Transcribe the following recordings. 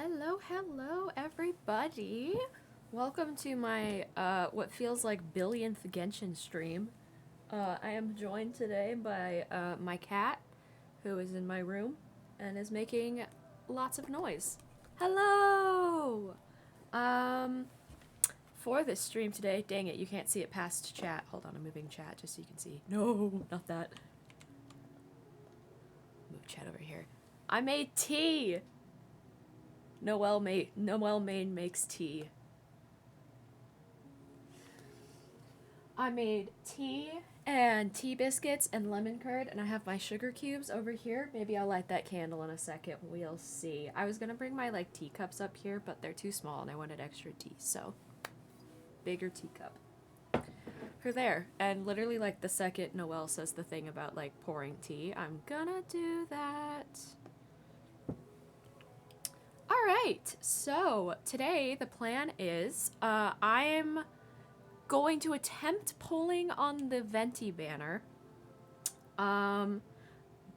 Hello, hello, everybody. Welcome to my, what feels like billionth Genshin stream. I am joined today by, my cat, who is in my room, and is making lots of noise. Hello! For this stream today, dang it, you can't see it past chat. Hold on, I'm moving chat just so you can see. No, not that. Move chat over here. I made tea! Noelle Main makes tea. I made tea and tea biscuits and lemon curd, and I have my sugar cubes over here. Maybe I'll light that candle in a second. We'll see. I was gonna bring my like teacups up here, but they're too small and I wanted extra tea, so bigger teacup. For there. And literally like the second Noelle says the thing about like pouring tea, I'm gonna do that. Alright, so today the plan is I'm going to attempt pulling on the Venti banner. By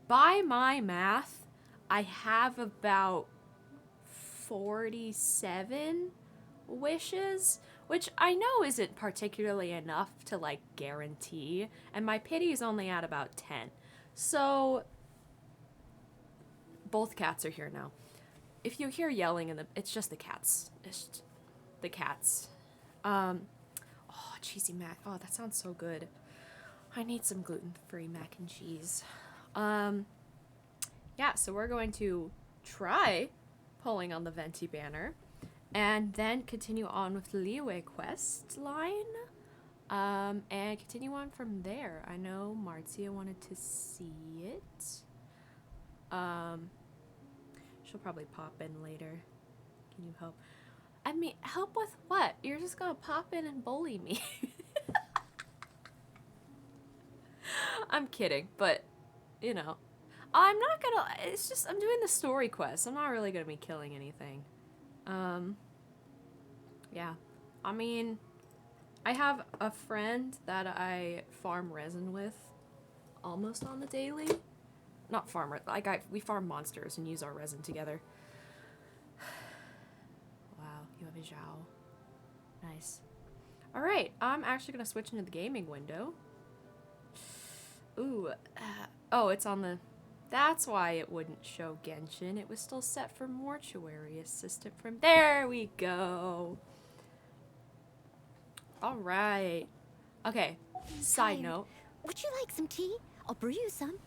my math, I have about 47 wishes, which I know isn't particularly enough to like guarantee, and my pity is only at about 10. So both cats are here now. If you hear yelling it's just the cats. It's just the cats. Oh, cheesy mac. Oh, that sounds so good. I need some gluten-free mac and cheese. Yeah, so we're going to try pulling on the Venti banner and then continue on with Liyue quest line. And continue on from there. I know Marzia wanted to see it. She'll probably pop in later. Can you help? I mean, help with what? You're just gonna pop in and bully me. I'm kidding, but, you know. I'm not gonna, it's just, I'm doing the story quest. I'm not really gonna be killing anything. Yeah. I mean, I have a friend that I farm resin with almost on the daily. Not farm, like we farm monsters and use our resin together. Wow, you have a Zhao. Nice. Alright, I'm actually gonna switch into the gaming window. Ooh, oh, it's on the... That's why it wouldn't show Genshin. It was still set for Mortuary Assistant from... There we go! Alright. Okay, side note. Would you like some tea? I'll brew you some.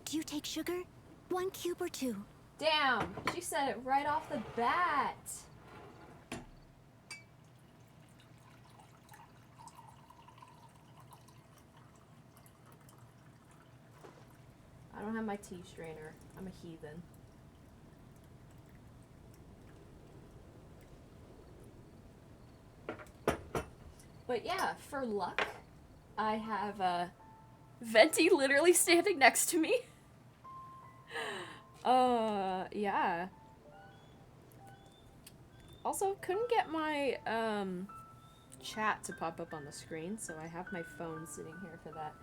Do you take sugar? 1 cube or 2? Damn, she said it right off the bat. I don't have my tea strainer. I'm a heathen. But yeah, for luck, I have Venti literally standing next to me. Yeah. Also, couldn't get my, chat to pop up on the screen, so I have my phone sitting here for that.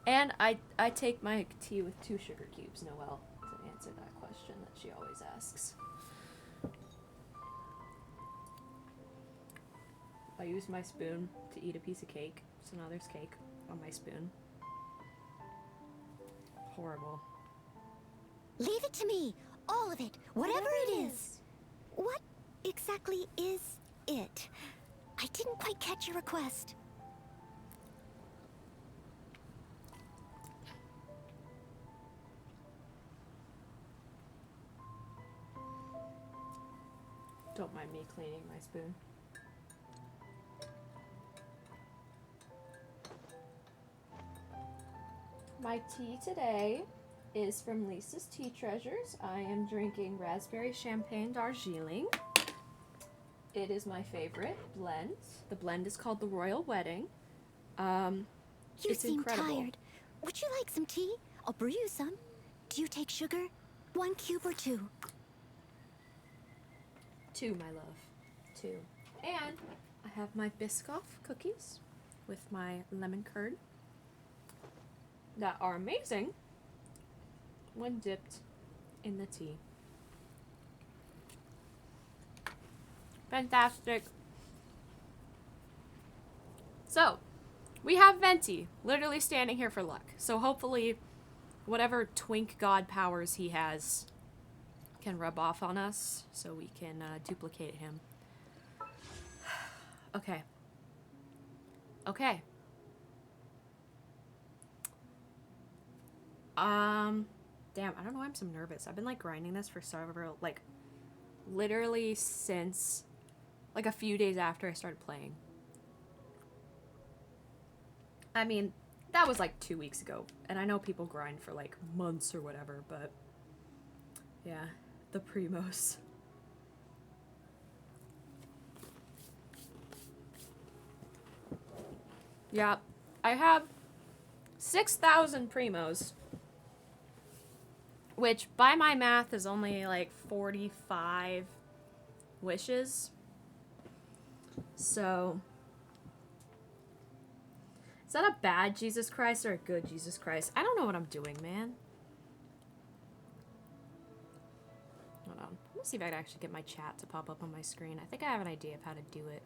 And I take my tea with 2 sugar cubes, Noelle, to answer that question that she always asks. I use my spoon to eat a piece of cake, so now there's cake on my spoon. Horrible. Leave it to me. All of it. Whatever it is. What exactly is it? I didn't quite catch your request. Don't mind me cleaning my spoon. My tea today is from Lisa's Tea Treasures. I am drinking raspberry champagne Darjeeling. It is my favorite blend. The blend is called the Royal Wedding. You it's seem incredible. tired. Would you like some tea? I'll brew you some. Do you take sugar? 1 cube or 2? 2, my love. 2. And I have my Biscoff cookies with my lemon curd that are amazing when dipped in the tea. Fantastic. So, we have Venti literally standing here for luck. So hopefully, whatever twink god powers he has can rub off on us so we can duplicate him. Okay. Okay. Damn, I don't know why I'm so nervous. I've been, like, grinding this for several, like, literally since, like, a few days after I started playing. I mean, that was, like, 2 weeks ago. And I know people grind for, like, months or whatever, but... yeah, the primos. Yeah, I have 6,000 primos. Which, by my math, is only like 45 wishes. So, is that a bad Jesus Christ or a good Jesus Christ? I don't know what I'm doing, man. Hold on. Let me see if I can actually get my chat to pop up on my screen. I think I have an idea of how to do it.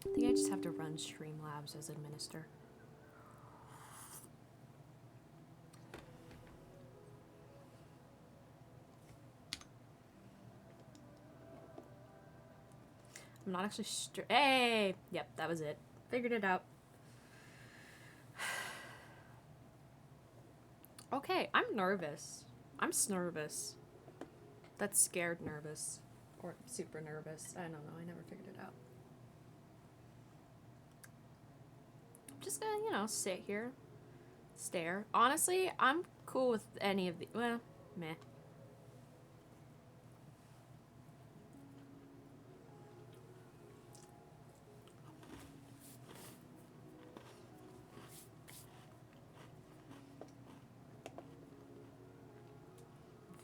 I think I just have to run Streamlabs as administrator. I'm not actually hey! Yep, that was it. Figured it out. Okay, I'm nervous. I'm nervous. That's scared nervous. Or super nervous. I don't know, I never figured it out. I'm just gonna, you know, sit here. Stare. Honestly, I'm cool with any of the, well, meh.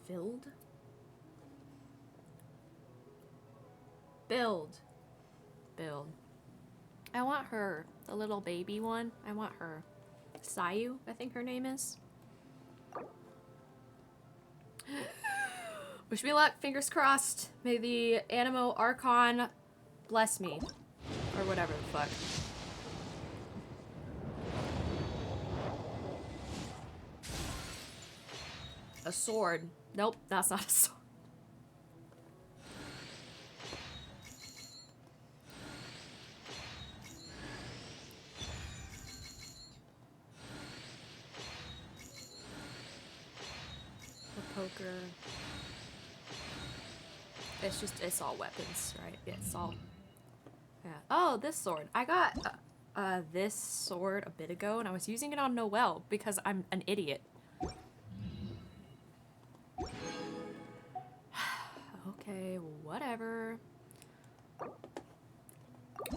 Build? Build. Build. I want her. The little baby one. I want her. Sayu, I think her name is. Wish me luck. Fingers crossed. May the Animo Archon bless me. Or whatever the fuck. A sword. Nope, that's not a sword. A poker. It's just, it's all weapons, right? It's all... yeah. Oh, this sword. I got this sword a bit ago, and I was using it on Noelle because I'm an idiot. Okay, whatever.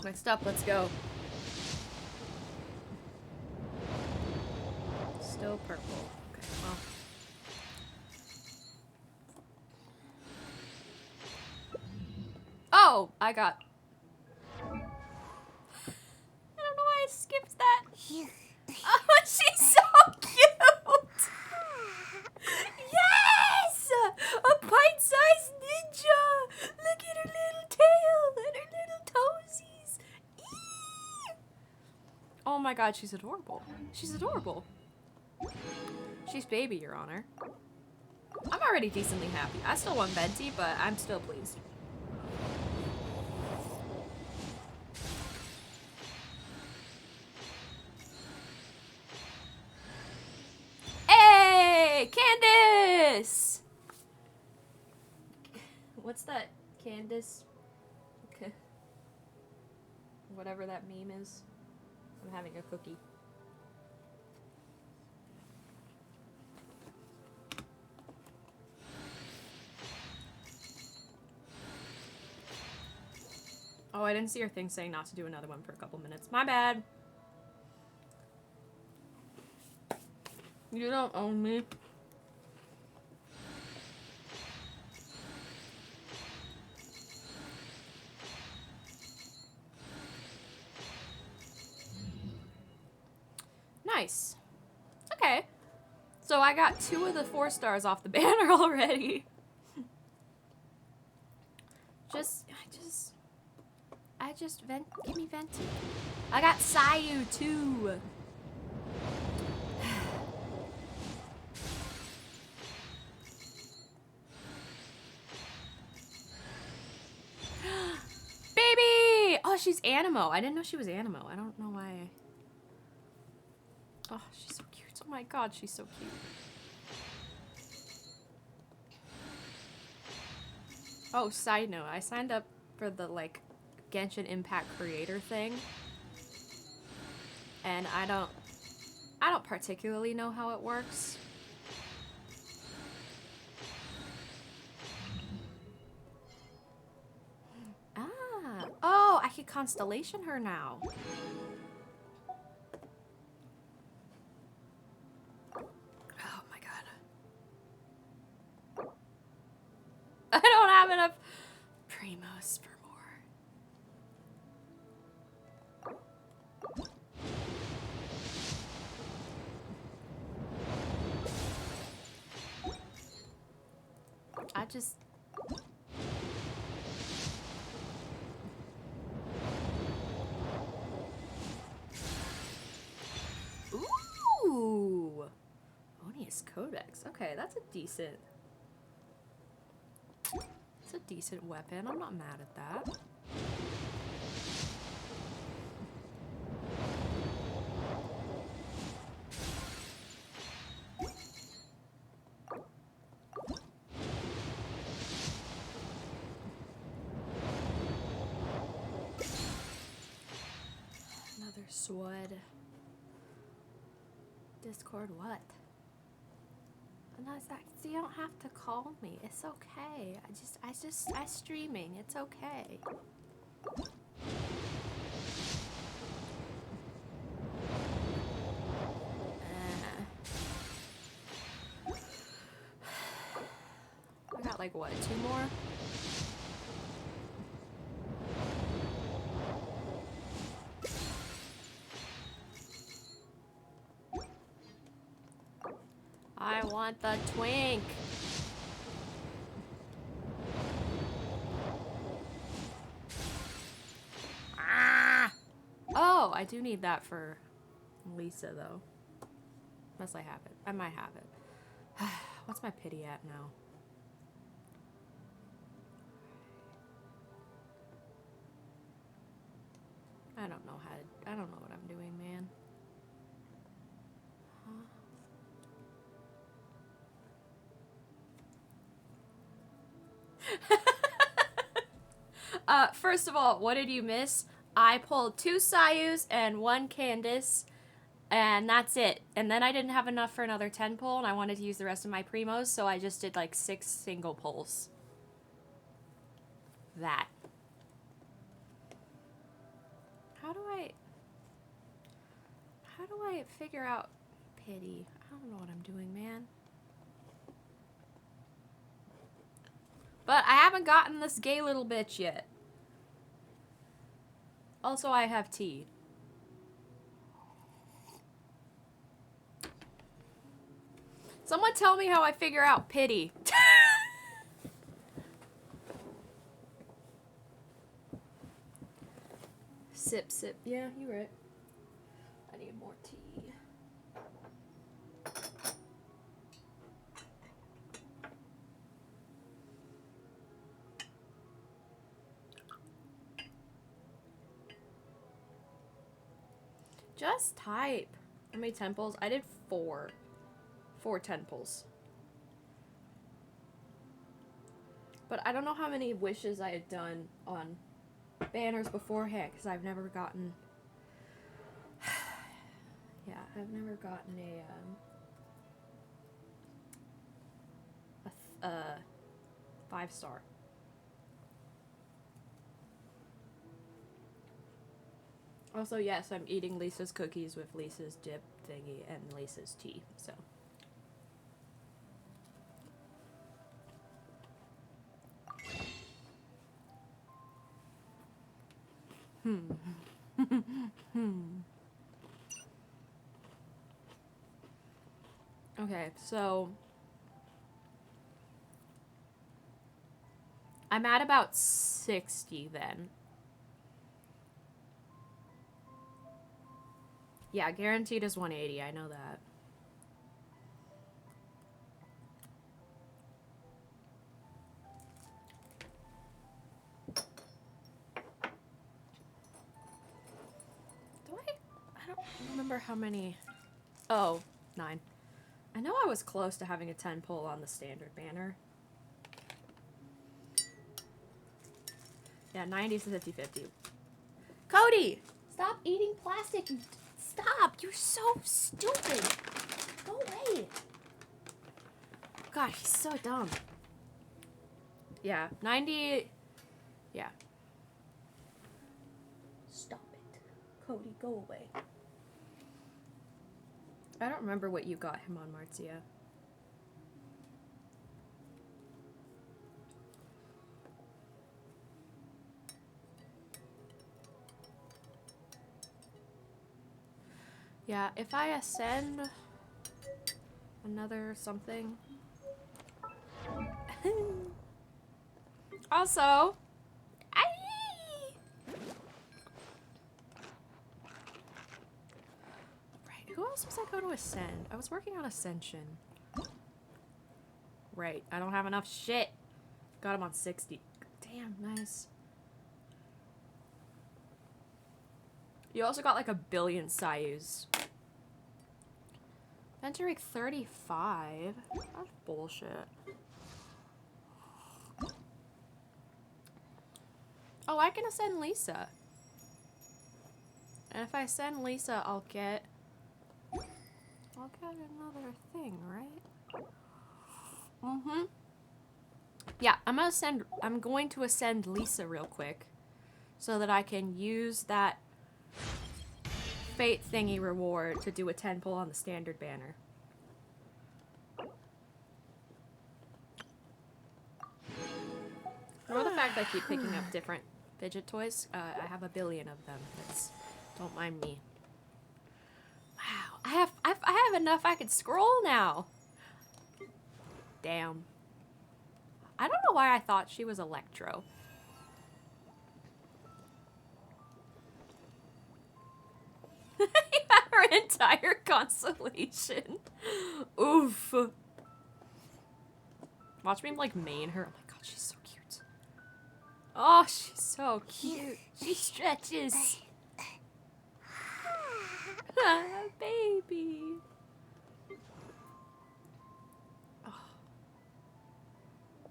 Next up, let's go. Still purple. Okay, well. Oh, I got... I don't know why I skipped that. Oh, she's so cute! Yes! A pint-sized ninja! Look at her little tail and her little toesies. Eee! Oh my god, she's adorable. She's adorable. She's baby, Your Honor. I'm already decently happy. I still want Venti, but I'm still pleased. Hey, Candace! What's that, Candace? Whatever that meme is. I'm having a cookie. Oh, I didn't see your thing saying not to do another one for a couple minutes. My bad. You don't own me. Nice. Okay. So I got 2 of the 4 stars off the banner already. I just vent. Give me venti. I got Sayu too. Baby! Oh, she's Animo. I didn't know she was Animo. I don't know why. Oh, she's so cute. Oh my god, she's so cute. Oh, side note, I signed up for the, like, Genshin Impact creator thing. And I don't particularly know how it works. Ah. Oh, I could constellation her now. Oh my god. I don't have enough primos for more. I just... Ooh! Onius Codex. Okay, that's a decent... It's a decent weapon. I'm not mad at that. Another sword. Discord what? No, it's not, you don't have to call me. It's okay. I streaming. It's okay. I got like what, 2 more? I want the twink. Ah! Oh, I do need that for Lisa though. Unless I have it. I might have it. What's my pity at now? I don't know I don't know what I'm doing, man. First of all, what did you miss? I pulled 2 Sayus and 1 Candace, and that's it. And then I didn't have enough for another 10 pull, and I wanted to use the rest of my primos, so I just did like 6 single pulls. That. How do I figure out pity? I don't know what I'm doing, man. But I haven't gotten this gay little bitch yet. Also, I have tea. Someone tell me how I figure out pity. Sip, sip. Yeah, you're right. I need more tea. Just type. How many temples? I did 4. 4 temples. But I don't know how many wishes I had done on banners beforehand, because I've never gotten... yeah, I've never gotten a 5-star. Also, yes, I'm eating Lisa's cookies with Lisa's dip thingy and Lisa's tea, so. Okay, so I'm at about 60 then. Yeah, guaranteed is 180. I know that. I don't remember how many. Oh, 9. I know I was close to having a 10 pull on the standard banner. Yeah, 90 to 50-50. Cody! Stop eating plastic! Stop! You're so stupid! Go away! God, he's so dumb. Yeah, 90... Yeah. Stop it. Cody, go away. I don't remember what you got him on, Marcia. Yeah, if I ascend another something. Also, right, who else was I going to ascend? I was working on ascension. Right, I don't have enough shit. Got him on 60. Damn, nice. You also got like a billion Sayus. Entering 35? That's bullshit. Oh, I can ascend Lisa. And if I ascend Lisa, I'll get another thing, right? Mm-hmm. Yeah, I'm going to ascend Lisa real quick so that I can use that fate thingy reward to do a 10 pull on the standard banner. Ignore the fact that I keep picking up different fidget toys. I have a billion of them. Don't mind me. Wow, I have enough. I can scroll now. Damn. I don't know why I thought she was Electro. You have her entire constellation. Oof. Watch me like main her. Oh my god, she's so cute. Oh, she's so cute. She stretches. Baby. Oh.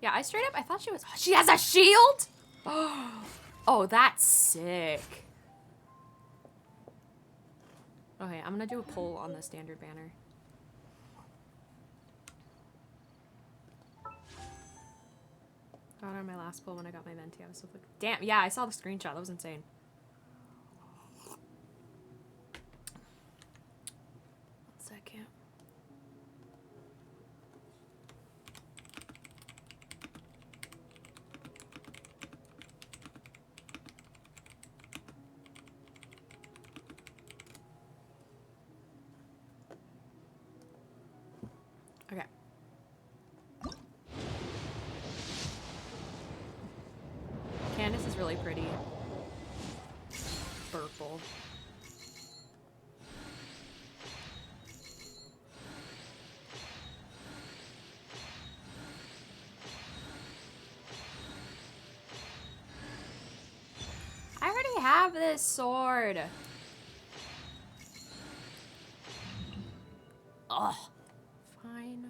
Yeah, I thought she was. She has a shield? Oh, that's sick. Okay, I'm gonna do a poll on the standard banner. Got on my last poll when I got my venti. I was so like, damn, yeah, I saw the screenshot. That was insane. One second. Okay. Candace is really pretty. Purple. I already have this sword. Ugh. Fine.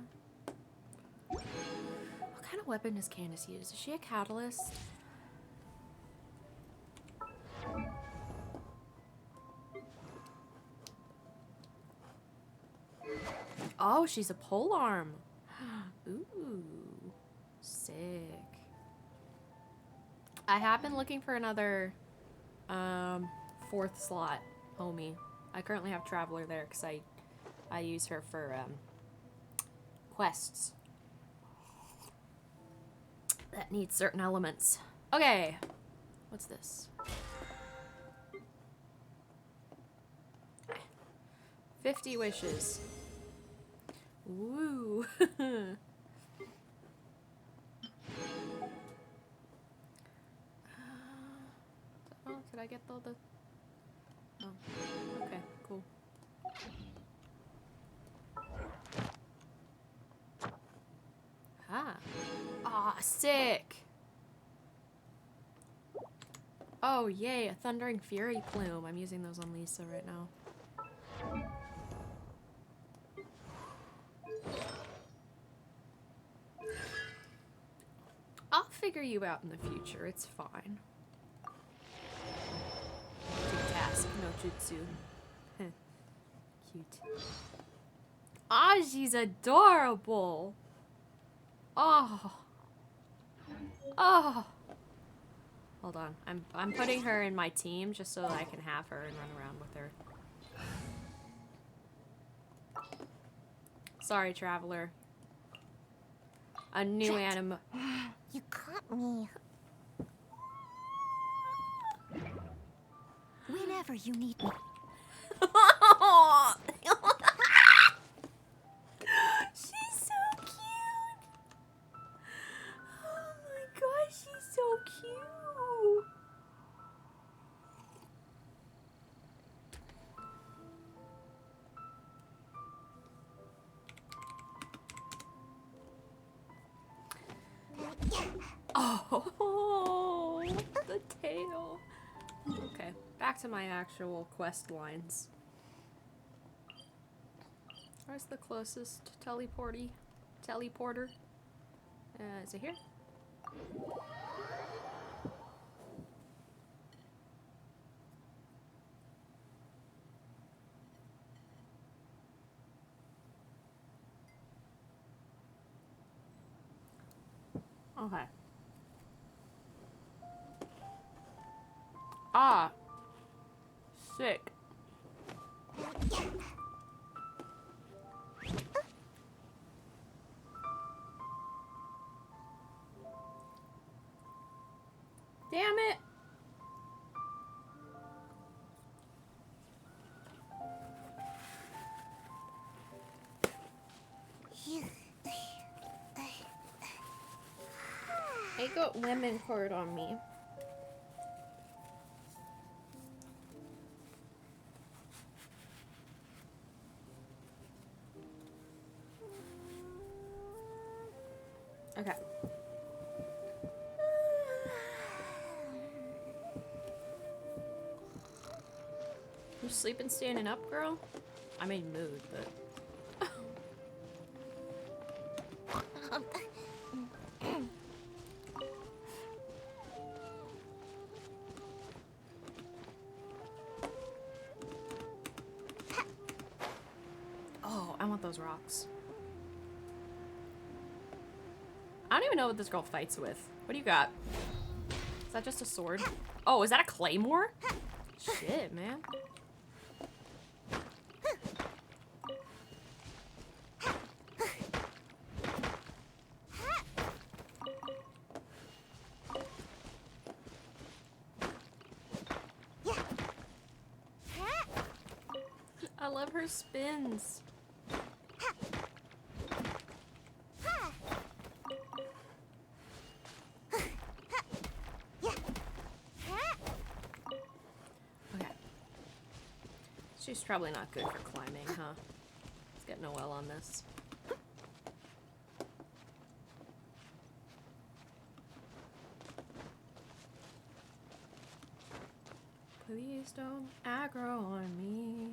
What kind of weapon does Candace use? Is she a catalyst? Oh, she's a polearm. Ooh. Sick. I have been looking for another 4th slot homie. I currently have Traveler there because I use her for quests that need certain elements. Okay. What's this? 50 wishes. Woo. Could I get all the... Oh, okay, cool. Ah. Ah, sick! Oh, yay, a Thundering Fury Plume. I'm using those on Lisa right now. I'll figure you out in the future, it's fine. Big task, no jutsu. Cute. Ah, she's adorable! Oh. Oh. Hold on. I'm putting her in my team just so that I can have her and run around with her. Sorry, Traveler. A new anime. You caught me. Whenever you need me. She's so cute. Oh my gosh, she's so cute. Oh, the tail. Okay, back to my actual quest lines. Where's the closest teleporter? Is it here? Okay. Ah. Sick. Damn it. They got lemon curd on me. Okay. You sleeping standing up, girl? I mean mood, but... Oh, I want those rocks. I don't even know what this girl fights with. What do you got? Is that just a sword? Oh, is that a claymore? Shit, man. I love her spins. Okay. She's probably not good for climbing, huh? Let's get Noelle on this. Please don't aggro on me.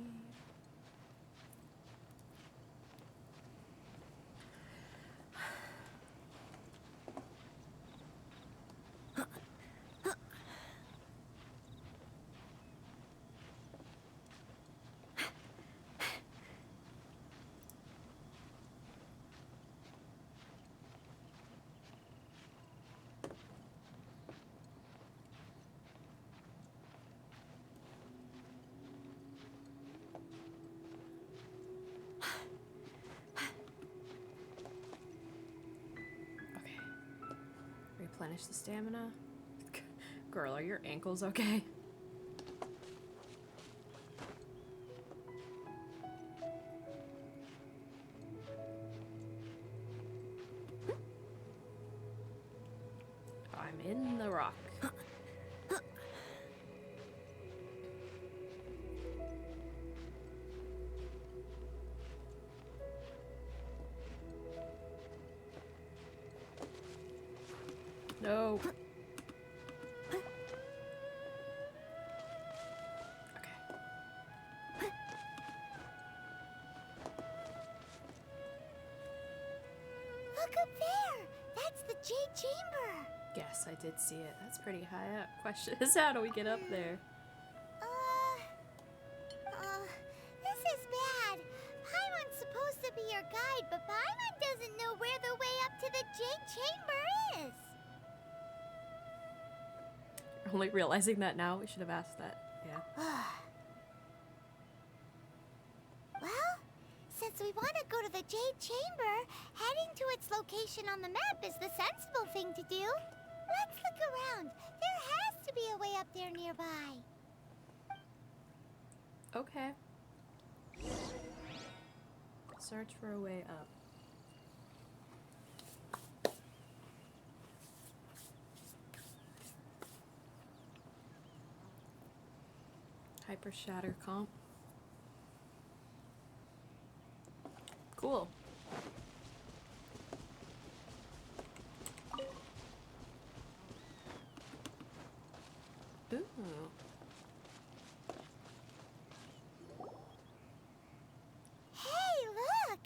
Replenish the stamina. Girl, are your ankles okay? I'm in the rock. No. Okay. Look up there! That's the Jade Chamber! Yes, I did see it. That's pretty high up. Question is, how do we get up there? This is bad. Paimon's supposed to be your guide, but Paimon doesn't know where the way up to the Jade Chamber is. Only realizing that now, we should have asked that. Yeah. Well, since we want to go to the Jade Chamber, heading to its location on the map is the sensible thing to do. Let's look around. There has to be a way up there nearby. Okay. Search for a way up. Hyper Shatter Comp. Cool. Ooh. Hey, look!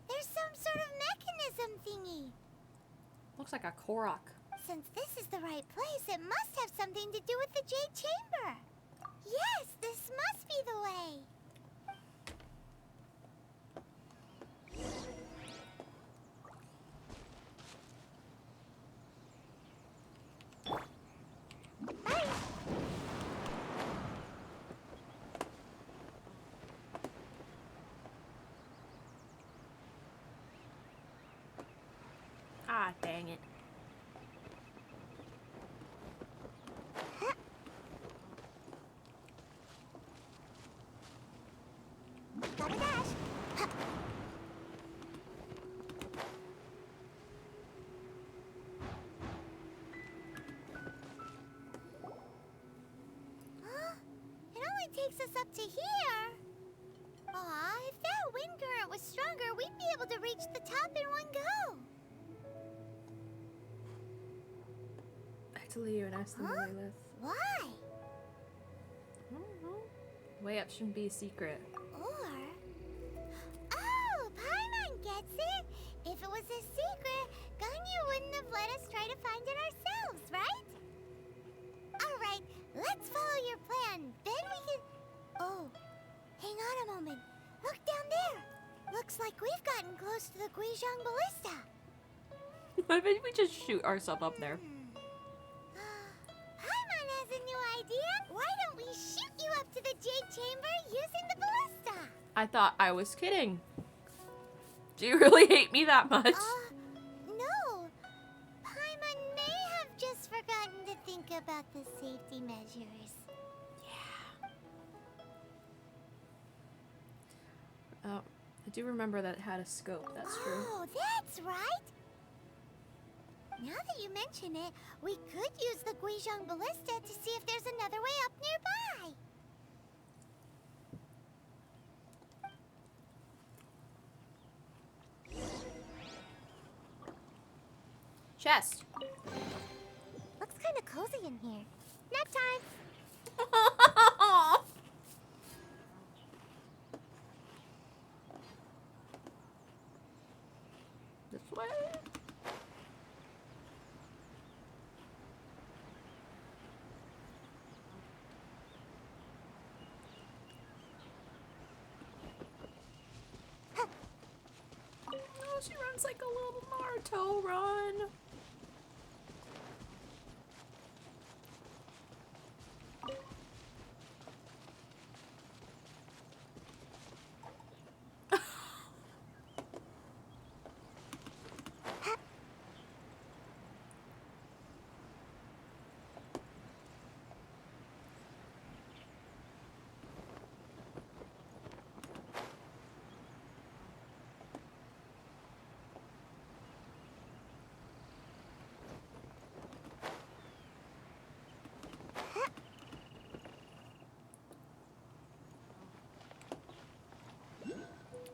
There's some sort of mechanism thingy. Looks like a Korok. Since this is the right place, it must have something to do with the Jade Chamber. Yes, this must be the way. Bye. Ah, dang it. Gotta dash. Huh? It only takes us up to here. Aw, if that wind current was stronger, we'd be able to reach the top in one go. Back to Liyue and ask them the Huh? way left. Why? I don't know. Way up shouldn't be a secret. Or... Oh, Paimon gets it! If it was a secret, Ganyu wouldn't have let us try to find it ourselves, right? Alright, let's follow your plan. Then we can... Oh, hang on a moment. Look down there. Looks like we've gotten close to the Guizhong Ballista. I bet we just shoot ourselves up there. Paimon has a new idea. Why don't we shoot you up to the Jade Chamber using the ballista? I thought I was kidding. Do you really hate me that much? No. Paimon may have just forgotten to think about the safety measures. Oh, I do remember that it had a scope. That's true. Oh, that's right. Now that you mention it, we could use the Guizhong Ballista to see if there's another way up nearby. Chest. Looks kind of cozy in here. Nap time. This way. Oh, she runs like a little Naruto run.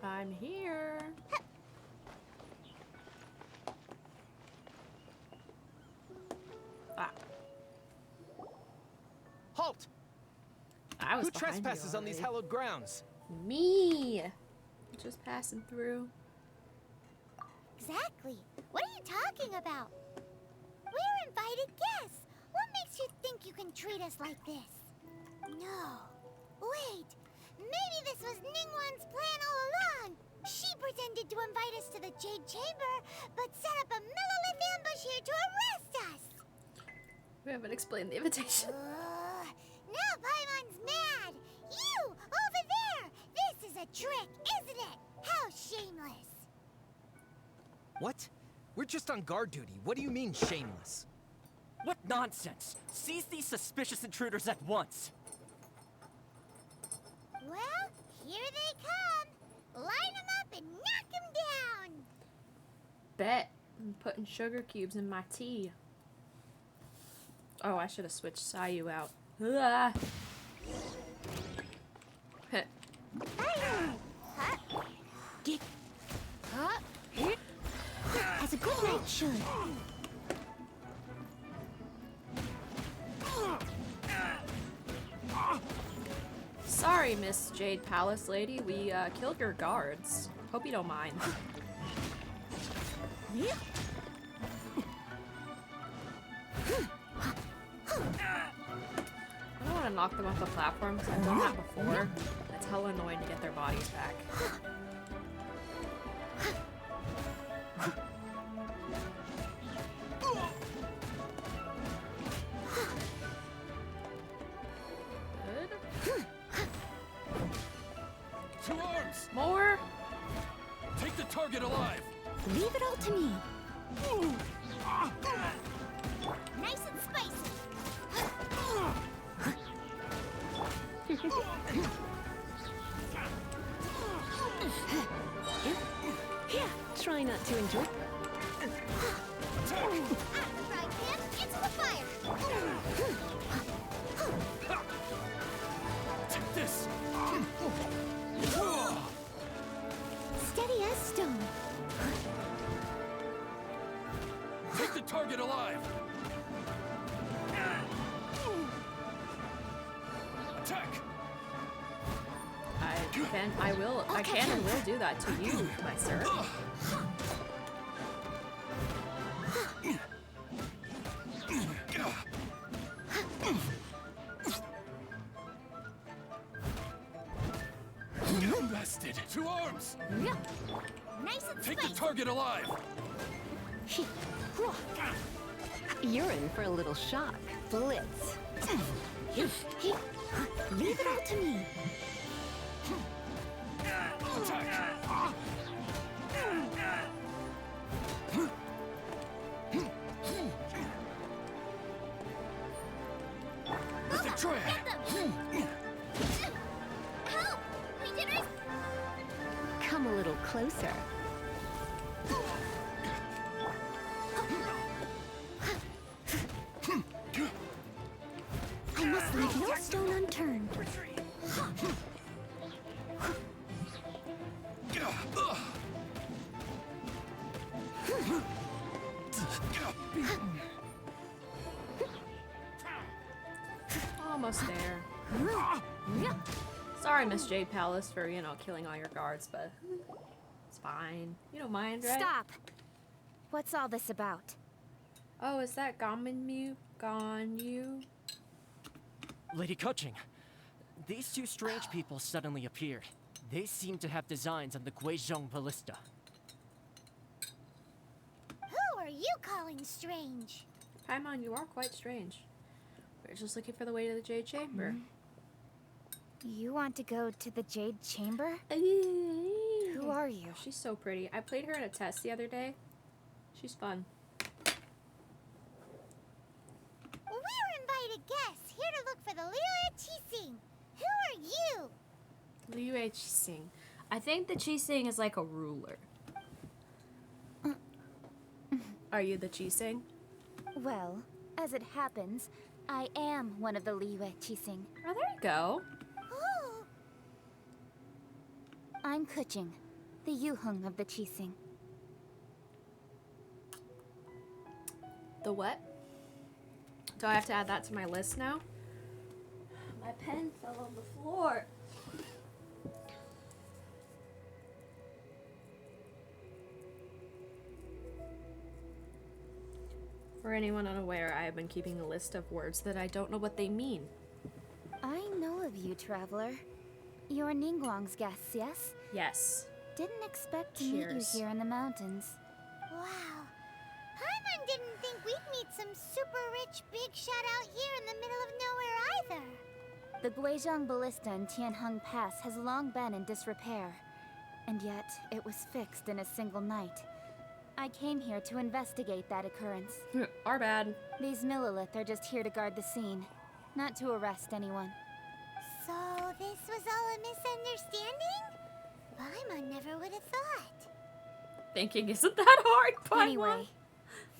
I'm here. Ah, Halt! I was Who behind you trespasses on these already. hallowed grounds? Me! Just passing through. Exactly. What are you talking about? We're invited guests. What makes you think you can treat us like this? No. Wait. Maybe this was Ningguang's plan all along. She pretended to invite us to the Jade Chamber, but set up a Millilith ambush here to arrest us. We haven't explained the invitation. Now Paimon's mad. You, over there. This is a trick, isn't it? How shameless. What? We're just on guard duty. What do you mean, shameless? What nonsense! Seize these suspicious intruders at once! Well, here they come. Line them up and knock them down. Bet. I'm putting sugar cubes in my tea. Oh, I should have switched Sayu out. Ah. Heh. As a good knight should. Sorry, Miss Jade Palace Lady. We killed your guards. Hope you don't mind. I don't want to knock them off the platform because I've done that before. It's hella annoying to get their bodies back. Good. To arms! More? Take the target alive! Leave it all to me. Nice and spicy. Here, try not to enjoy. Out of the frying pan, into the fire. Take this! Steady as stone. Take the target alive! Attack! I can and will do that to you, my sir. Bested! To arms! Nice and Take spicy. the target alive! You're in for a little shock. Blitz. Leave it all to me. Attack! The triad! Help! Regenerate! Come a little closer. I must leave no stone unturned. Almost there. Sorry, Miss Jade Palace, for, killing all your guards, but it's fine. You don't mind, right? Stop! What's all this about? Oh, is that Ganyu? Lady Kuching, these two strange people suddenly appeared. They seem to have designs on the Guizhong Ballista. Who are you calling strange? Paimon, you are quite strange. We're just looking for the way to the Jade Chamber. You want to go to the Jade Chamber? Who are you? She's so pretty. I played her in a test the other day. She's fun. We're invited guests here to look for the Liyue Qixing. Who are you? Liyue Qixing. I think the Qixing is like a ruler. Are you the Qixing? Well, as it happens, I am one of the Liyue Qixing. Oh, there you go. Oh. I'm Kuching, the Yuheng of the Qixing. The what? Do I have to add that to my list now? My pen fell on the floor. For anyone unaware, I have been keeping a list of words that I don't know what they mean. I know of you, traveler. You're Ningguang's guests, yes? Yes. Didn't expect to meet you Cheers. here in the mountains. Wow. Paimon didn't think we'd meet some super rich big shot out here in the middle of nowhere either. The Guizhong Ballista in Tianheng Pass has long been in disrepair, and yet it was fixed in a single night. I came here to investigate that occurrence. Our bad. These Millilith are just here to guard the scene, not to arrest anyone. So this was all a misunderstanding? Paimon never would have thought. Thinking isn't that hard, Paimon? Anyway,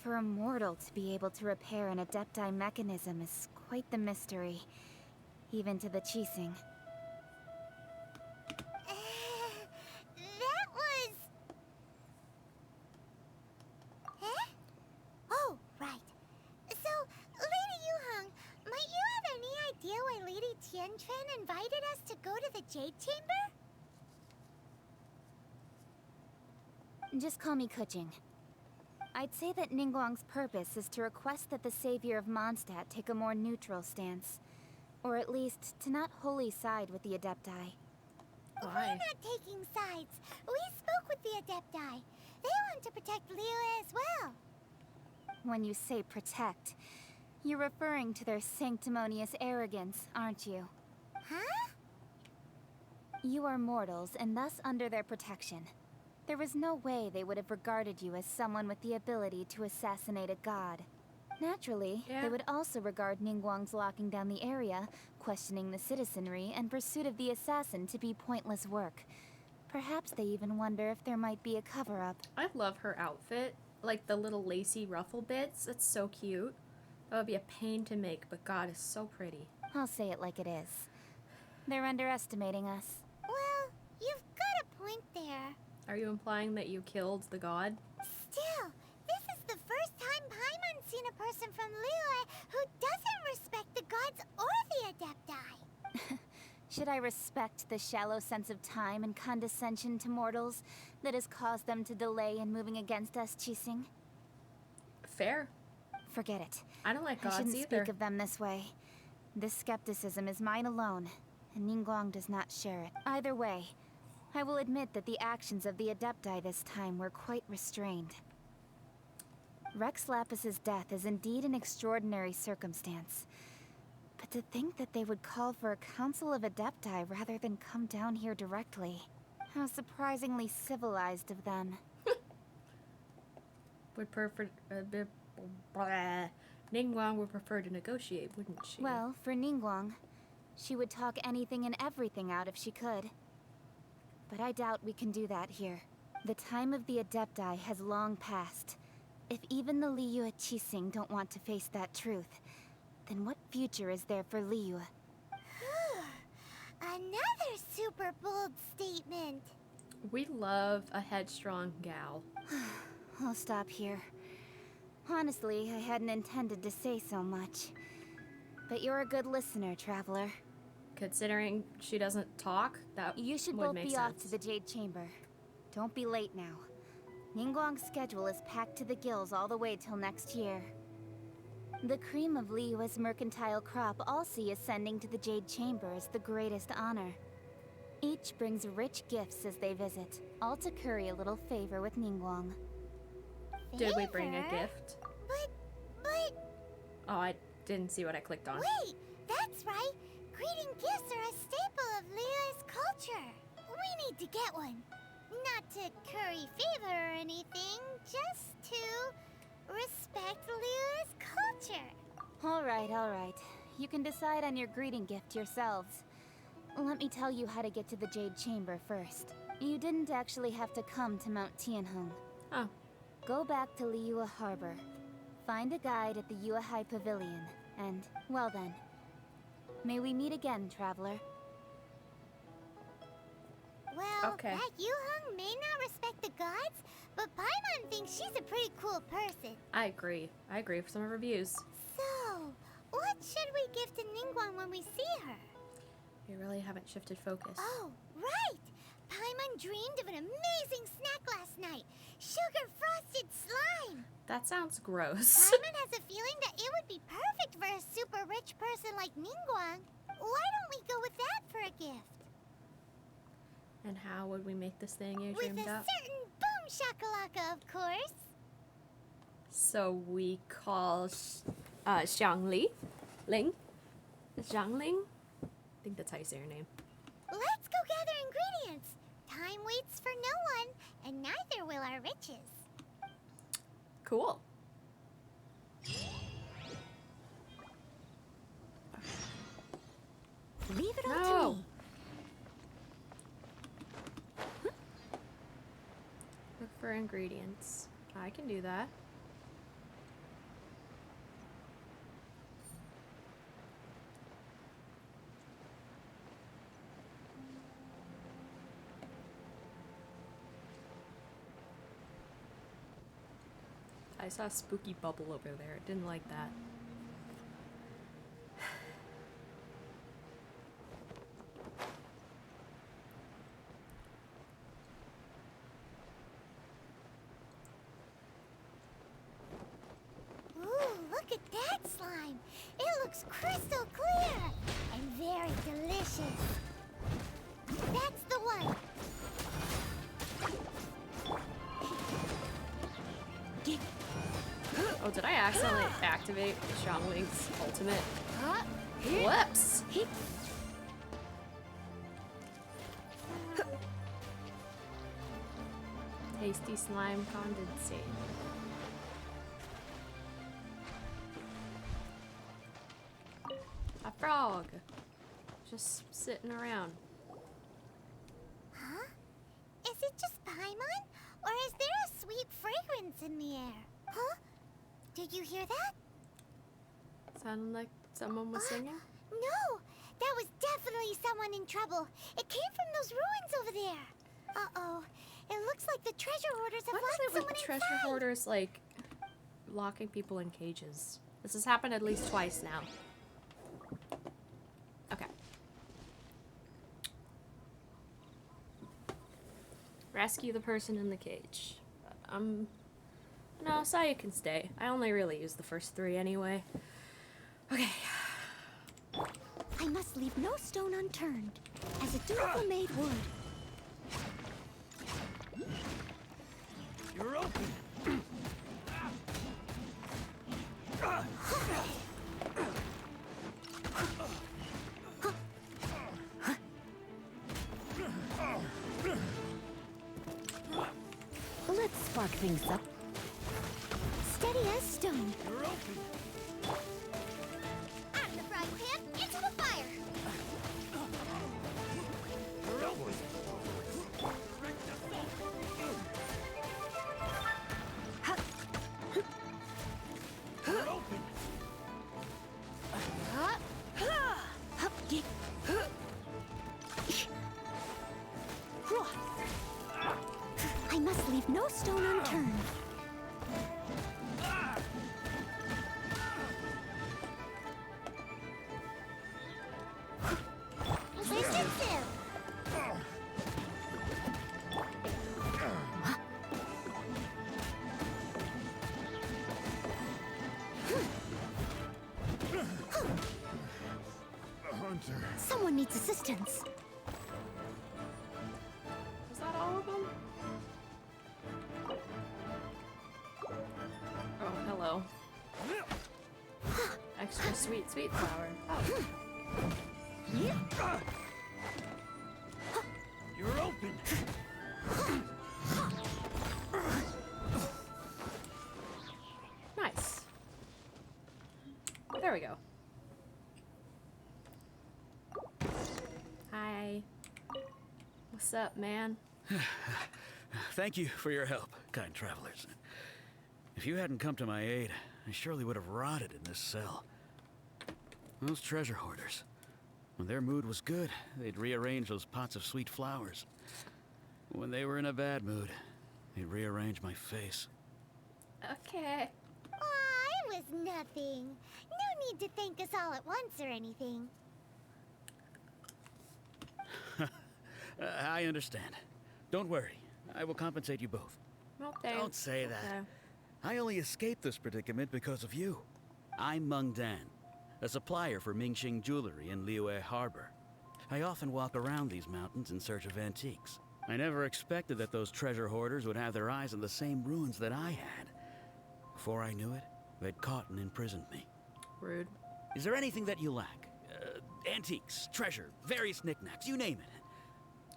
for a mortal to be able to repair an Adepti mechanism is quite the mystery, even to the Qixing. That was... Huh? Oh, right. So, Lady Yuheng, might you have any idea why Lady Tianquan invited us to go to the Jade Chamber? Just call me Kuching. I'd say that Ningguang's purpose is to request that the savior of Mondstadt take a more neutral stance. Or at least, to not wholly side with the Adepti. We're Why? not taking sides. We spoke with the Adepti. They want to protect Liyue as well. When you say protect, you're referring to their sanctimonious arrogance, aren't you? Huh? You are mortals, and thus under their protection. There was no way they would have regarded you as someone with the ability to assassinate a god. Naturally, Yeah. they would also regard Ningguang's locking down the area, questioning the citizenry, and pursuit of the assassin to be pointless work. Perhaps they even wonder if there might be a cover-up. I love her outfit. Like the little lacy ruffle bits. It's so cute. That would be a pain to make, but God, it's so pretty. I'll say it like it is. They're underestimating us. Well, you've got a point there. Are you implying that you killed the god? Still, this is the first time Paimon's seen a person from Liyue who doesn't respect the gods or the Adepti. Should I respect the shallow sense of time and condescension to mortals that has caused them to delay in moving against us, Qixing? Fair. Forget it. I don't like I gods shouldn't either. speak of them this way. This skepticism is mine alone, and Ningguang does not share it. Either way, I will admit that the actions of the Adepti this time were quite restrained. Rex Lapis's death is indeed an extraordinary circumstance. But to think that they would call for a council of Adepti rather than come down here directly. How surprisingly civilized of them. Would prefer... Ningguang would prefer to negotiate, wouldn't she? Well, for Ningguang, she would talk anything and everything out if she could. But I doubt we can do that here. The time of the Adepti has long passed. If even the Liyue Qixing don't want to face that truth, then what future is there for Liyue? Another super bold statement. We love a headstrong gal. I'll stop here. Honestly, I hadn't intended to say so much. But you're a good listener, traveler. Considering she doesn't talk, that You should would both make be sense. off to the Jade Chamber. Don't be late now. Ningguang's schedule is packed to the gills all the way till next year. The cream of Liyue's mercantile crop all see ascending to the Jade Chamber as the greatest honor. Each brings rich gifts as they visit, all to curry a little favor with Ningguang. Did we bring a Favor? gift? But, Oh, I didn't see what I clicked on. wait, that's right. Greeting gifts are a staple of Liyue's culture. We need to get one. Not to curry favor or anything, just to respect Liyue's culture. All right. You can decide on your greeting gift yourselves. Let me tell you how to get to the Jade Chamber first. You didn't actually have to come to Mount Tianheng. Oh, Go back to Liyue Harbor. Find a guide at the Yuehai Pavilion, and, well then, may we meet again, traveler. Well, Okay. that Yuheng may not respect the gods, but Paimon thinks she's a pretty cool person. I agree. I agree with some of her views. So, should we give to Ningguang when we see her? We really haven't shifted focus. Oh, right! Paimon dreamed of an amazing snack last night. Sugar frosted slime! That sounds gross. Paimon has a feeling that it would be perfect for a super rich person like Ningguang. Why don't we go with that for a gift? And how would we make this thing you With dreamed a up? certain boom shakalaka, of course. So we call Xiangli? Ling? Xiangling? I think that's how you say her name. Let's go gather ingredients. Time waits for no one, and neither will our riches. Cool. Leave it all No. to me. Look for ingredients. I can do that. I saw a spooky bubble over there. Didn't like that. Ooh, look at that slime. It looks crystal clear and very delicious. That's the one. Oh, did I accidentally activate Xiangling's ultimate? Huh? Whoops! Tasty slime condensate. A frog. Just sitting around. Huh? Is it just Paimon? Or is there a sweet fragrance in the air? Huh? Did you hear that? Sounded like someone was singing. No! That was definitely someone in trouble. It came from those ruins over there. Uh-oh. It looks like the treasure hoarders have What is locked it someone with treasure inside. hoarders, like, locking people in cages? This has happened at least twice now. Okay. Rescue the person in the cage. No, Saya can stay. I only really use the first 3 anyway. Okay. I must leave no stone unturned, as a dutiful maid would. You're open. Let's spark things up. Steady as stone. You're open. Out of the frying pan, into the fire. You're open. You're open. I must leave no stone unturned. Resistance! Hunter. Someone needs assistance. Is that all of them? Oh, hello. Extra sweet, sweet flower. Oh. You're open. Nice. There we go. Hi. What's up, man? Thank you for your help, kind travelers. If you hadn't come to my aid, I surely would have rotted in this cell. Those treasure hoarders. When their mood was good, they'd rearrange those pots of sweet flowers. When they were in a bad mood, they'd rearrange my face. Okay. Aw, I was nothing. No need to thank us all at once or anything. I understand. Don't worry. I will compensate you both. Okay. Don't say that. Okay. I only escaped this predicament because of you. I'm Meng Dan, a supplier for Mingxing Jewelry in Liyue Harbor. I often walk around these mountains in search of antiques. I never expected that those treasure hoarders would have their eyes on the same ruins that I had. Before I knew it, they'd caught and imprisoned me. Rude. Is there anything that you lack? Antiques, treasure, various knickknacks, you name it.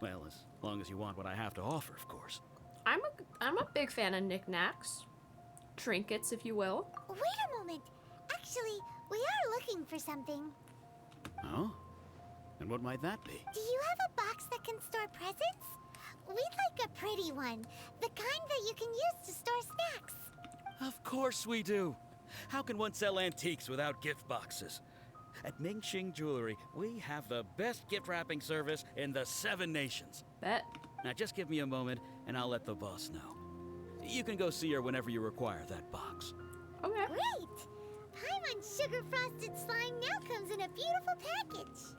Well, as long as you want what I have to offer, of course. I'm a big fan of knickknacks. Trinkets, if you will. Wait a moment. Actually, we are looking for something. Oh? And what might that be? Do you have a box that can store presents? We'd like a pretty one. The kind that you can use to store snacks. Of course we do. How can one sell antiques without gift boxes? At Mingxing Jewelry, we have the best gift wrapping service in the 7 nations. Bet. Now just give me a moment and I'll let the boss know. You can go see her whenever you require that box. Okay. Great! Paimon Sugar Frosted Slime now comes in a beautiful package.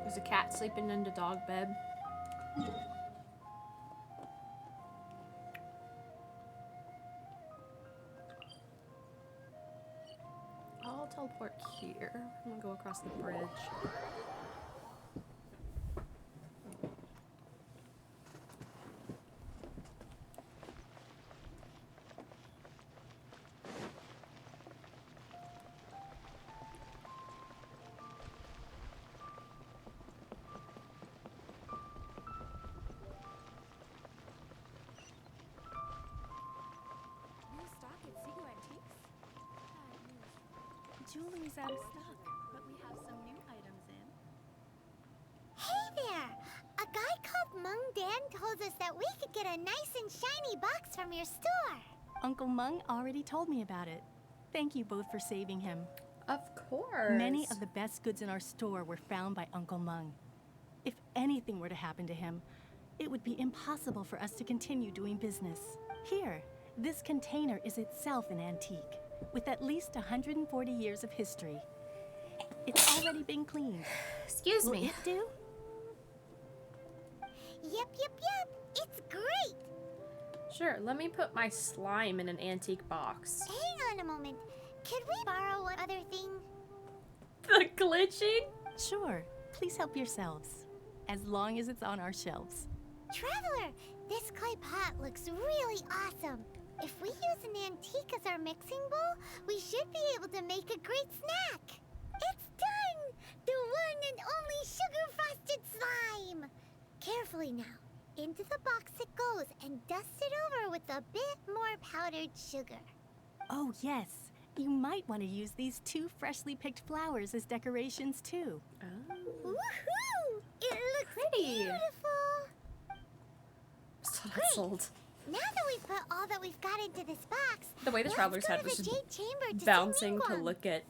There's a cat sleeping in the dog bed. I'll teleport here. I'm gonna go across the bridge. Jewelry's out of stock, but we have some new items in. Hey there! A guy called Meng Dan told us that we could get a nice and shiny box from your store. Uncle Meng already told me about it. Thank you both for saving him. Of course. Many of the best goods in our store were found by Uncle Meng. If anything were to happen to him, it would be impossible for us to continue doing business. Here, this container is itself an antique, with at least 140 years of history. It's already been cleaned. Excuse Will me. it do? Yep. It's great! Sure, let me put my slime in an antique box. Hang on a moment. Could we borrow one other thing? The glitching? Sure. Please help yourselves, as long as it's on our shelves. Traveler, this clay pot looks really awesome. If we use an antique as our mixing bowl, we should be able to make a great snack. It's done! The one and only sugar-frosted slime! Carefully now. Into the box it goes and dust it over with a bit more powdered sugar. Oh, yes. You might want to use these 2 freshly picked flowers as decorations, too. Oh. Woohoo! It looks Pretty. beautiful! So Great. sold. Now that we've put all that we've got into this box, The way the let's traveler's go head to was the just Jade Chamber to bouncing see to Ningguang. look at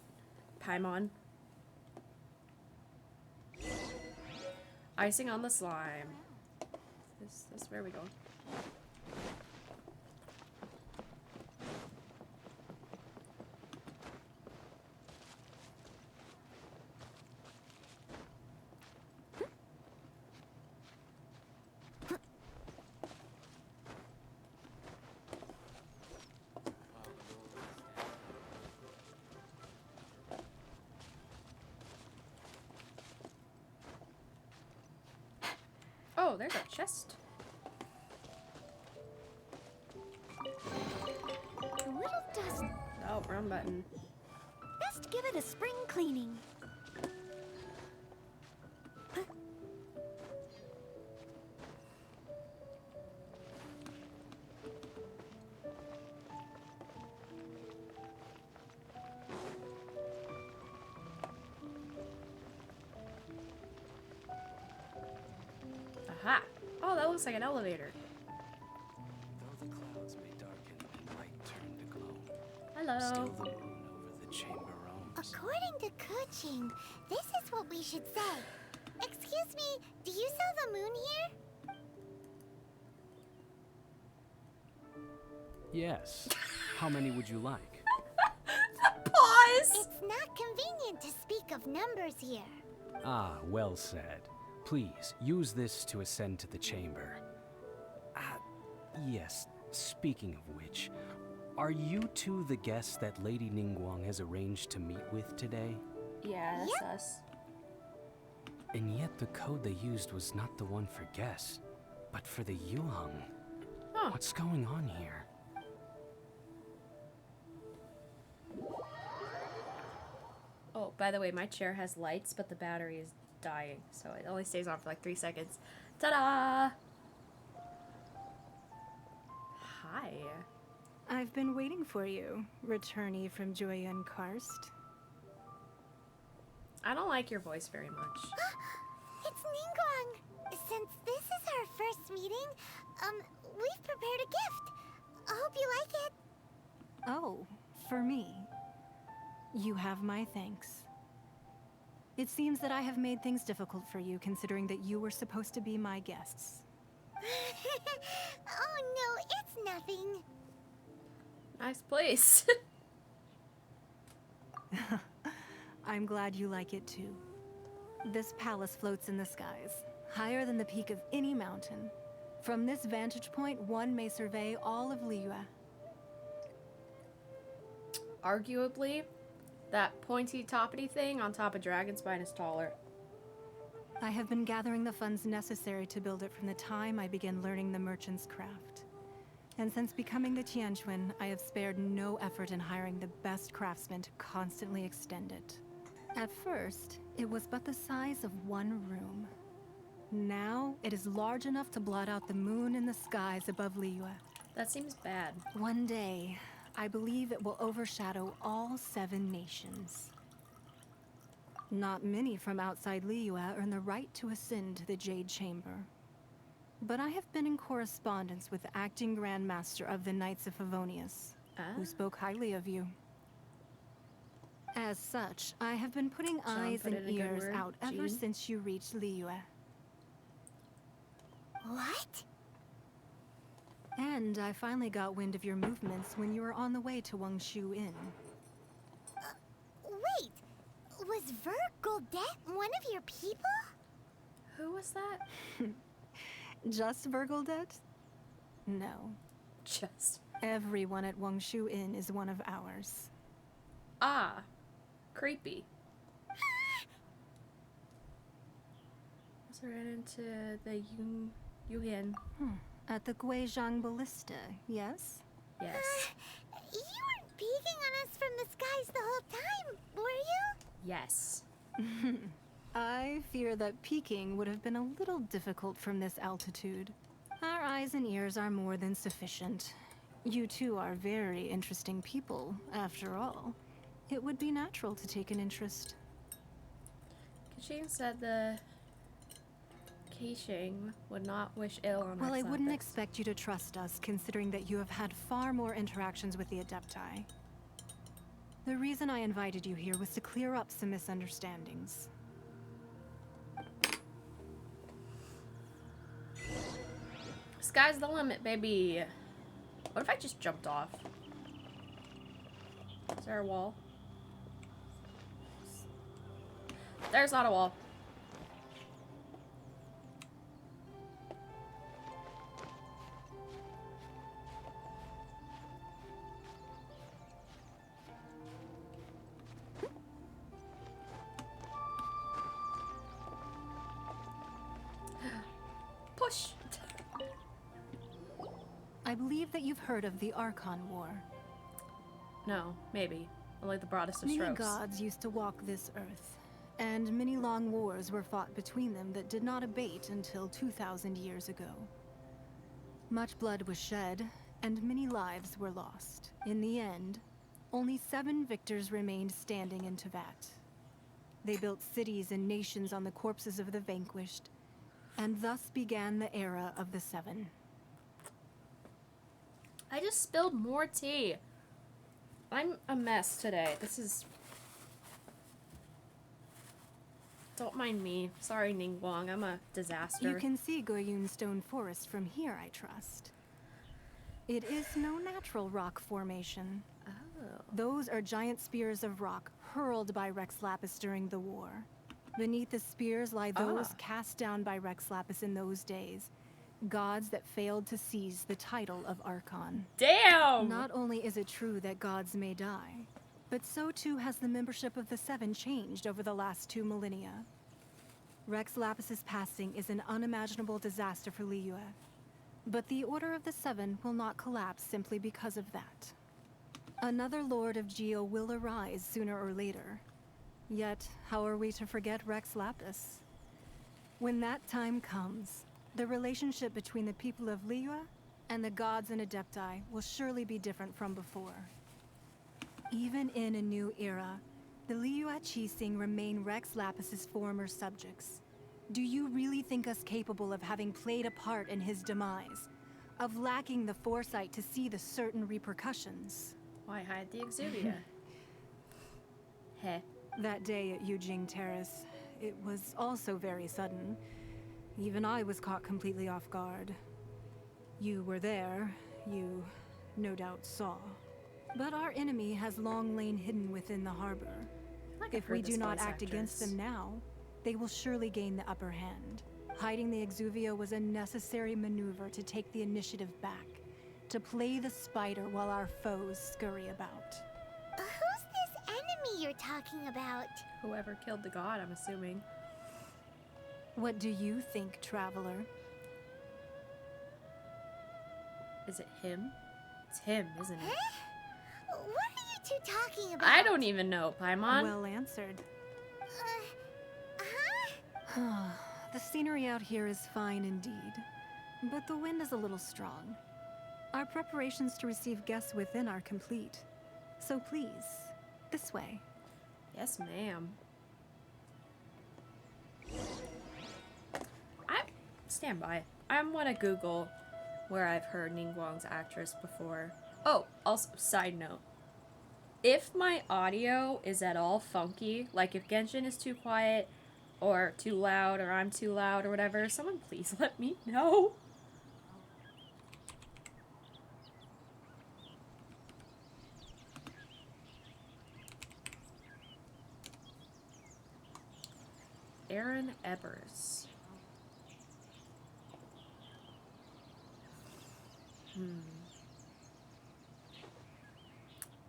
Paimon. Icing on the slime. This where are we going? Oh, there's a chest. A little dust. Oh, wrong button. Best give it a spring cleaning. Aha! Oh, that looks like an elevator. Though the clouds may darken and light turn to glow, Hello. still the moon over the chamber roams. A According to Kuching, this is what we should say. Excuse me, do you sell the moon here? Yes. How many would you like? Pause! It's not convenient to speak of numbers here. Ah, well said. Please, use this to ascend to the chamber. Yes, speaking of which, are you two the guests that Lady Ningguang has arranged to meet with today? Yeah, that's us. And yet the code they used was not the one for guests, but for the Yuheng. Huh. What's going on here? Oh, by the way, my chair has lights, but the battery is dying, so it only stays on for like 3 seconds. Ta-da! Hi. I've been waiting for you, returnee from Joyun Karst. I don't like your voice very much. It's Ningguang. Since this is our first meeting, we've prepared a gift. I hope you like it. Oh, for me. You have my thanks. It seems that I have made things difficult for you, considering that you were supposed to be my guests. Oh no, it's nothing. Nice place. I'm glad you like it too. This palace floats in the skies, higher than the peak of any mountain. From this vantage point, one may survey all of Liyue. Arguably, that pointy toppity thing on top of Dragonspine is taller. I have been gathering the funds necessary to build it from the time I began learning the merchant's craft. And since becoming the Tianquan, I have spared no effort in hiring the best craftsmen to constantly extend it. At first, it was but the size of one room. Now, it is large enough to blot out the moon in the skies above Liyue. That seems bad. One day, I believe it will overshadow all 7 nations. Not many from outside Liyue earn the right to ascend to the Jade Chamber. But I have been in correspondence with the acting Grand Master of the Knights of Favonius, who spoke highly of you. As such, I have been putting eyes put and in a good ears word, out ever Jean. since you reached Liyue. What? And I finally got wind of your movements when you were on the way to Wangshu Inn. Wait, was Vergoldet one of your people? Who was that? Just Vergoldet? No. Just. Everyone at Wangshu Inn is one of ours. Ah. Creepy. So ran into the Yuhin. At the Guizhang Ballista, yes? Yes. You weren't peeking on us from the skies the whole time, were you? Yes. I fear that peeking would have been a little difficult from this altitude. Our eyes and ears are more than sufficient. You two are very interesting people, after all. It would be natural to take an interest. Kaching said the Keishing would not wish ill on Well, I wouldn't Xanthus. expect you to trust us, considering that you have had far more interactions with the Adepti. The reason I invited you here was to clear up some misunderstandings. Sky's the limit, baby. What if I just jumped off? Is there a wall? There's not a wall. Push. I believe that you've heard of the Archon War. No, maybe. Only the broadest of Many strokes. gods used to walk this earth, and many long wars were fought between them that did not abate until 2,000 years ago. Much blood was shed, and many lives were lost. In the end, only 7 victors remained standing in Teyvat. They built cities and nations on the corpses of the vanquished, and thus began the era of the 7. I just spilled more tea. I'm a mess today. This is Don't mind me. Sorry, Ningguang. I'm a disaster. You can see Goyun Stone Forest from here, I trust. It is no natural rock formation. Oh. Those are giant spears of rock hurled by Rex Lapis during the war. Beneath the spears lie those cast down by Rex Lapis in those days. Gods that failed to seize the title of Archon. Damn! Not only is it true that gods may die, but so too has the membership of the Seven changed over the last 2 millennia. Rex Lapis's passing is an unimaginable disaster for Liyue. But the Order of the Seven will not collapse simply because of that. Another Lord of Geo will arise sooner or later. Yet, how are we to forget Rex Lapis? When that time comes, the relationship between the people of Liyue and the gods and Adepti will surely be different from before. Even in a new era, the Liyue Qixing remain Rex Lapis's former subjects. Do you really think us capable of having played a part in his demise? Of lacking the foresight to see the certain repercussions? Why hide the Exuvia? Heh. That day at Yujing Terrace, it was also very sudden. Even I was caught completely off guard. You were there, you no doubt saw. But our enemy has long lain hidden within the harbor. If we do not act against them now, they will surely gain the upper hand. Hiding the Exuvia was a necessary maneuver to take the initiative back, to play the spider while our foes scurry about. Who's this enemy you're talking about? Whoever killed the god, I'm assuming. What do you think, traveler? Is it him? It's him, isn't it? What are you two talking about? I don't even know, Paimon. Well answered. The scenery out here is fine indeed, but the wind is a little strong. Our preparations to receive guests within are complete. So please, this way. Yes, ma'am. I stand by. I'm gonna Google where I've heard Ningguang's actress before. Oh, also, side note. If my audio is at all funky, like if Genshin is too quiet, or too loud, or I'm too loud, or whatever, someone please let me know. Aaron Ebbers.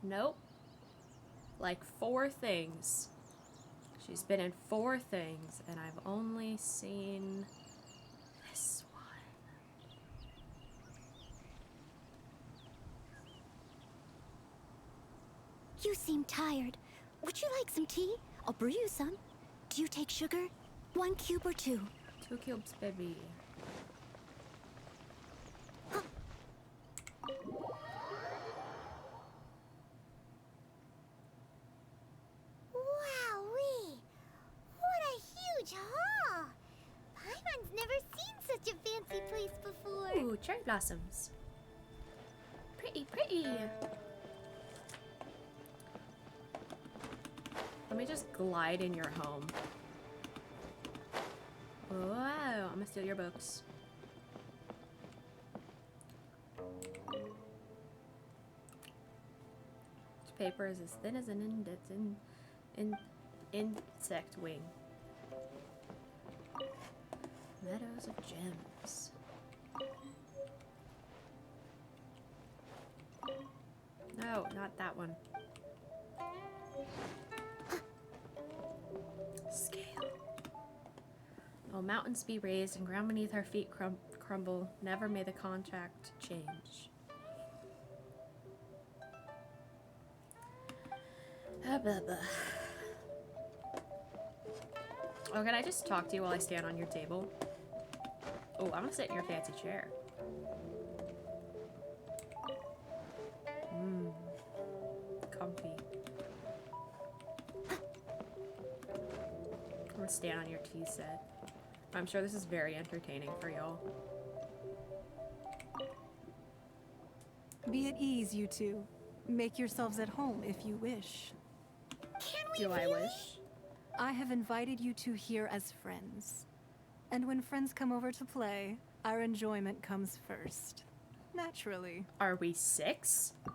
Nope. Like 4 things. She's been in 4 things, and I've only seen this one. You seem tired. Would you like some tea? I'll brew you some. Do you take sugar? 1 cube or 2? 2 cubes, baby. Wowee! What a huge hall! Paimon's never seen such a fancy place before. Ooh, cherry blossoms. Pretty, pretty. Let me just glide in your home. Wow, I'm gonna steal your books. This paper is as thin as an insect wing. Meadows of gems. No, not that one. Scale. Oh, mountains be raised and ground beneath our feet crumble. Never may the contract change. Blah, blah. Oh, can I just talk to you while I stand on your table? Oh, I'm gonna sit in your fancy chair. Comfy. I'm gonna stand on your tea set. I'm sure this is very entertaining for y'all. Be at ease, you two. Make yourselves at home if you wish. Can we Do I really? wish? I have invited you two here as friends. And when friends come over to play, our enjoyment comes first. Naturally. Are we 6? Ooh,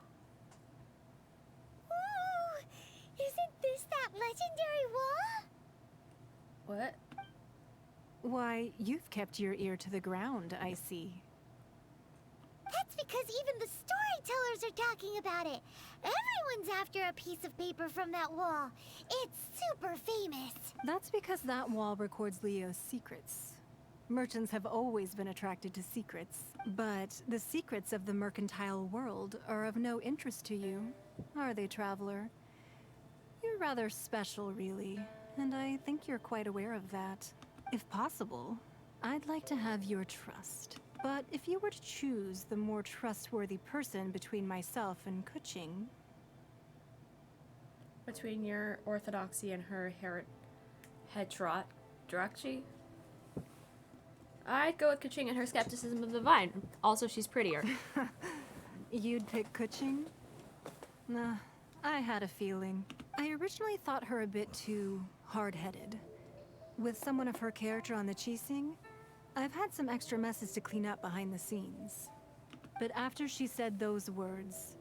isn't this that legendary wall? What? Why, you've kept your ear to the ground, I see. That's because even the storytellers are talking about it. Everyone's after a piece of paper from that wall. It's super famous. That's because that wall records Liyue's secrets. Merchants have always been attracted to secrets, but the secrets of the mercantile world are of no interest to you, are they, traveler? You're rather special, really, and I think you're quite aware of that. If possible, I'd like to have your trust. But if you were to choose the more trustworthy person between myself and Kuching... Between your orthodoxy and her heterodoxy? I'd go with Kuching and her skepticism of the vine. Also, she's prettier. You'd pick Kuching? Nah, I had a feeling. I originally thought her a bit too hard-headed. With someone of her character on the Qixing, I've had some extra messes to clean up behind the scenes. But after she said those words,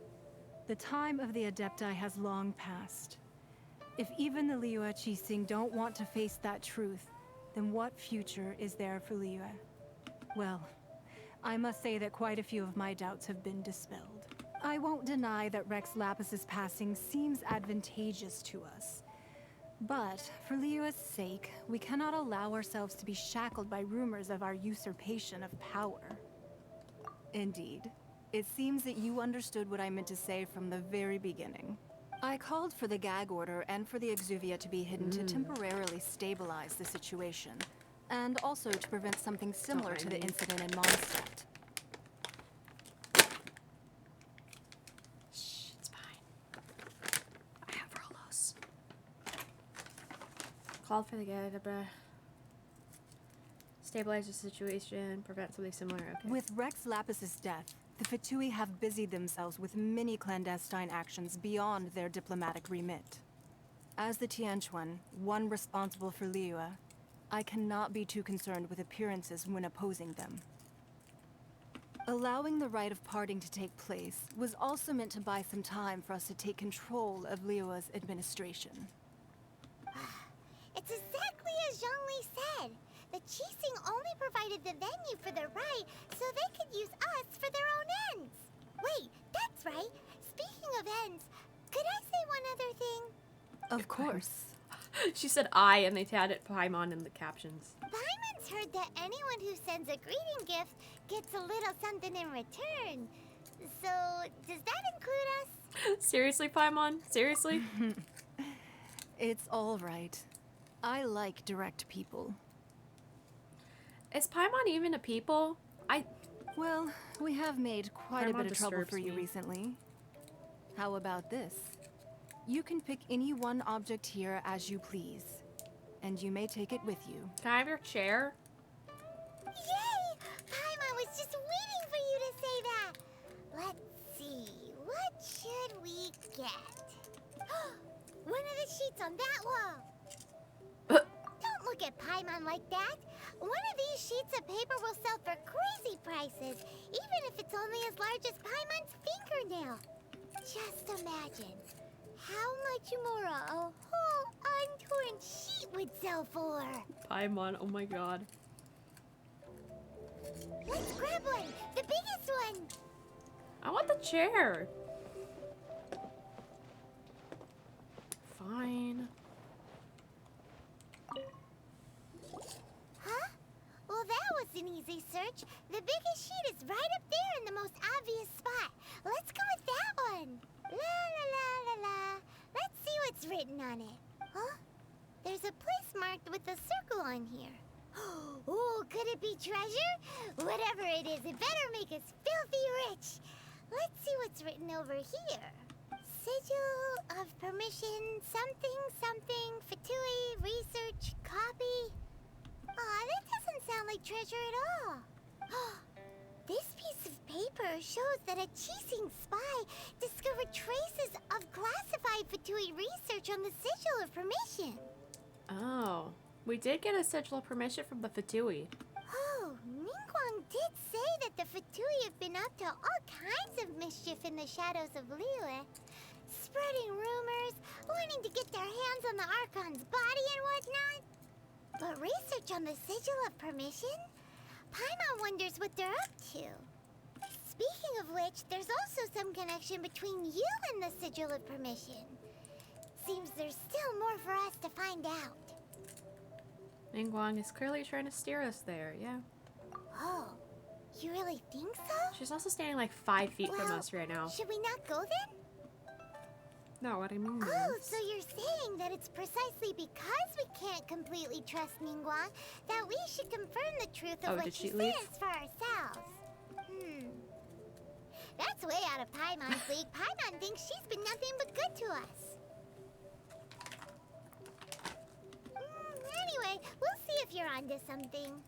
the time of the Adepti has long passed. If even the Liyue Qixing don't want to face that truth, then what future is there for Liyue? Well, I must say that quite a few of my doubts have been dispelled. I won't deny that Rex Lapis's passing seems advantageous to us. But for Liyue's sake, we cannot allow ourselves to be shackled by rumors of our usurpation of power. Indeed. It seems that you understood what I meant to say from the very beginning. I called for the gag order and for the exuvia to be hidden to temporarily stabilize the situation, and also to prevent something similar to the incident in Mondstadt. Shh, it's fine. I have Rolos. Called for the guy, stabilize the situation, prevent something similar. Okay. With Rex Lapis's death, the Fatui have busied themselves with many clandestine actions beyond their diplomatic remit. As the Tianquan, one responsible for Liyue, I cannot be too concerned with appearances when opposing them. Allowing the rite of parting to take place was also meant to buy some time for us to take control of Liyue's administration. It's exactly as Zhongli said. The Qixing only provided the venue for the rite so they could use us for their own ends. Wait, that's right. Speaking of ends, could I say one other thing? Of course. She said I, and they added Paimon in the captions. Paimon's heard that anyone who sends a greeting gift gets a little something in return. So, does that include us? Seriously, Paimon? Seriously? It's all right. I like direct people. Is Paimon even a people? Well, we have made quite a Paimon bit of trouble for you me. recently. How about this? You can pick any one object here as you please, and you may take it with you. Can I have your chair? Yay! Paimon was just waiting for you to say that. Let's see, what should we get? One of the sheets on that wall. Don't look at Paimon like that. One of these sheets of paper will sell for crazy prices, even if it's only as large as Paimon's fingernail. Just imagine how much more a whole untorn sheet would sell for. Paimon, oh my god. Let's grab one, the biggest one. I want the chair. Fine. Huh? Well, that was an easy search. The biggest sheet is right up there in the most obvious spot. Let's go with that one. La la la la la. Let's see what's written on it. Huh? There's a place marked with a circle on here. Oh, could it be treasure? Whatever it is, it better make us filthy rich. Let's see what's written over here. Sigil of permission, something, something, Fatui, research, copy. Aw, that doesn't sound like treasure at all. This piece of paper shows that a Qixing spy discovered traces of classified Fatui research on the Sigil of Permission. Oh, we did get a sigil of permission from the Fatui. Oh, Ningguang did say that the Fatui have been up to all kinds of mischief in the shadows of Liyue. Spreading rumors, wanting to get their hands on the Archon's body and whatnot. But research on the sigil of permission? Paimon wonders what they're up to. Speaking of which, there's also some connection between you and the sigil of permission. Seems there's still more for us to find out. Ningguang is clearly trying to steer us there, yeah. Oh, you really think so? She's also standing like 5 feet from us right now. Should we not go then? No, what I mean Oh, is... so you're saying that it's precisely because we can't completely trust Ningguang that we should confirm the truth of what did she she leave? says for ourselves. That's way out of Paimon's league. Paimon thinks she's been nothing but good to us. Anyway, we'll see if you're onto something.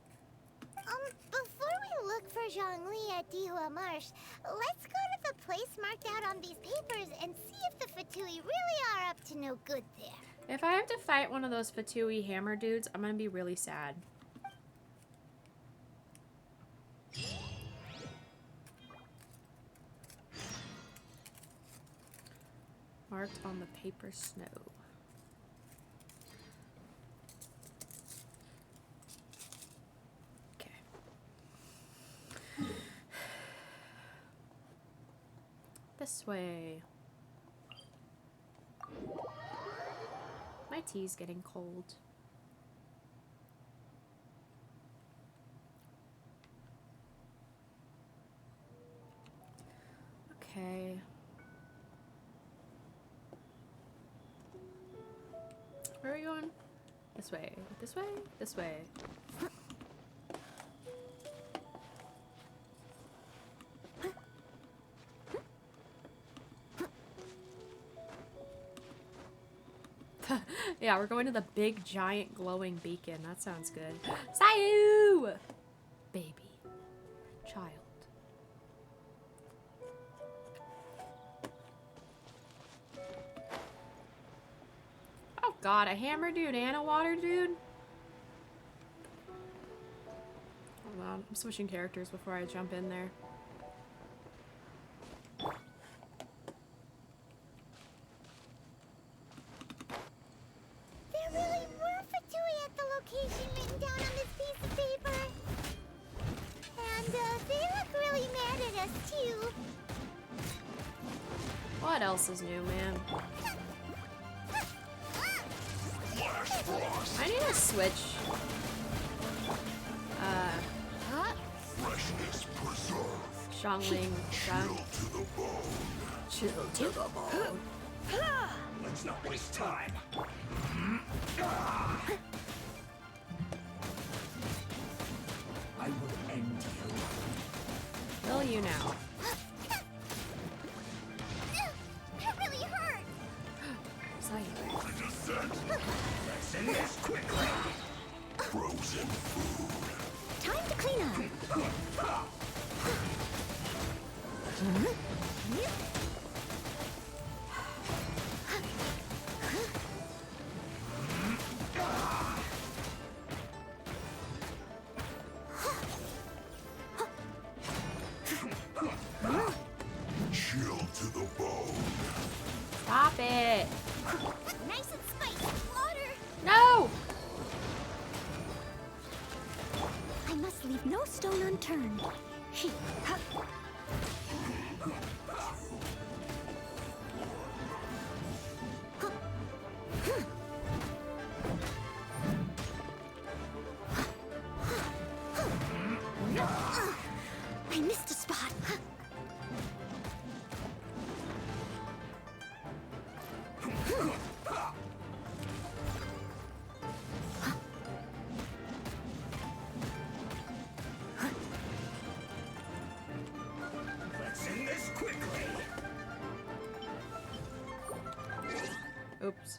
Before we look for Zhongli at Dihua Marsh, let's go to the place marked out on these papers and see if the Fatui really are up to no good there. If I have to fight one of those Fatui hammer dudes, I'm gonna be really sad. Marked on the paper snow. This way. My tea's getting cold. Okay. Where are we going? This way. This way? This way. Yeah, we're going to the big, giant, glowing beacon. That sounds good. Sayu! Baby. Child. Oh god, a hammer dude and a water dude? Hold on, I'm switching characters before I jump in there. What else is new, man? I need to switch. Freshness preserved. Xiangling. Chill to the bone. Chill to the bone. Let's not waste time. I will end you. Will you now? That really hurt. Let's end this quickly. Frozen food. Time to clean up. Chill to the bone. Stop it. Nice and spicy water. No! I must leave no stone unturned. I missed a spot. Let's end this quickly. Oops.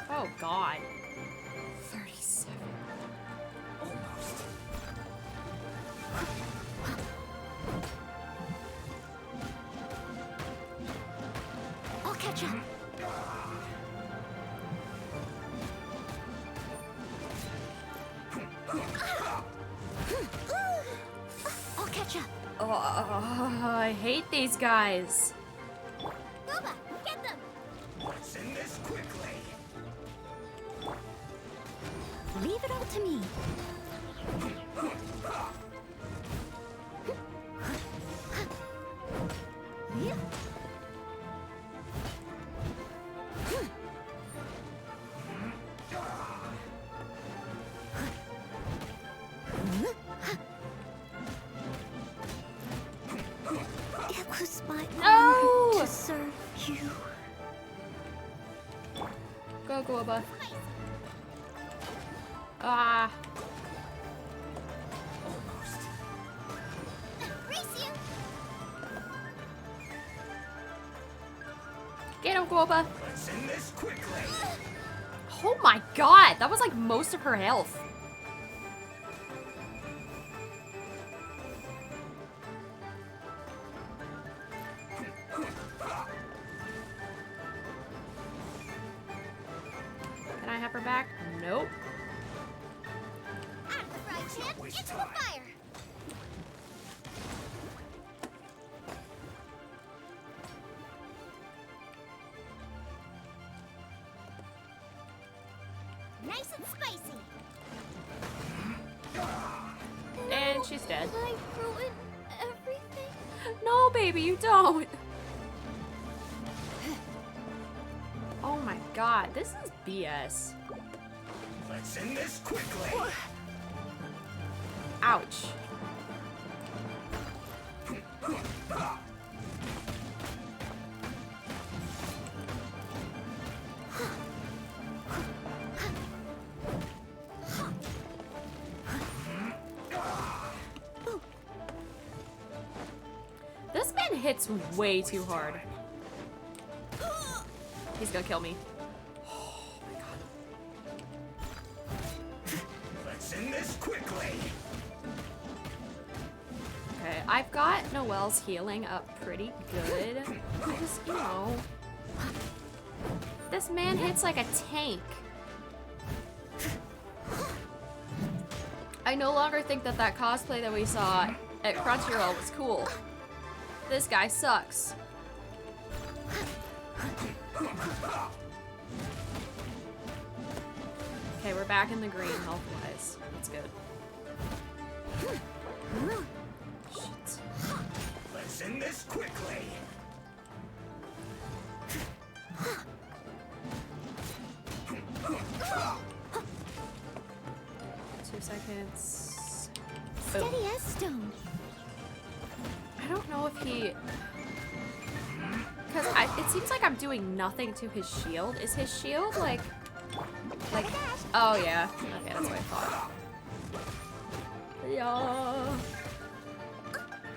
Oh god. 37. Almost. Oh, I hate these guys. Boba, get them! Let's end this quickly. Leave it all to me. It was my No! honor to serve you. Go, Goba. Ah. Almost. Race you! Get him, Goba. Let's end this quickly. Oh my god, that was like most of her health. Can I have her back? Nope. Out of the frying pan, into the fire! Nice and spicy! And she's dead. I ruined everything. No, baby, you don't. Oh my god, this is BS. Let's end this quickly. Ouch. This man hits way too hard. He's gonna kill me. Let's end this quickly. Okay, I've got Noelle's healing up pretty good. I just, you know, this man hits like a tank. I no longer think that that cosplay that we saw at Crunchyroll was cool. This guy sucks. Okay, we're back in the green health-wise. That's good. Shit. Let's end this quickly. 2 seconds. Steady as stone. I don't know if he... Because it seems like I'm doing nothing to his shield. Is his shield like... Oh yeah. Okay, that's what I thought. Yeah.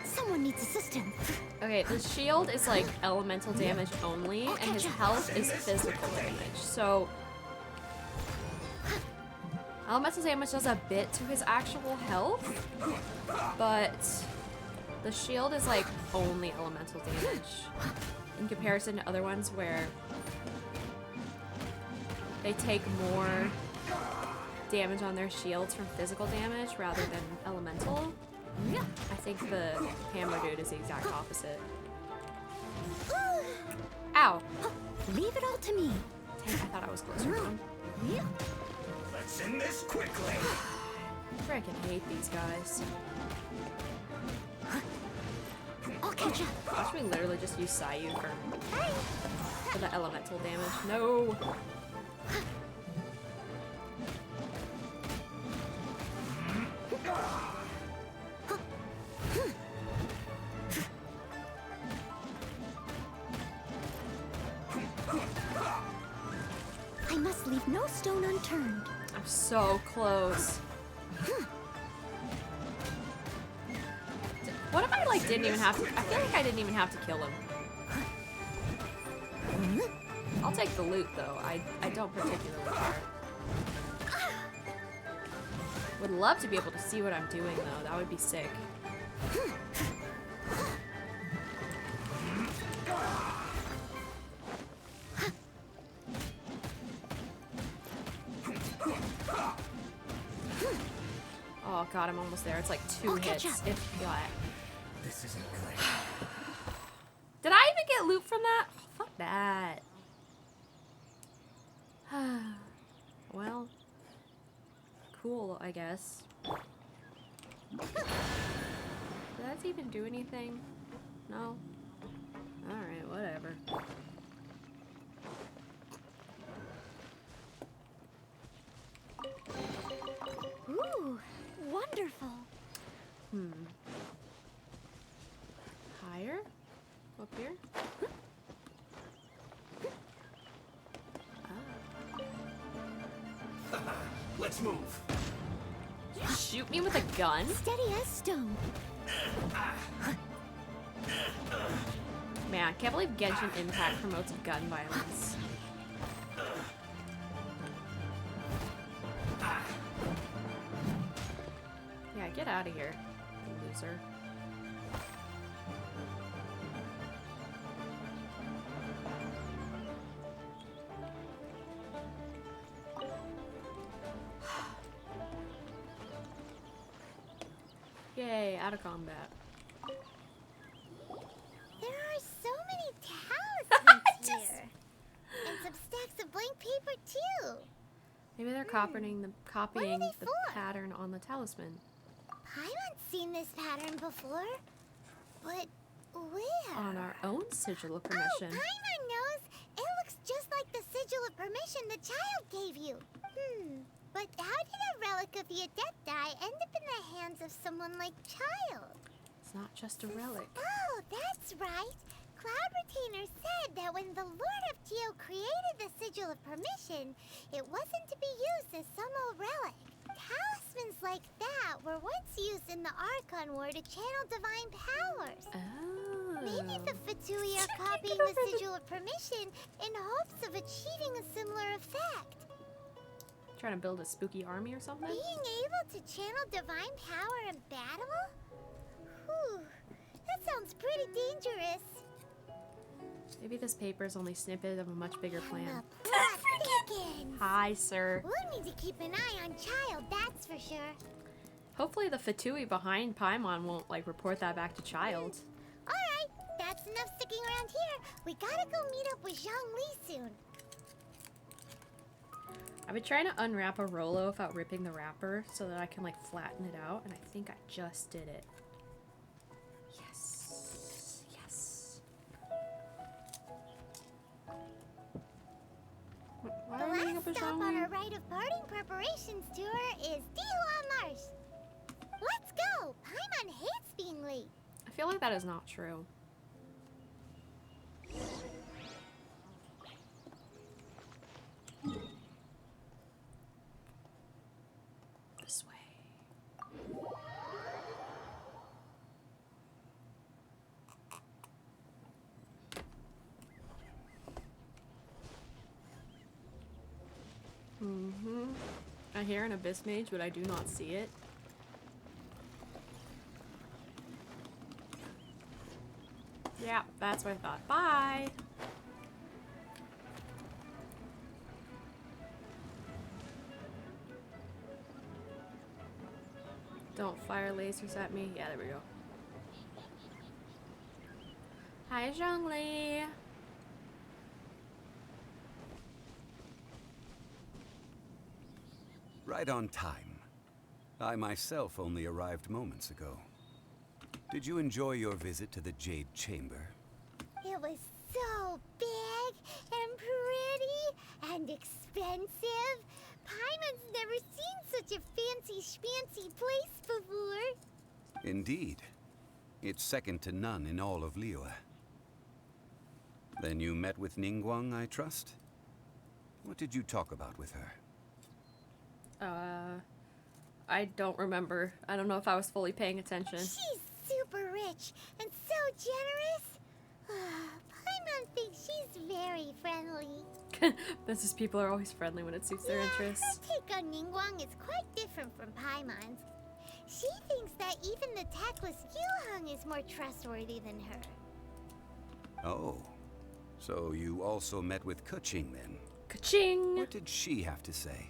Someone needs assistance. Okay, the shield is like elemental damage only, and his health is physical damage. So... Elemental damage does a bit to his actual health, but the shield is like only elemental damage in comparison to other ones where they take more damage on their shields from physical damage rather than elemental. I think the hammer dude is the exact opposite. Ow! Leave it all to me. Dang, I thought I was closer to him. Let's end this quickly. Freaking hate these guys. I'll catch up. Watch me literally just use Sayu for the elemental damage. No! I must leave no stone unturned. I'm so close. What if I like didn't even have to? I feel like I didn't even have to kill him. I'll take the loot though. I don't particularly care. Would love to be able to see what I'm doing though. That would be sick. Oh god, I'm almost there. It's like 2 hits, if that. This isn't good. Did I even get loot from that? Oh, fuck that. Well, cool, I guess. Did that even do anything? No? Alright, whatever. Ooh, wonderful. Higher? Up here? Let's move. Did you shoot me with a gun? Steady as stone. Man, I can't believe Genshin Impact promotes gun violence. Yeah, get out of here, you loser. Yay, out of combat. There are so many talismans here. And some stacks of blank paper too. Maybe they're copying the for? pattern on the talisman. Paimon's seen this pattern before. But where? On our own sigil of Oh, permission. Paimon knows. It looks just like the sigil of permission the child gave you. But how did a relic of the Adepti end up in the hands of someone like Child? It's not just a relic. Oh, that's right. Cloud Retainer said that when the Lord of Geo created the Sigil of Permission, it wasn't to be used as some old relic. Talismans like that were once used in the Archon War to channel divine powers. Oh. Maybe the Fatui are copying the Sigil of Permission in hopes of achieving a similar effect. Trying to build a spooky army or something? Being able to channel divine power in battle? Whew, that sounds pretty dangerous. Maybe this paper is only a snippet of a much bigger plan. The plot thickens. Hi, sir. We'll need to keep an eye on Child, that's for sure. Hopefully the Fatui behind Paimon won't, like, report that back to Child. Alright, that's enough sticking around here. We gotta go meet up with Zhongli soon. I've been trying to unwrap a Rolo without ripping the wrapper so that I can, like, flatten it out, and I think I just did it. Yes. Yes. Why The are we meeting up last with stop on Zhongli? our rite of parting preparations tour is Dihua Marsh. Let's go! Paimon hates being late. I feel like that is not true. This way. I hear an abyss mage, but I do not see it. Yeah, that's what I thought. Bye! Don't fire lasers at me. Yeah, there we go. Hi, Zhongli! Right on time. I myself only arrived moments ago. Did you enjoy your visit to the Jade Chamber? It was so big and pretty and expensive. Paimon's never seen such a fancy schmancy place before. Indeed. It's second to none in all of Liyue. Then you met with Ningguang, I trust? What did you talk about with her? I don't remember. I don't know if I was fully paying attention. She's super rich and so generous. Paimon thinks she's very friendly. Business people are always friendly when it suits their interests. Her take on Ningguang is quite different from Paimon's. She thinks that even the tactless Yuheng is more trustworthy than her. Oh. So you also met with Keqing then? Ka-ching! What did she have to say?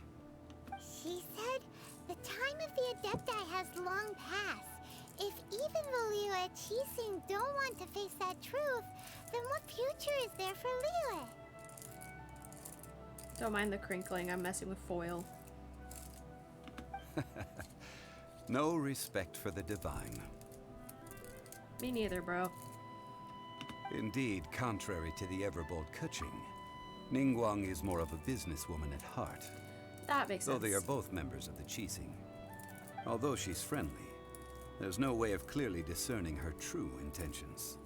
She said the time of the Adepti has long passed. If even the Liyue Qi that truth, then what future is there for Liyue? Don't mind the crinkling, I'm messing with foil. No respect for the divine. Me neither, bro. Indeed, contrary to the ever-bold Keqing, Ningguang is more of a businesswoman at heart. That makes sense. Though they are both members of the Qixing. Although she's friendly, there's no way of clearly discerning her true intentions.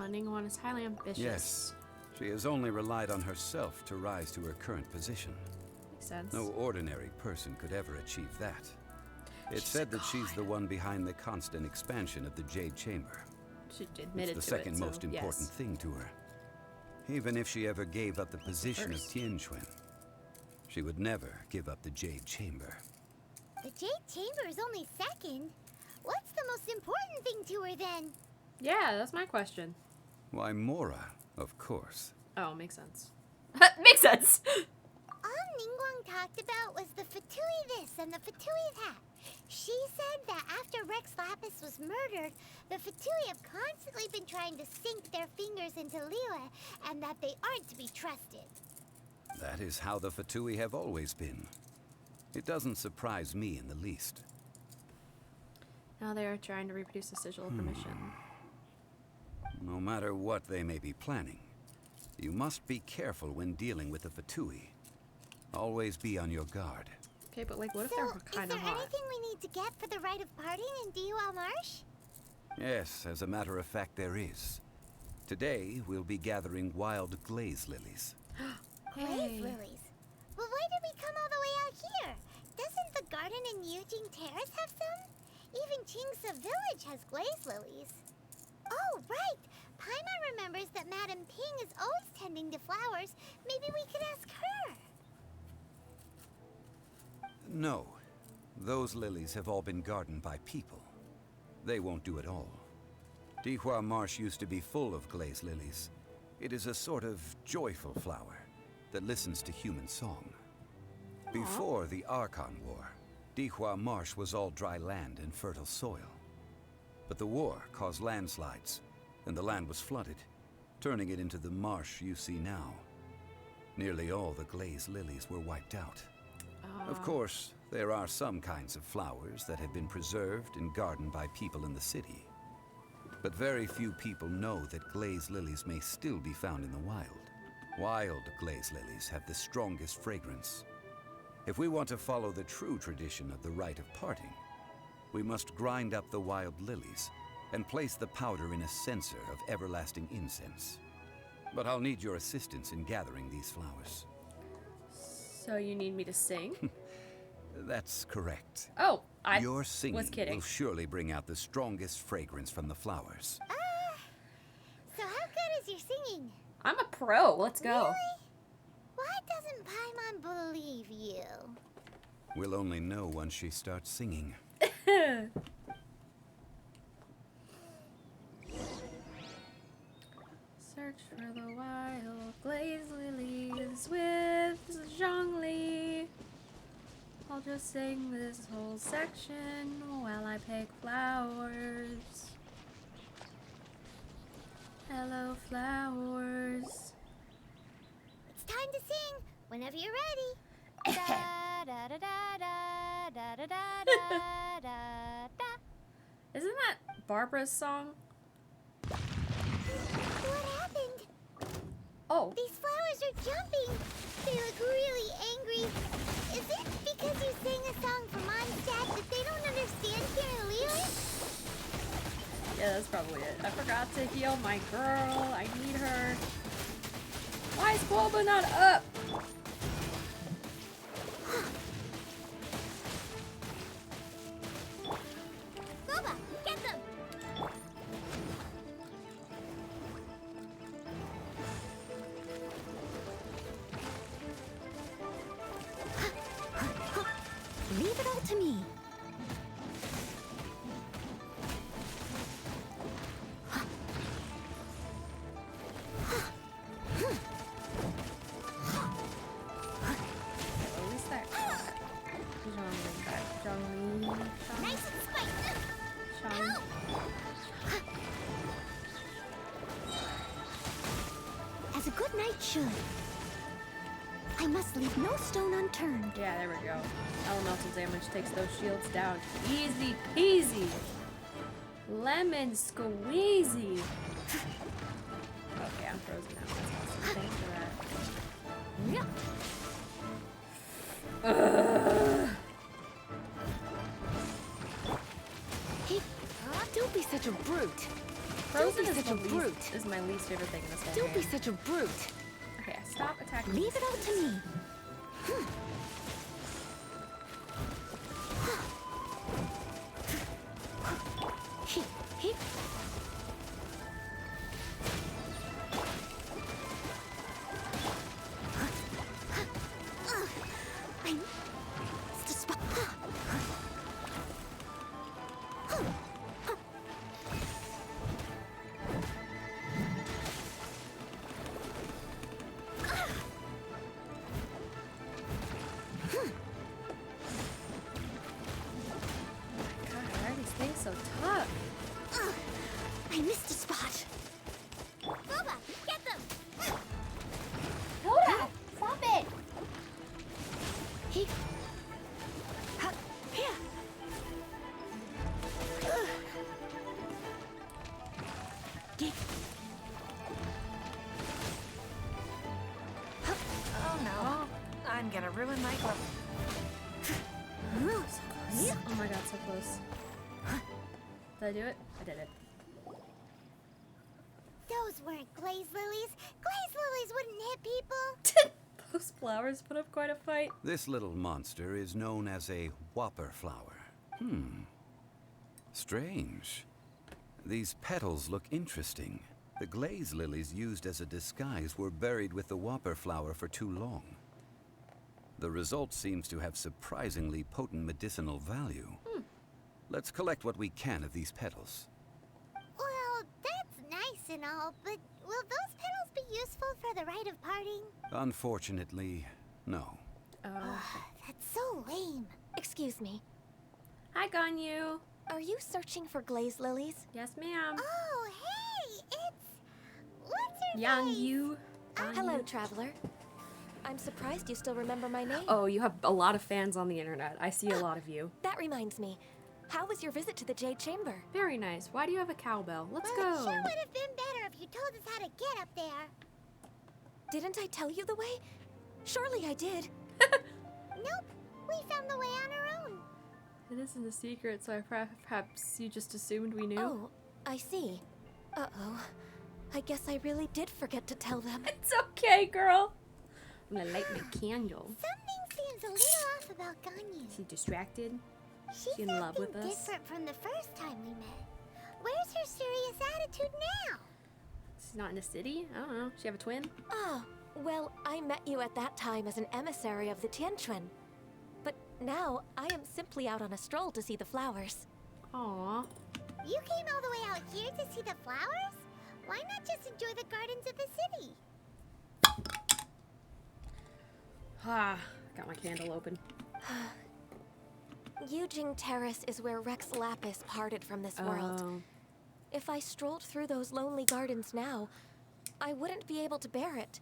Ningguang is highly ambitious. Yes, she has only relied on herself to rise to her current position. Makes sense. No ordinary person could ever achieve that. It's She's said a that she's the one behind the constant expansion of the Jade Chamber. She admitted It's to the second it, so most important yes. thing to her. Even if she ever gave up the position of First. Tianquan, she would never give up the Jade Chamber. The Jade Chamber is only second. What's the most important thing to her then? Yeah, that's my question. Why, Mora, of course. Oh, makes sense. Makes sense! All Ningguang talked about was the Fatui this and the Fatui that. She said that after Rex Lapis was murdered, the Fatui have constantly been trying to sink their fingers into Liyue, and that they aren't to be trusted. That is how the Fatui have always been. It doesn't surprise me in the least. Now they are trying to reproduce the sigil of permission. No matter what they may be planning, you must be careful when dealing with the Fatui. Always be on your guard. Okay, but like, what if So, they're kind of is there hot? anything we need to get for the rite of parting in Diwa Marsh? Yes, as a matter of fact, there is. Today, we'll be gathering wild glaze lilies. Glaze lilies. Well, why did we come all the way out here? Doesn't the garden in Yujing Terrace have some? Even Qingsa Village has glaze lilies. Oh, right! Paimon remembers that Madame Ping is always tending to flowers. Maybe we could ask her. No. Those lilies have all been gardened by people. They won't do it all. Dihua Marsh used to be full of glaze lilies. It is a sort of joyful flower that listens to human song. Before the Archon War, Dihua Marsh was all dry land and fertile soil. But the war caused landslides, and the land was flooded, turning it into the marsh you see now. Nearly all the glaze lilies were wiped out. Of course, there are some kinds of flowers that have been preserved and gardened by people in the city. But very few people know that glaze lilies may still be found in the wild. Wild glaze lilies have the strongest fragrance. If we want to follow the true tradition of the rite of parting, we must grind up the wild lilies and place the powder in a censer of everlasting incense. But I'll need your assistance in gathering these flowers. So you need me to sing? That's correct. Oh, I Your singing was kidding. will surely bring out the strongest fragrance from the flowers. So how good is your singing? I'm a pro. Let's go. Really? Why doesn't Paimon believe you? We'll only know once she starts singing. Search for the wild glaze lilies with Zhongli. I'll just sing this whole section while I pick flowers. Hello, flowers. It's time to sing whenever you're ready. Da da da da da da da da da da. Isn't that Barbara's song? What happened? Oh. These flowers are jumping. They look really angry. Is it because you sang a song for Mondstadt that they don't understand here in Liyue? Yeah, that's probably it. I forgot to heal my girl. I need her. Why is Guoba not up? Boba, get them! Leave it all to me. it should. I must leave no stone unturned. Yeah, there we go. Elemental damage takes those shields down. Easy peasy. Lemon squeezy. Okay, I'm frozen now. That's awesome. Thanks for that. Hey, don't be such a brute. Frozen Don't be such a brute. is my least favorite thing in this whole Don't be game. such a brute. Okay, stop attacking. Leave it all to me. God, why are these things so tough? I missed a spot. Booba, get them! Hoda, stop it! Hey. Ha, here. Get. Oh no. I'm gonna ruin my glove. Oh my god, so close. Did I do it? I did it. Those weren't glaze lilies. Glaze lilies wouldn't hit people. Those flowers put up quite a fight. This little monster is known as a whopper flower. Strange. These petals look interesting. The glaze lilies used as a disguise were buried with the whopper flower for too long. The result seems to have surprisingly potent medicinal value. Let's collect what we can of these petals. Well, that's nice and all, but will those petals be useful for the rite of parting? Unfortunately, no. That's so lame. Excuse me. Hi, Ganyu. Are you searching for glaze lilies? Yes, ma'am. Oh, hey, it's... What's her Yang face? Yu. Hello, traveler. I'm surprised you still remember my name. Oh, you have a lot of fans on the internet. I see a lot of you. That reminds me. How was your visit to the Jade Chamber? Very nice. Why do you have a cowbell? Let's Well, go. it sure would have been better if you told us how to get up there. Didn't I tell you the way? Surely I did. Nope, we found the way on our own. It isn't a secret, so perhaps you just assumed we knew. Oh, I see. Uh-oh. I guess I really did forget to tell them. It's okay, girl. I'm gonna light my candle. Something seems a little off about Ganyu. Is she distracted? She's She in love with acting us? different from the first time we met. Where's her serious attitude now? She's not in the city? I don't know. She have a twin? Ah, well, I met you at that time as an emissary of the Tianquan. But now, I am simply out on a stroll to see the flowers. Aw. You came all the way out here to see the flowers? Why not just enjoy the gardens of the city? Ah, got my candle open. Yujing Terrace is where Rex Lapis parted from this world. Oh. If I strolled through those lonely gardens now, I wouldn't be able to bear it.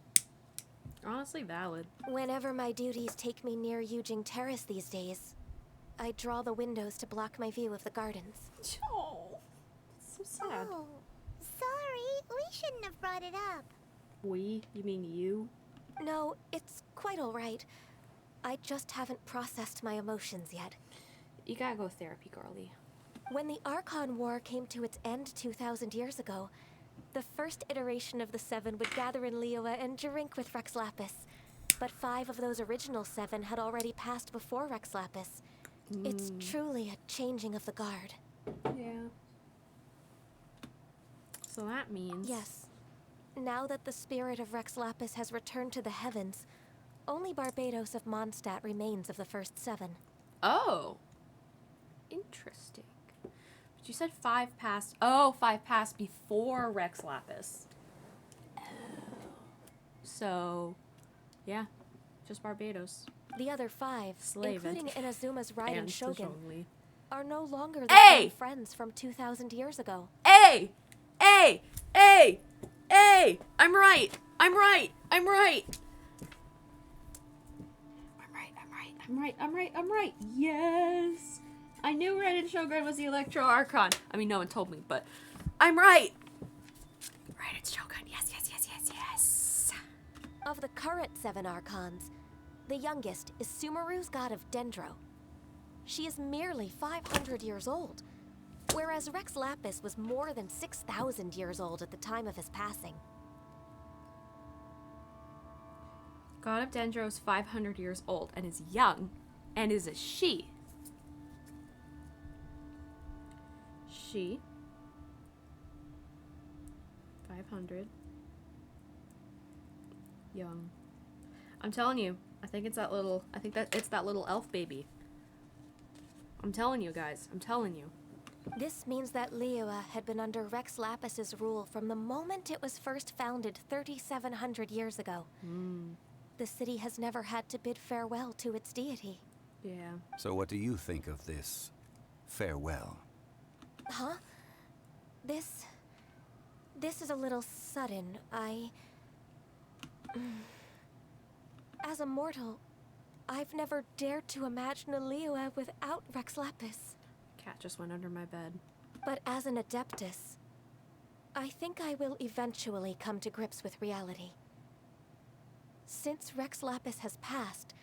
Honestly, valid. Whenever my duties take me near Yujing Terrace these days, I draw the windows to block my view of the gardens. Oh, so sad. Oh, sorry. We shouldn't have brought it up. We? You mean you? No, it's quite all right. I just haven't processed my emotions yet. You gotta go therapy, girly. When the Archon War came to its end 2,000 years ago, the first iteration of the Seven would gather in Liyue and drink with Rex Lapis. But 5 of those original 7 had already passed before Rex Lapis. It's truly a changing of the guard. Yeah. So that means... Yes. Now that the spirit of Rex Lapis has returned to the heavens, only Barbados of Mondstadt remains of the first 7. Oh. Interesting. But you said 5 passed... Oh, 5 passed before Rex Lapis. Oh. So, yeah. Just Barbados. The other 5, Slave including Inazuma's Raiden and Shogun, only. are no longer the Hey! same friends from 2,000 years ago. Hey! Hey! Hey! Hey! I'm right! I'm right! I'm right! I'm right. Yes! I knew Raiden Shogun was the Electro Archon. I mean, no one told me, but I'm right! Raiden Shogun, yes, yes, yes, yes, yes. Of the current 7 Archons, the youngest is Sumeru's god of Dendro. She is merely 500 years old, whereas Rex Lapis was more than 6,000 years old at the time of his passing. God of Dendro is 500 years old and is young and is a she. She. 500. Young. I'm telling you, I think it's that little elf baby. I'm telling you guys, I'm telling you. This means that Liyue had been under Rex Lapis's rule from the moment it was first founded 3,700 years ago. The city has never had to bid farewell to its deity. Yeah. So what do you think of this farewell? Huh? This is a little sudden. As a mortal, I've never dared to imagine a Liyue without Rex Lapis. Cat just went under my bed. But as an Adeptus, I think I will eventually come to grips with reality. Since Rex Lapis has passed,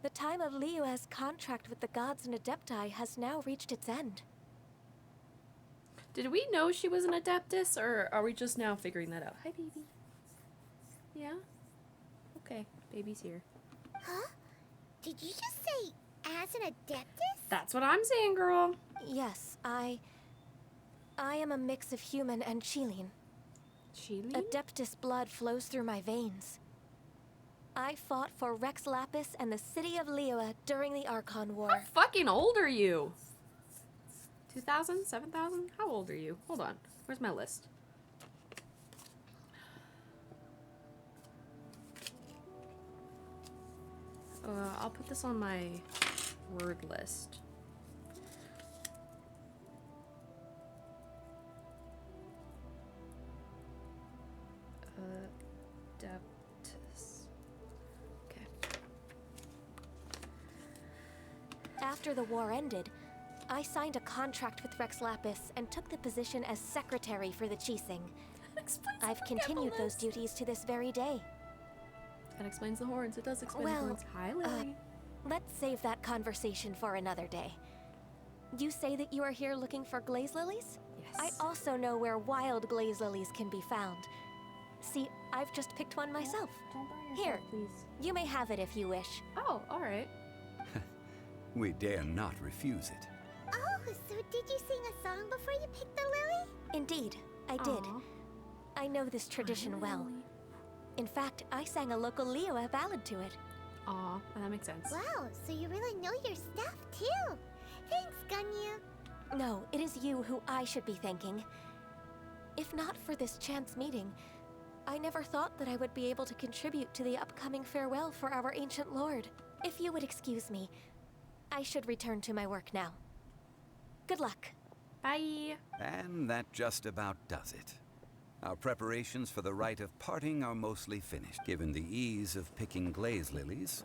the time of Liyue's contract with the gods and Adepti has now reached its end. Did we know she was an Adeptus, or are we just now figuring that out? Hi, baby. Yeah? Okay, baby's here. Huh? Did you just say as an Adeptus? That's what I'm saying, girl. Yes, I am a mix of human and Chilean. Chilean? Adeptus blood flows through my veins. I fought for Rex Lapis and the city of Liyue during the Archon War. How fucking old are you? 2,000? 7,000? How old are you? Hold on. Where's my list? I'll put this on my word list. Adeptus. Okay. After the war ended, I signed a contract with Rex Lapis and took the position as secretary for the Qixing. I've continued those duties to this very day. That explains the horns. It does explain the Well, horns. Hi, Lily. let's save that conversation for another day. You say that you are here looking for glaze lilies? Yes. I also know where wild glaze lilies can be found. See, I've just picked one myself. Don't burn Here, yourself, please. you may have it if you wish. Oh, alright. We dare not refuse it. Oh, so did you sing a song before you picked the lily? Indeed, I did. Aw. I know this tradition well. In fact, I sang a local Liyue ballad to it. Aw, that makes sense. Wow, so you really know your stuff too. Thanks, Gunyu. No, it is you who I should be thanking. If not for this chance meeting, I never thought that I would be able to contribute to the upcoming farewell for our ancient lord. If you would excuse me, I should return to my work now. Good luck. Bye. And that just about does it. Our preparations for the rite of parting are mostly finished. Given the ease of picking glaze lilies,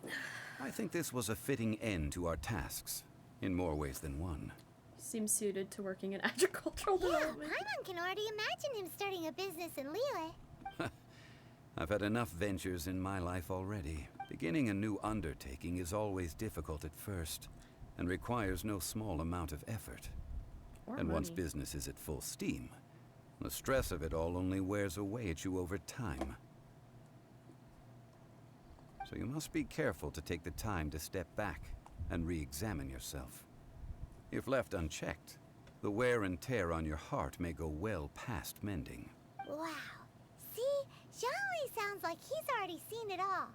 I think this was a fitting end to our tasks, in more ways than one. Seems suited to working in agricultural Yeah, development. Paimon can already imagine him starting a business in Liyue. I've had enough ventures in my life already. Beginning a new undertaking is always difficult at first, and requires no small amount of effort. Or And once money. business is at full steam, the stress of it all only wears away at you over time. So you must be careful to take the time to step back and re-examine yourself. If left unchecked, the wear and tear on your heart may go well past mending. Wow. See? Zhongli sounds like he's already seen it all.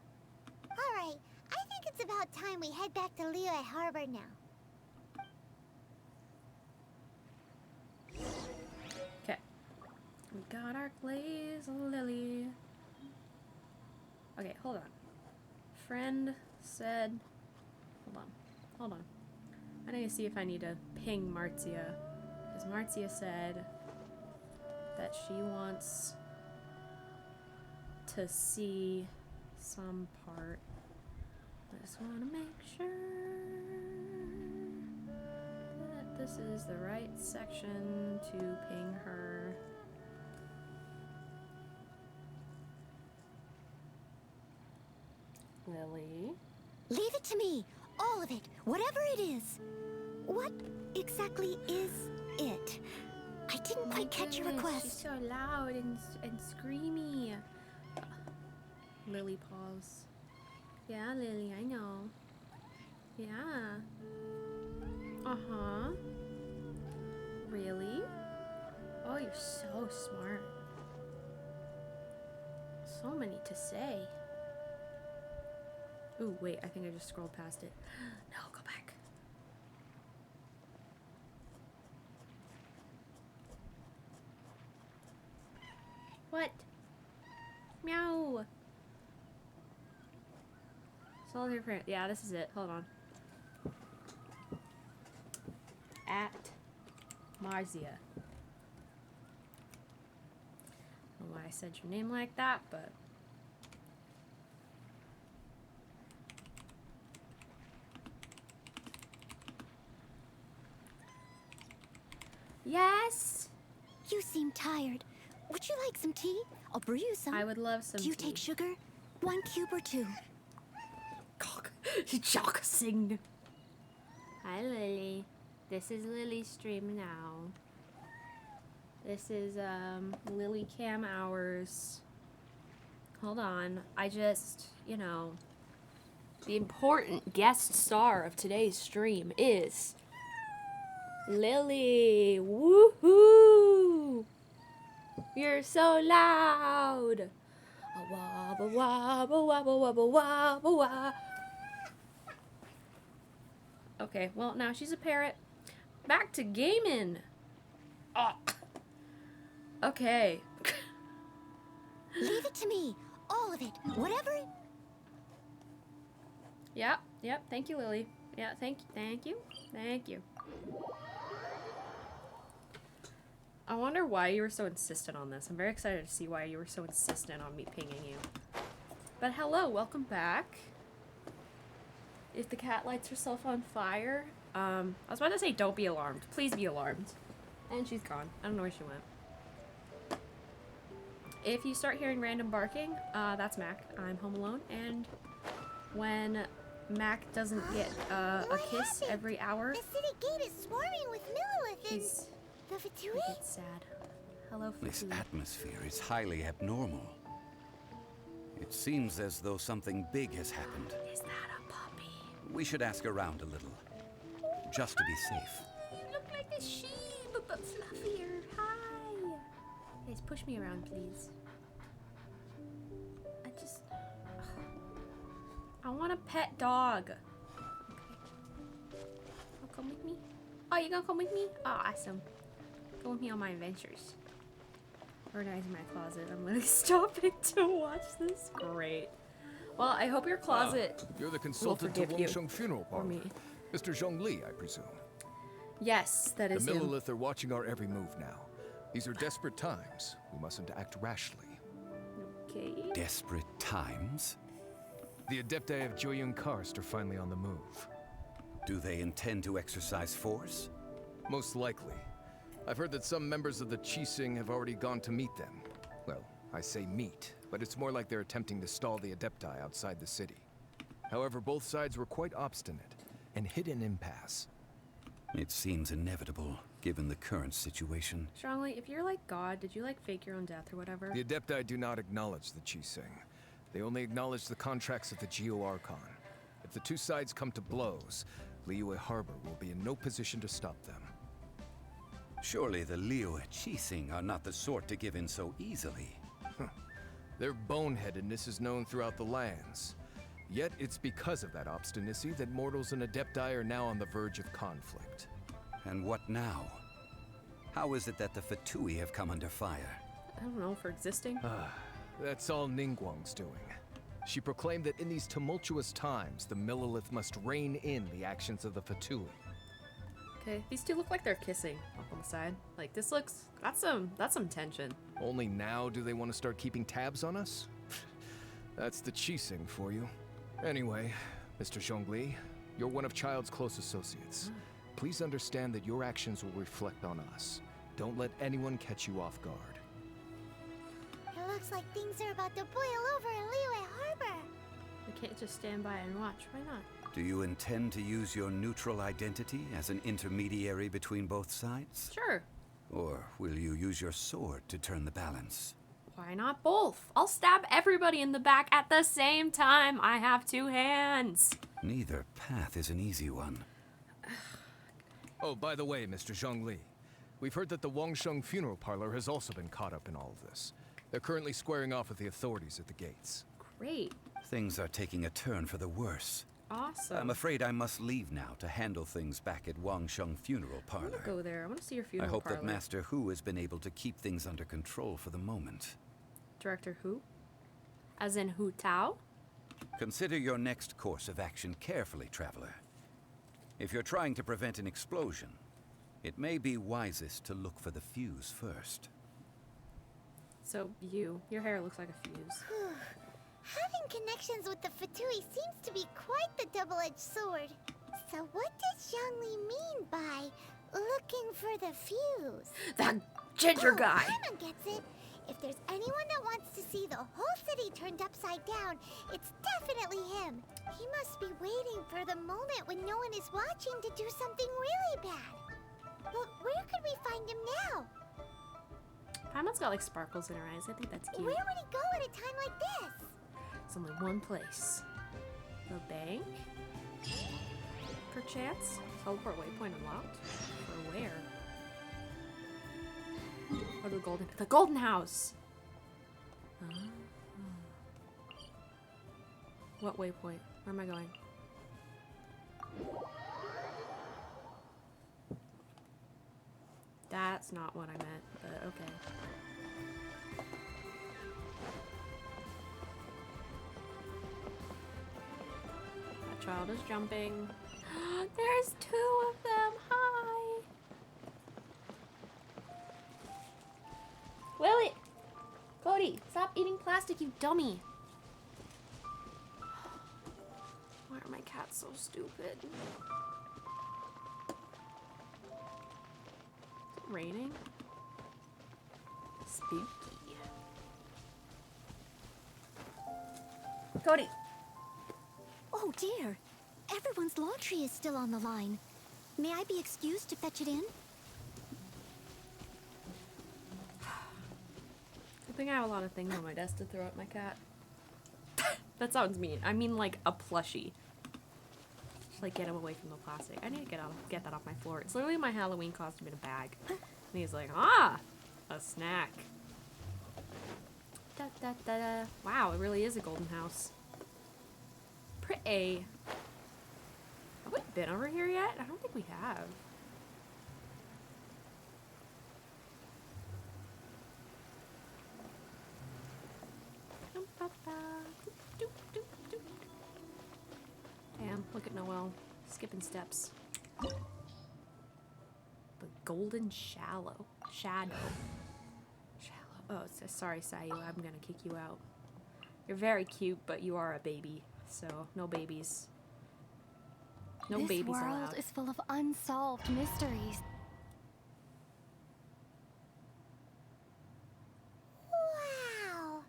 Alright, I think it's about time we head back to Liyue Harbor now. Okay. We got our glaze lily. Okay, hold on. Friend said... Hold on. I need to see if I need to ping Martia. Because Martia said that she wants to see some part. I just want to make sure that this is the right section to ping her. Lily? Leave it to me. All of it. Whatever it is. What exactly is it? I didn't quite catch your request. She's so loud and screamy. Lily paws. Yeah, Lily, I know. Yeah. Uh-huh. Really? Oh, you're so smart. So many to say. Ooh, wait, I think I just scrolled past it. No, go back. What? Meow. Solitaire print. Yeah, this is it. Hold on. At Marzia. I don't know why I said your name like that, but yes. You seem tired. Would you like some tea? I'll brew you some. I would love some Do you tea. take sugar? 1 cube or 2? Jock sing. Hi, Lily. This is Lily's stream now. This is Lily Cam hours. Hold on. I just, you know, the important guest star of today's stream is Lily. Woohoo! You're so loud. Wabba wabba wabba wabba wabba wabba. Okay, well now she's a parrot. Back to gaming. Oh. Okay. Leave it to me. All of it. Whatever it... Yep. Thank you, Lily. Yeah, thank you. I wonder why you were so insistent on this. I'm very excited to see why you were so insistent on me pinging you. But hello, welcome back. If the cat lights herself on fire, I was about to say don't be alarmed. Please be alarmed. And she's gone. I don't know where she went. If you start hearing random barking, that's Mac. I'm home alone, and when Mac doesn't get a kiss every hour, The city gate is swarming with Millilith and... he's The he Fatui? gets sad. Hello, This Fatui. atmosphere is highly abnormal. It seems as though something big has happened. Is that a puppy? We should ask around a little, just to be safe. You look like a sheep, but fluffier. Hi. Guys, push me around, please. I want a pet dog. Okay. Oh, come with me? Oh, you gonna come with me? Oh, awesome. Go with me on my adventures. Organizing my closet. I'm really stopping to watch this. Great. Well, I hope your closet You're the consultant to forgive you. Wongsheng Funeral Or Parlor. me. Mr. Zhongli, I presume. Yes, that is The him. Millilith are watching our every move now. These are desperate times. We mustn't act rashly. Okay. Desperate times? The Adepti of Joyun Karst are finally on the move. Do they intend to exercise force? Most likely. I've heard that some members of the Qixing have already gone to meet them. Well, I say meet, but it's more like they're attempting to stall the Adepti outside the city. However, both sides were quite obstinate and hit an impasse. It seems inevitable, given the current situation. Strongly, if you're like God, did you like fake your own death or whatever? The Adepti do not acknowledge the Qixing. They only acknowledge the contracts of the Geo-Archon. If the two sides come to blows, Liyue Harbor will be in no position to stop them. Surely the Liyue Qixing are not the sort to give in so easily. Their boneheadedness is known throughout the lands. Yet it's because of that obstinacy that mortals and Adepti are now on the verge of conflict. And what now? How is it that the Fatui have come under fire? I don't know, for existing. That's all Ningguang's doing. She proclaimed that in these tumultuous times, the Millilith must rein in the actions of the Fatui. Okay, these two look like they're kissing up on the side. Like this looks, that's some tension. Only now do they want to start keeping tabs on us? That's the Qixing for you. Anyway, Mr. Zhongli, you're one of Child's close associates. Please understand that your actions will reflect on us. Don't let anyone catch you off guard. It looks like things are about to boil over in Liyue Harbor. We can't just stand by and watch. Why not? Do you intend to use your neutral identity as an intermediary between both sides? Sure. Or will you use your sword to turn the balance? Why not both? I'll stab everybody in the back at the same time. I have 2 hands. Neither path is an easy one. Oh, by the way, Mr. Zhongli, we've heard that the Wangsheng funeral parlor has also been caught up in all of this. They're currently squaring off with the authorities at the gates. Great. Things are taking a turn for the worse. Awesome. I'm afraid I must leave now to handle things back at Wangsheng Funeral I Parlor. want to go there. I want to see your funeral I hope parlor. that Master Hu has been able to keep things under control for the moment. Director Hu? As in Hu Tao? Consider your next course of action carefully, Traveler. If you're trying to prevent an explosion, it may be wisest to look for the fuse first. So your hair looks like a fuse. Having connections with the Fatui seems to be quite the double-edged sword. So what does Zhongli mean by looking for the fuse? That ginger guy! Paimon gets it. If there's anyone that wants to see the whole city turned upside down, it's definitely him. He must be waiting for the moment when no one is watching to do something really bad. But where could we find him now? Paimon's got like sparkles in her eyes. I think that's cute. Where would he go at a time like this? There's only one place. The bank? Perchance? Teleport waypoint unlocked? For where? Or the golden house! What waypoint? Where am I going? That's not what I meant, but okay. That child is jumping. There's 2 of them! Hi! Willie! Cody, stop eating plastic, you dummy! Why are my cats so stupid? Is it raining? Spooky. Cody! Oh dear! Everyone's laundry is still on the line. May I be excused to fetch it in? I think I have a lot of things on my desk to throw at my cat. That sounds mean. I mean like a plushie. Just like get him away from the plastic. I need to get that off my floor. It's literally my Halloween costume in a bag. And he's like, ah, a snack. Da, da, da, da. Wow, it really is a golden house. Pretty. Have we been over here yet? I don't think we have. Damn, look at Noelle. Skipping steps. The golden shadow. Oh, it says, sorry, Sayu, I'm gonna kick you out. You're very cute, but you are a baby, so no babies. No babies allowed. This world is full of unsolved mysteries. Wow!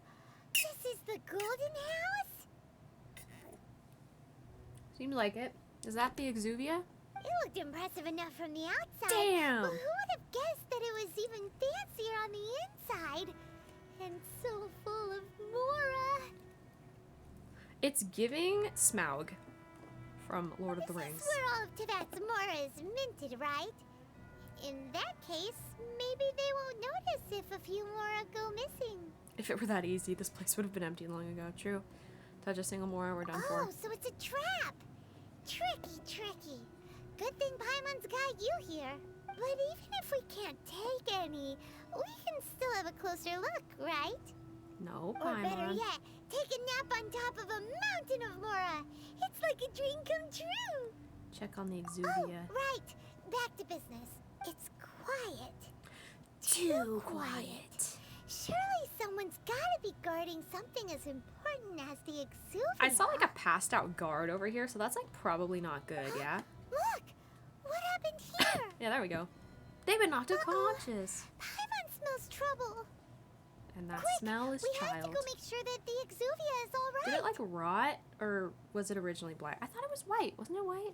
This is the Golden House? Seems like it. Is that the Exuvia? It looked impressive enough from the outside. Damn! But who would have guessed that it was even fancier on the inside? And so full of Mora. It's giving Smaug from Lord of the Rings. This is where all of Tibet's Mora is minted, right? In that case, maybe they won't notice if a few Mora go missing. If it were that easy, this place would have been empty long ago. True. Touch a single Mora, we're done for. Oh, so it's a trap. Tricky. Good thing Paimon's got you here. But even if we can't take any, we can still have a closer look, right? No, Or better Paimon. yet, take a nap on top of a mountain of Mora. It's like a dream come true. Check on the Oh, Exuvia. right. Back to business. It's quiet. Too quiet. Surely Someone's gotta be guarding something as important as the exuvia. I saw like a passed out guard over here, so that's like probably not good, yeah? Look! What happened here? Yeah, there we go. They've been knocked unconscious. Paimon smells trouble. And that Quick, smell is we have to child. go make sure that the exuvia is alright. Did it like rot, or was it originally black? I thought it was white. Wasn't it white?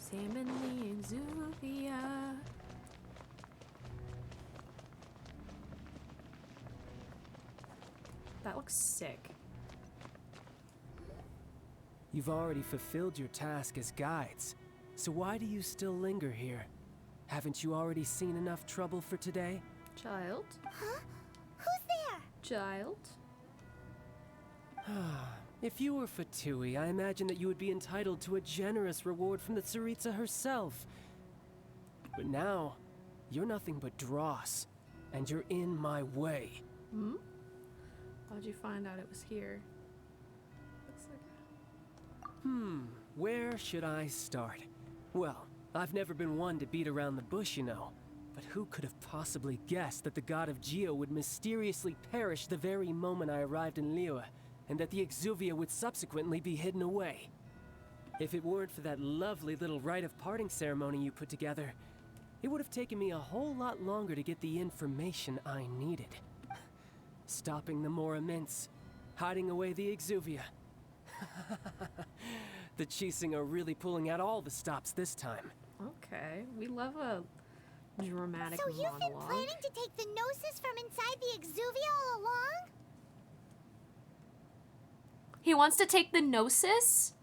Examine the exuvia. That looks sick. You've already fulfilled your task as guides, so why do you still linger here? Haven't you already seen enough trouble for today? Child? Huh? Who's there? Child? If you were Fatui, I imagine that you would be entitled to a generous reward from the Tsaritsa herself. But now, you're nothing but dross, and you're in my way. Hmm? How'd you find out it was here? Where should I start? Well, I've never been one to beat around the bush, you know. But who could have possibly guessed that the god of Geo would mysteriously perish the very moment I arrived in Liyue, and that the exuvia would subsequently be hidden away? If it weren't for that lovely little rite of parting ceremony you put together, it would have taken me a whole lot longer to get the information I needed. Stopping the Mora Mints, hiding away the exuvia. The Chising are really pulling out all the stops this time. Okay, we love a dramatic So you've monologue. been planning to take the gnosis from inside the exuvia all along? He wants to take the gnosis?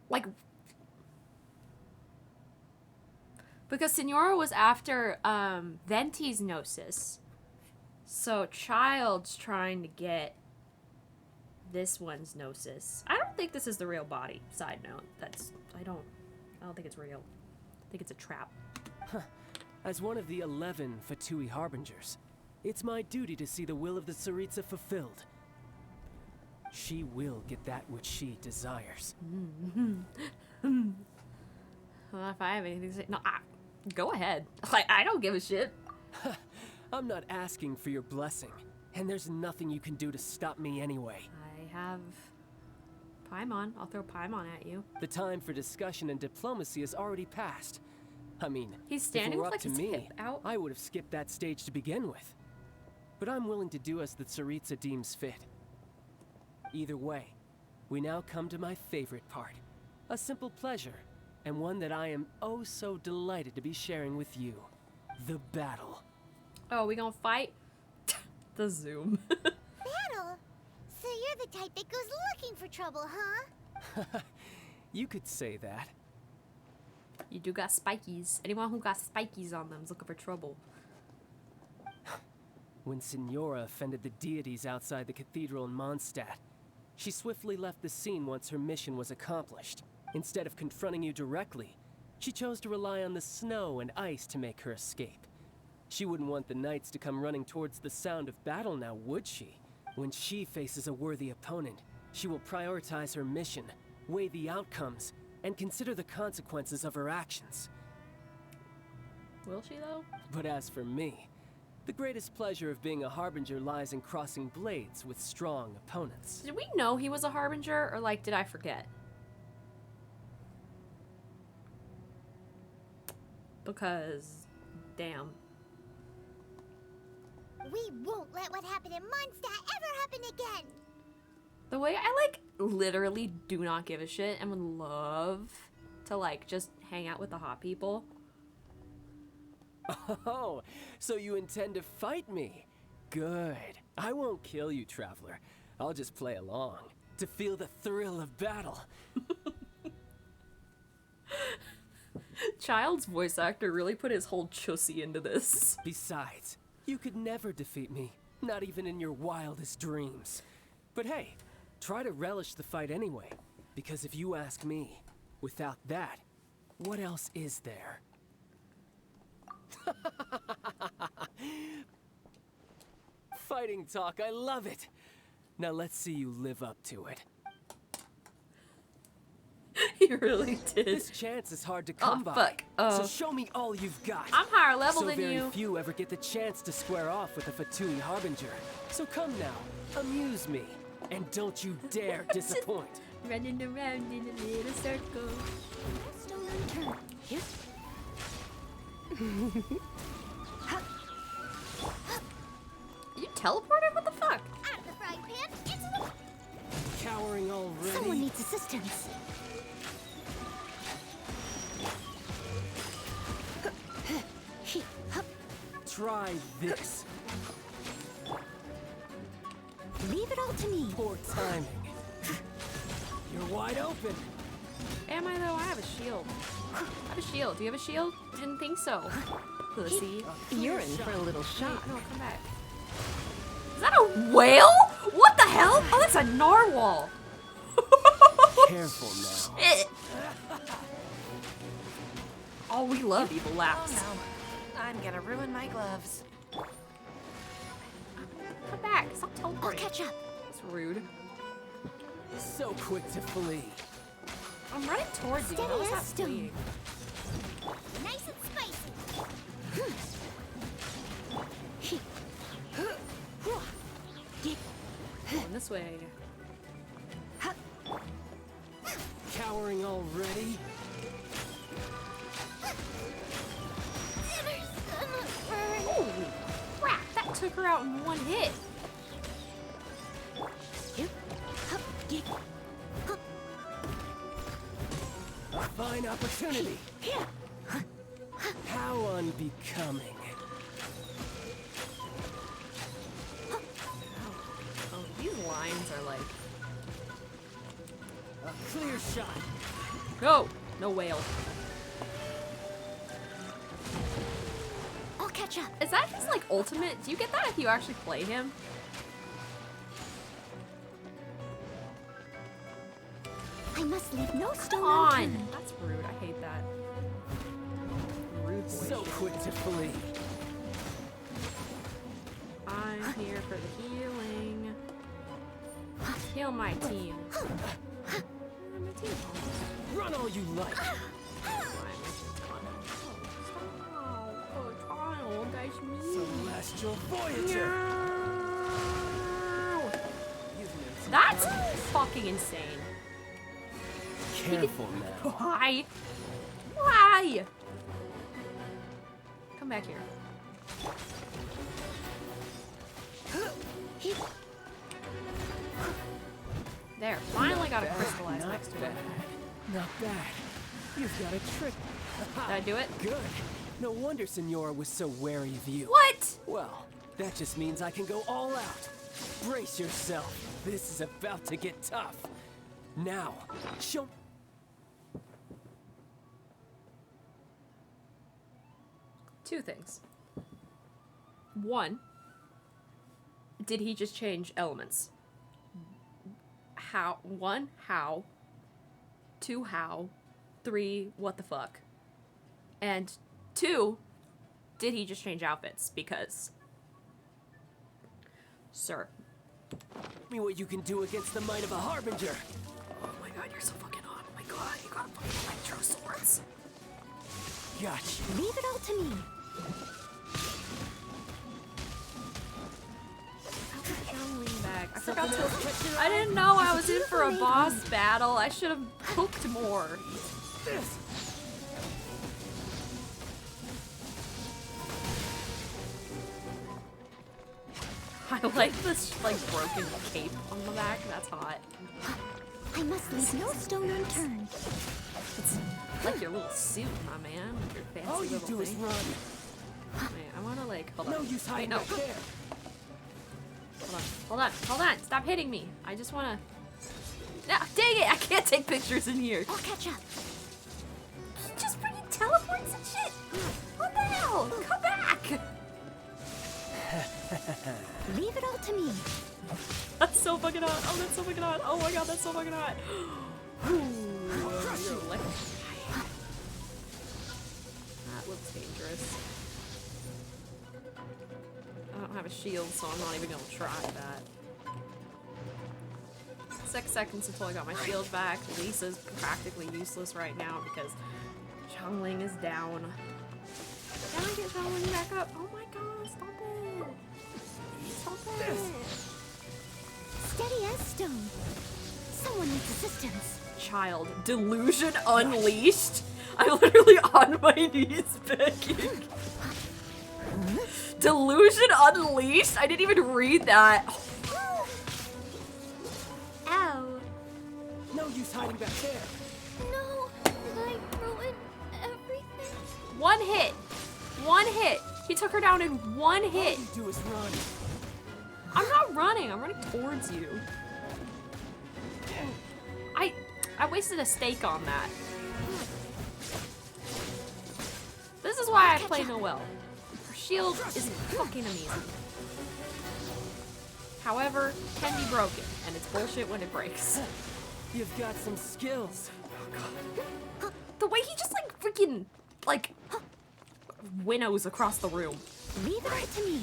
Like... Because Signora was after, Venti's gnosis. So Child's trying to get this one's gnosis. I don't think this is the real body. Side note. I don't think it's real. I think it's a trap. As one of the 11 Fatui Harbingers, it's my duty to see the will of the Tsaritsa fulfilled. She will get that which she desires. Well, if I have anything to say... No, go ahead. Like, I don't give a shit. I'm not asking for your blessing, and there's nothing you can do to stop me anyway. I have Paimon. I'll throw Paimon at you. The time for discussion and diplomacy has already passed. I mean, He's standing if it were with, up like, to his me, hip out. I would have skipped that stage to begin with. But I'm willing to do as the Tsaritsa deems fit. Either way, we now come to my favorite part. A simple pleasure, and one that I am oh so delighted to be sharing with you. The battle. Oh, we gonna fight? The zoom. Battle? So you're the type that goes looking for trouble, huh? You could say that. You do got spikies. Anyone who got spikies on them is looking for trouble. When Signora offended the deities outside the cathedral in Mondstadt, she swiftly left the scene once her mission was accomplished. Instead of confronting you directly, she chose to rely on the snow and ice to make her escape. She wouldn't want the knights to come running towards the sound of battle now, would she? When she faces a worthy opponent, she will prioritize her mission, weigh the outcomes, and consider the consequences of her actions. Will she, though? But as for me, the greatest pleasure of being a harbinger lies in crossing blades with strong opponents. Did we know he was a harbinger, or like, did I forget? Because, damn. We won't let what happened in Mondstadt ever happen again! The way I, like, literally do not give a shit and would love to, like, just hang out with the hot people. Oh, so you intend to fight me? Good. I won't kill you, Traveler. I'll just play along, to feel the thrill of battle. Child's voice actor really put his whole chussy into this. Besides, you could never defeat me, not even in your wildest dreams. But hey, try to relish the fight anyway, because if you ask me, without that, what else is there? Fighting talk, I love it. Now let's see you live up to it. He really did. This chance is hard to come by. Fuck. So show me all you've got. I'm higher level so than very you. few ever get the chance to square off with a Fatui Harbinger. So come now, amuse me. And don't you dare disappoint. Running around in a little circle. Stone unturned. Here. You teleported? What the fuck? Out of the frying pan, into the... Cowering already? Someone needs assistance. Try this. Leave it all to me. Poor timing. You're wide open. Am I though? I have a shield. I have a shield. Do you have a shield? Didn't think so. Pussy. You're in for a little shock. No, come back. Is that a whale? What the hell? Oh, that's a narwhal. Careful now. Shit. Oh, we love evil laughs. Oh no. I'm gonna ruin my gloves. Come back. Stop teleporting. I'll catch up. That's rude. So quick to flee. I'm running towards you. Steady How is as that stone. fleeing? Nice and spicy. Going this way. Cowering already? Holy crap. That took her out in one hit. Fine opportunity. How unbecoming. Oh, these lines are like... A clear shot. Go! No whale. I'll catch up. Is that his like ultimate? Do you get that if you actually play him? I must leave no Come stone on! unturned. That's rude. I hate that. Rude boy So shit. quick to flee. I'm here for the healing. Heal my team. My team. Run all you like. Oh, child, that's me. Celestial Voyager. No. You've made some That's progress. fucking insane. Careful now. Why? Why? Come back here. There, finally got a crystallize Not next to it. bad. Not bad. You've got a trick. Did I do it? Good. No wonder Senora was so wary of you. What? Well, that just means I can go all out. Brace yourself. This is about to get tough. Now, show... Two things. One, did he just change elements? How? One, how? Two, how? Three, what the fuck? And two, did he just change outfits? Because, sir. Show me what you can do against the might of a Harbinger. Oh my god, you're so fucking hot. Oh my god, you got fucking nitro swords. Gotcha. Leave it all to me. Back. I forgot to. I didn't know I was in for a boss battle. I should have cooked more. I like this like broken cape on the back. That's hot. I must leave no stone unturned. It's like your little suit, my man. Like your fancy All you little do is thing. run. Wait, I wanna like hold No on. use Wait, hiding no. back there. Hold on. Stop hitting me. I just wanna. No, dang it! I can't take pictures in here. I'll catch up. He just freaking teleports and shit. What the hell? Come back. Leave it all to me. That's so fucking hot. Oh, that's so fucking hot. Oh my god, that's so fucking hot. Ooh, you're electric. That looks dangerous. I don't have a shield, so I'm not even gonna try that. 6 seconds until I got my shield back. Lisa's practically useless right now because Xiangling is down. Can I get Xiangling back up? Oh my god, stop it. Stop it. Steady as stone. Someone needs assistance. Child, delusion unleashed? I'm literally on my knees begging. Delusion unleashed? I didn't even read that. Ow. No use hiding back there. No, I ruined everything. One hit. One hit. He took her down in one hit. All you do is run. I'm not running. I'm running towards you. I wasted a stake on that. This is why I play Noelle. Her shield is fucking amazing. However, can be broken, and it's bullshit when it breaks. You've got some skills. The way he just like freaking like winnows across the room. Leave it up to me.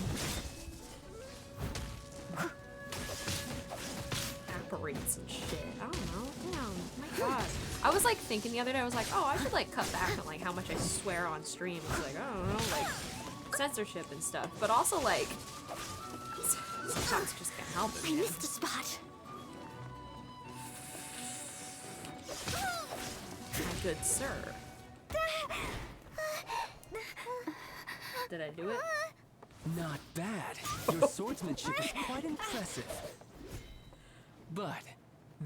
Apparates and shit. I don't know. Damn. My god. I was like thinking the other day, I was like, oh, I should like cut back on like how much I swear on stream. It's like, I don't know, like censorship and stuff. But also like sometimes just can't help it. I missed a spot. My good sir. Did I do it? Not bad. Your swordsmanship is quite impressive. But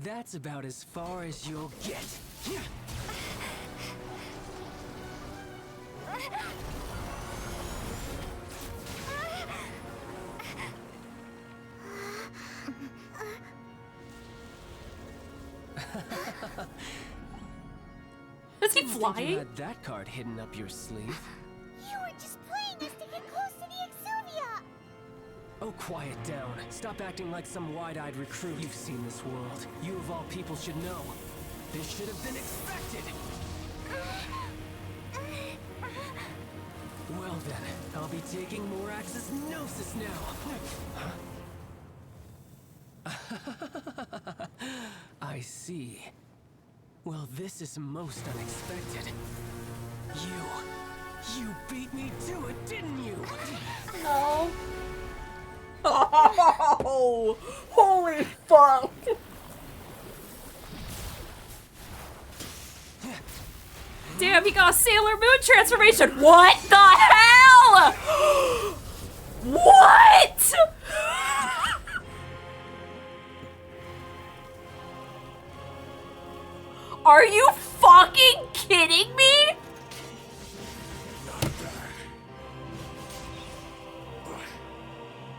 that's about as far as you'll get. Is he Didn't think flying? you had that card hidden up your sleeve. You were just playing us to get close to the Exuvia. Oh, quiet down. Stop acting like some wide-eyed recruit. You've seen this world. You of all people should know. This should have been expected. Well then, I'll be taking Morax's Gnosis now. I see. Well, this is most unexpected. You beat me to it, didn't you? No. Oh, holy fuck. Damn, he got a Sailor Moon transformation. What the hell? What? Are you fucking kidding me? Not bad. But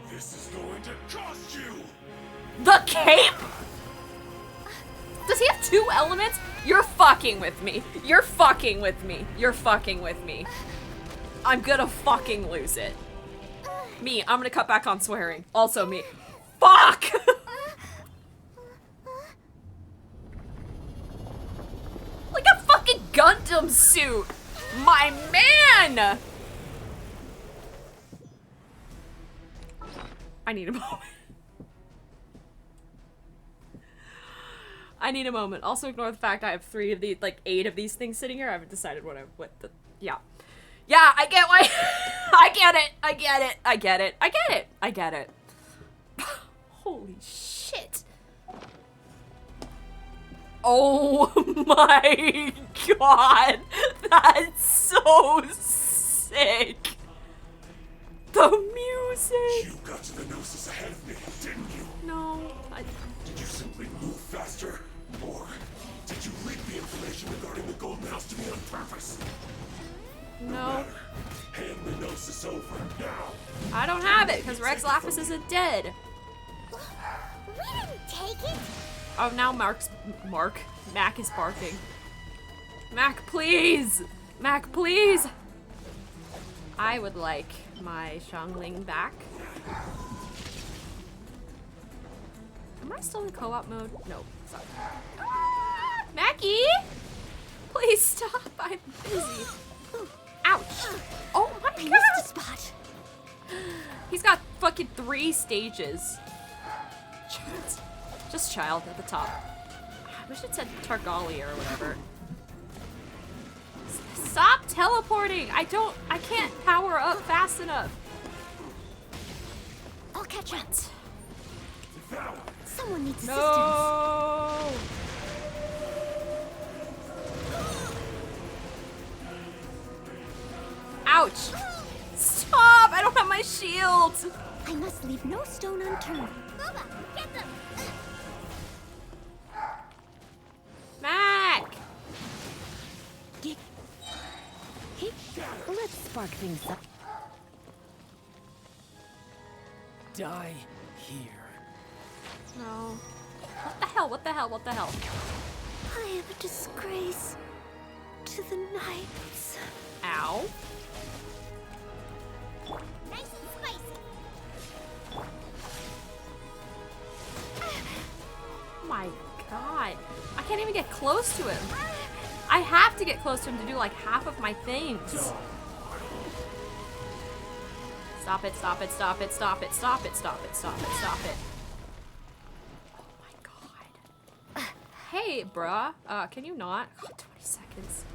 this is going to cost you. The cape? Does he have 2 elements? You're fucking with me. You're fucking with me. You're fucking with me. I'm gonna fucking lose it. Me, I'm gonna cut back on swearing. Also me. Fuck! Like a fucking Gundam suit! My man! I need a moment. I need a moment. Also ignore the fact I have 3 of these, like 8 of these things sitting here. I haven't decided what the, yeah. Yeah, I get why, I get it, I get it, I get it, I get it, I get it. Holy shit. Oh my god, that's so sick. The music. You got to the Gnosis ahead of me, didn't you? No, Did you simply move faster? Or did you leak the information regarding the Golden House to me on purpose? No. Hand the Gnosis over now. I don't have it because Rex Lapis isn't dead. We didn't take it. Oh, now Mac is barking. Mac, please! Mac, please! I would like my Xiangling back. Am I still in co-op mode? No, sorry. Mackie! Please stop, I'm busy. Ouch. Oh my god! Missed a spot. He's got fucking 3 stages. Just child at the top. I wish it said Targali or whatever. Stop teleporting! I can't power up fast enough. I'll catch up. Someone needs No! assistance. Ouch! Stop! I don't have my shield! I must leave no stone unturned. Boba, get them! Mac! Let's spark things up. Die here. No. What the hell? What the hell? What the hell? I am a disgrace to the knights. Ow. Nice and spicy. Oh my god. I can't even get close to him. I have to get close to him to do like half of my things. Stop it, stop it, stop it, stop it, stop it, stop it, stop it, stop it. Oh my god. Hey, bruh. Can you not? Oh, 20 seconds.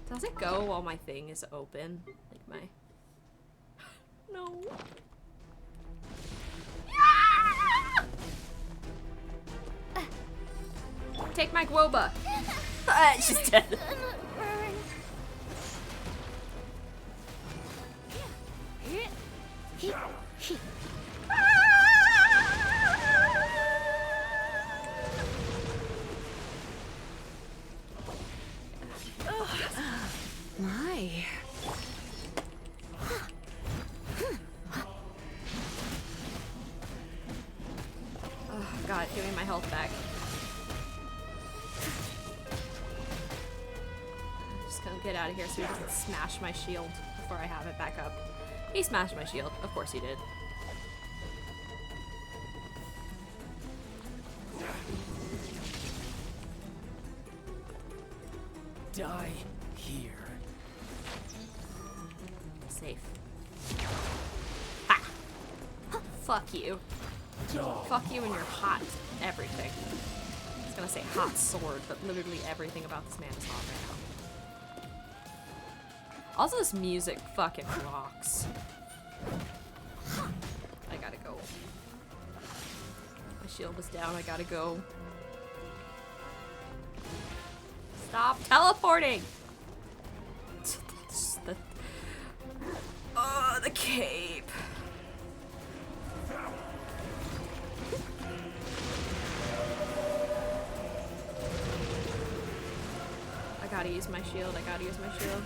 Does it go while my thing is open? Like my... No. Take my Gwoba. She's dead. My. Oh god, give me my health back. I'm just gonna get out of here so he doesn't smash my shield before I have it back up. He smashed my shield. Of course he did. Die here. Safe. Ha! Fuck you. Fuck you and your hot everything. I was gonna say hot sword, but literally everything about this man is hot right now. Also, this music fucking rocks. I gotta go. My shield is down, I gotta go. Stop teleporting! Oh, the cape. I gotta use my shield, I gotta use my shield.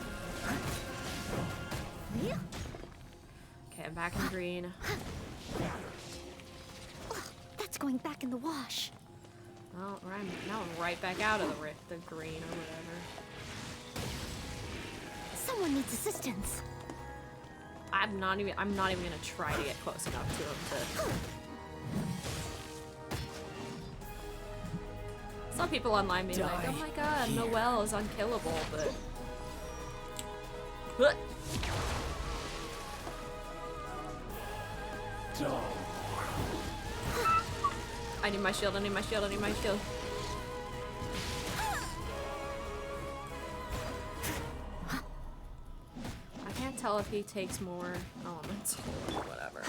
Okay, I'm back in green. That's going back in the wash. Oh, now I'm right back out of the green or whatever. Someone needs assistance. I'm not even gonna try to get close enough to him to. Some people online being like, oh my god, Noelle is unkillable, but. I need my shield, I need my shield, I need my shield. I can't tell if he takes more elements or whatever.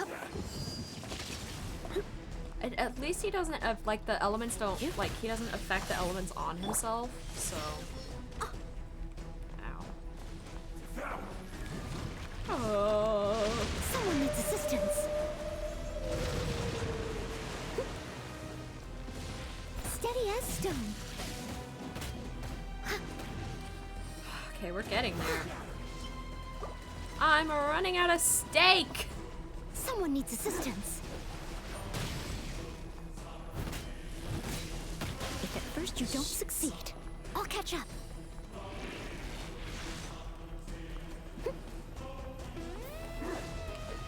At least he doesn't, like, the elements don't, like, he doesn't affect the elements on himself, so. Ow. Oh. Someone needs assistance. Steady as stone. Okay, we're getting there. I'm running out of steak! Someone needs assistance. If at first you don't succeed, I'll catch up.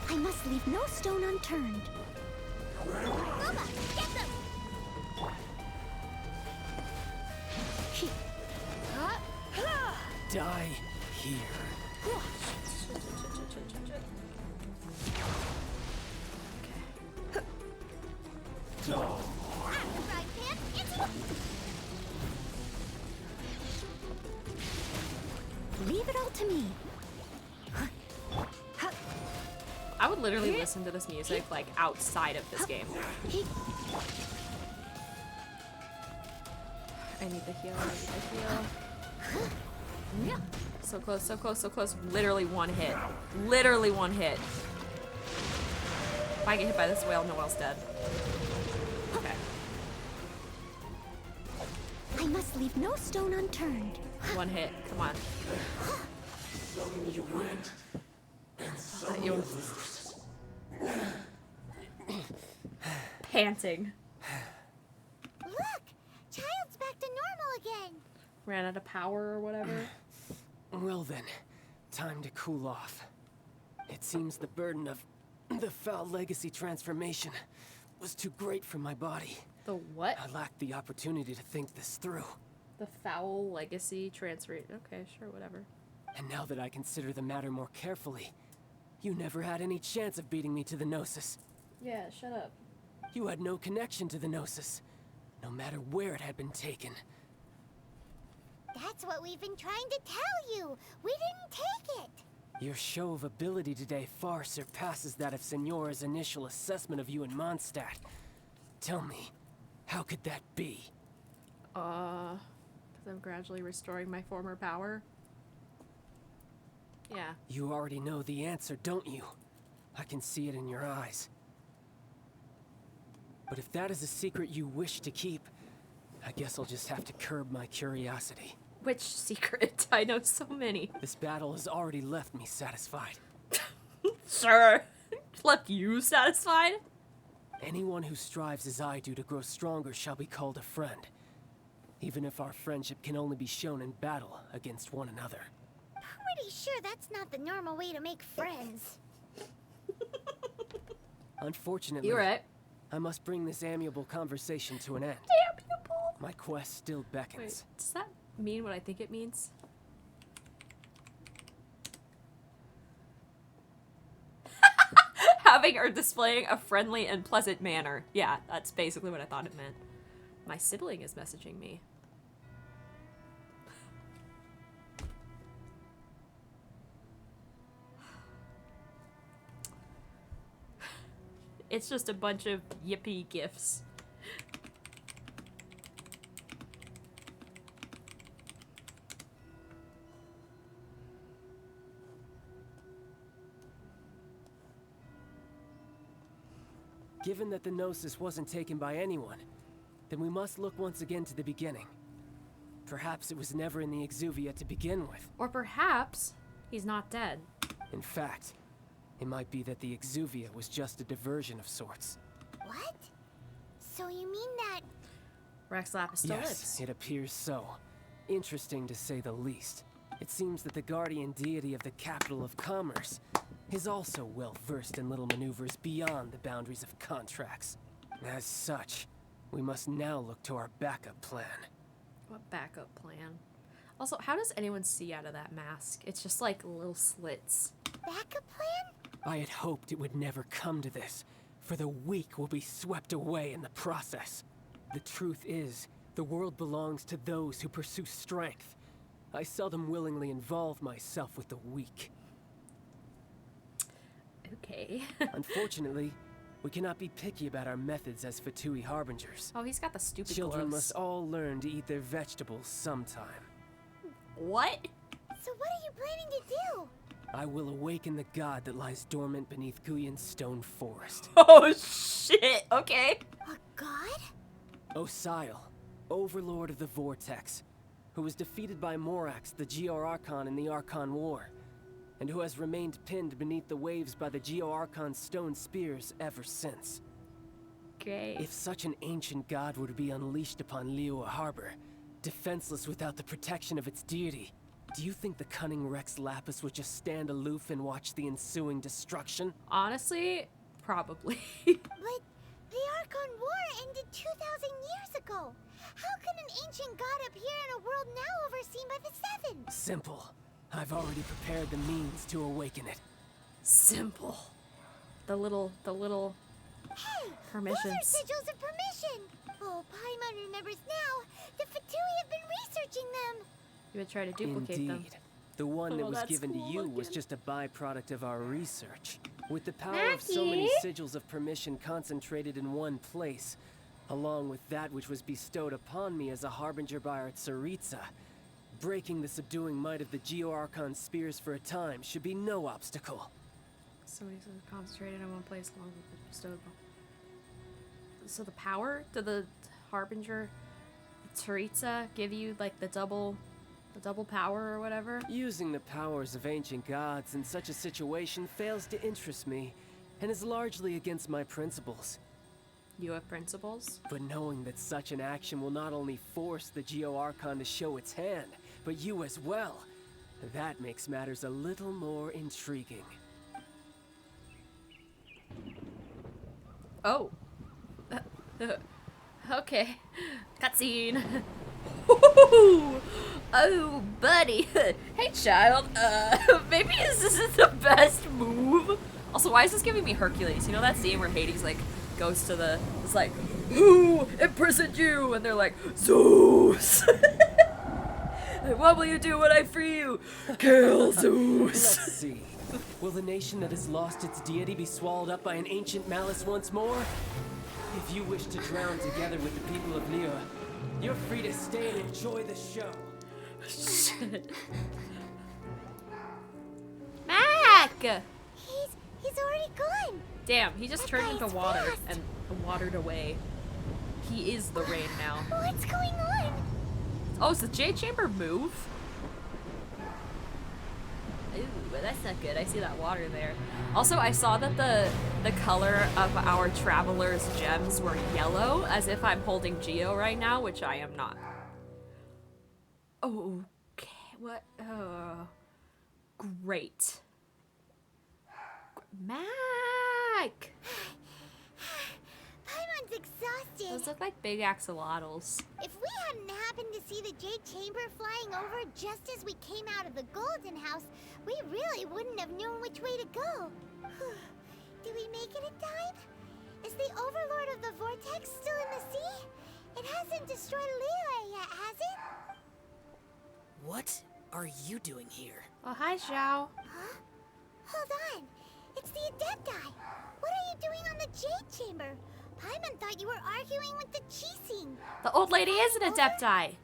I must leave no stone unturned. Boba, get them! Die here. Leave it all to me. I would literally listen to this music like outside of this game. I need the heal, I need the heal. So close, so close, so close. Literally one hit. Literally one hit. If I get hit by this whale, Noelle's dead. Okay. I must leave no stone unturned. One hit. Come on. Some you win, and some you lose. Panting. Look! Child's back to normal again. Ran out of power or whatever. Well then, time to cool off. It seems the burden of the foul legacy transformation was too great for my body. The what? I lacked the opportunity to think this through. The foul legacy transfer. Okay, sure, whatever. And now that I consider the matter more carefully, you never had any chance of beating me to the Gnosis. Yeah, shut up. You had no connection to the Gnosis, no matter where it had been taken. That's what we've been trying to tell you. We didn't take it. Your show of ability today far surpasses that of Signora's initial assessment of you in Mondstadt. Tell me, how could that be? Because I'm gradually restoring my former power. Yeah. You already know the answer, don't you? I can see it in your eyes. But if that is a secret you wish to keep, I guess I'll just have to curb my curiosity. Which secret? I know so many. This battle has already left me satisfied. Sure. Left you satisfied? Anyone who strives as I do to grow stronger shall be called a friend. Even if our friendship can only be shown in battle against one another. Pretty sure that's not the normal way to make friends. Unfortunately, You're right. I must bring this amiable conversation to an end. Amiable. My quest still beckons. Wait, does that mean what I think it means? Having or displaying a friendly and pleasant manner. Yeah, that's basically what I thought it meant. My sibling is messaging me. It's just a bunch of yippee gifs. Given that the Gnosis wasn't taken by anyone, then we must look once again to the beginning. Perhaps it was never in the Exuvia to begin with. Or perhaps he's not dead. In fact, it might be that the Exuvia was just a diversion of sorts. What? So you mean that... Rex Lapis still Yes, lives. it appears so. Interesting to say the least. It seems that the guardian deity of the capital of commerce is also well versed in little maneuvers beyond the boundaries of contracts. As such, we must now look to our backup plan. What backup plan? Also, how does anyone see out of that mask? It's just like little slits. Backup plan? I had hoped it would never come to this, for the weak will be swept away in the process. The truth is, the world belongs to those who pursue strength. I seldom willingly involve myself with the weak. Okay. Unfortunately, we cannot be picky about our methods as Fatui harbingers. Oh, he's got the stupid Children gloves. must all learn to eat their vegetables sometime. What? So what are you planning to do? I will awaken the god that lies dormant beneath Guyon's stone forest. Oh shit, okay. A god? Osial, overlord of the Vortex, who was defeated by Morax, the Geo-Archon in the Archon War, and who has remained pinned beneath the waves by the Geo-Archon's stone spears ever since. Okay. If such an ancient god were to be unleashed upon Liyue Harbor, defenseless without the protection of its deity, do you think the cunning Rex Lapis would just stand aloof and watch the ensuing destruction? Honestly, probably. But the Archon War ended 2,000 years ago. How can an ancient god appear in a world now overseen by the Seven? Simple. I've already prepared the means to awaken it. Simple. The little Hey, permissions. those are sigils of permission. Oh, Paimon remembers now. The Fatui have been researching them. You would try to duplicate them. Indeed. The one that Oh, was that's given cool to you was looking. just a byproduct of our research. With the power of so many Mackie? sigils of permission concentrated in one place, along with that which was bestowed upon me as a harbinger by our Tsaritsa, breaking the subduing might of the Geo-Archon spears for a time should be no obstacle. So he's concentrated in one place along with the bestowed. So the power? Did the Harbinger, Tsaritsa, give you like the double power or whatever? Using the powers of ancient gods in such a situation fails to interest me, and is largely against my principles. You have principles? But knowing that such an action will not only force the Geo-Archon to show its hand, but you as well, that makes matters a little more intriguing. Oh. Okay. Cutscene. Oh, buddy. Hey, child. Maybe this isn't the best move. Also, why is this giving me Hercules? You know that scene where Hades, like, goes to the... It's like, who imprisoned you? And they're like, Zeus. What will you do when I free you? Kill Zeus. Let's see. Will the nation that has lost its deity be swallowed up by an ancient malice once more? If you wish to drown together with the people of Liyue, you're free to stay and enjoy the show. Mac! He's already gone. Damn, he just That turned guy into is water fast. and watered away. He is the rain now. What's going on? Oh, does the Jade Chamber move? Ooh, that's not good. I see that water there. Also, I saw that the color of our traveler's gems were yellow, as if I'm holding Geo right now, which I am not. Okay, what? Great. Mac! Paimon's exhausted. Those look like big axolotls. If we hadn't happened to see the Jade Chamber flying over just as we came out of the Golden House, we really wouldn't have known which way to go. Did we make it in time? Is the Overlord of the Vortex still in the sea? It hasn't destroyed Liyue yet, has it? What are you doing here? Oh, hi, Xiao. Huh? Hold on. It's the Adepti. What are you doing on the Jade Chamber? Paimon thought you were arguing with the Chising. The old lady is an Adepti.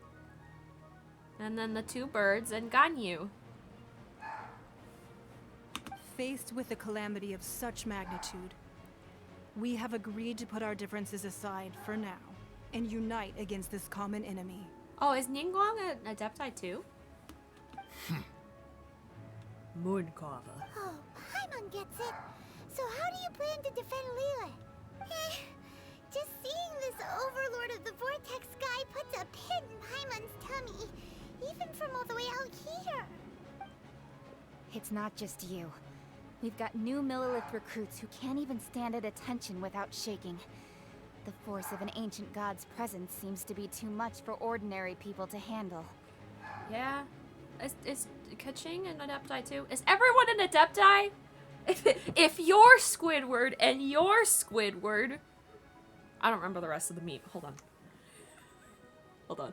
And then the two birds and Ganyu. Faced with a calamity of such magnitude, we have agreed to put our differences aside for now and unite against this common enemy. Oh, is Ningguang an Adepti too? Mooncarver. Oh, Paimon gets it. So how do you plan to defend Liyue? Just seeing this Overlord of the Vortex guy puts a pit in Paimon's tummy, even from all the way out here. It's not just you. We've got new Millilith recruits who can't even stand at attention without shaking. The force of an ancient god's presence seems to be too much for ordinary people to handle. Yeah. Is Kaching an Adepti too? Is everyone an Adepti? If you're Squidward and you're Squidward... I don't remember the rest of the meme. Hold on. Hold on.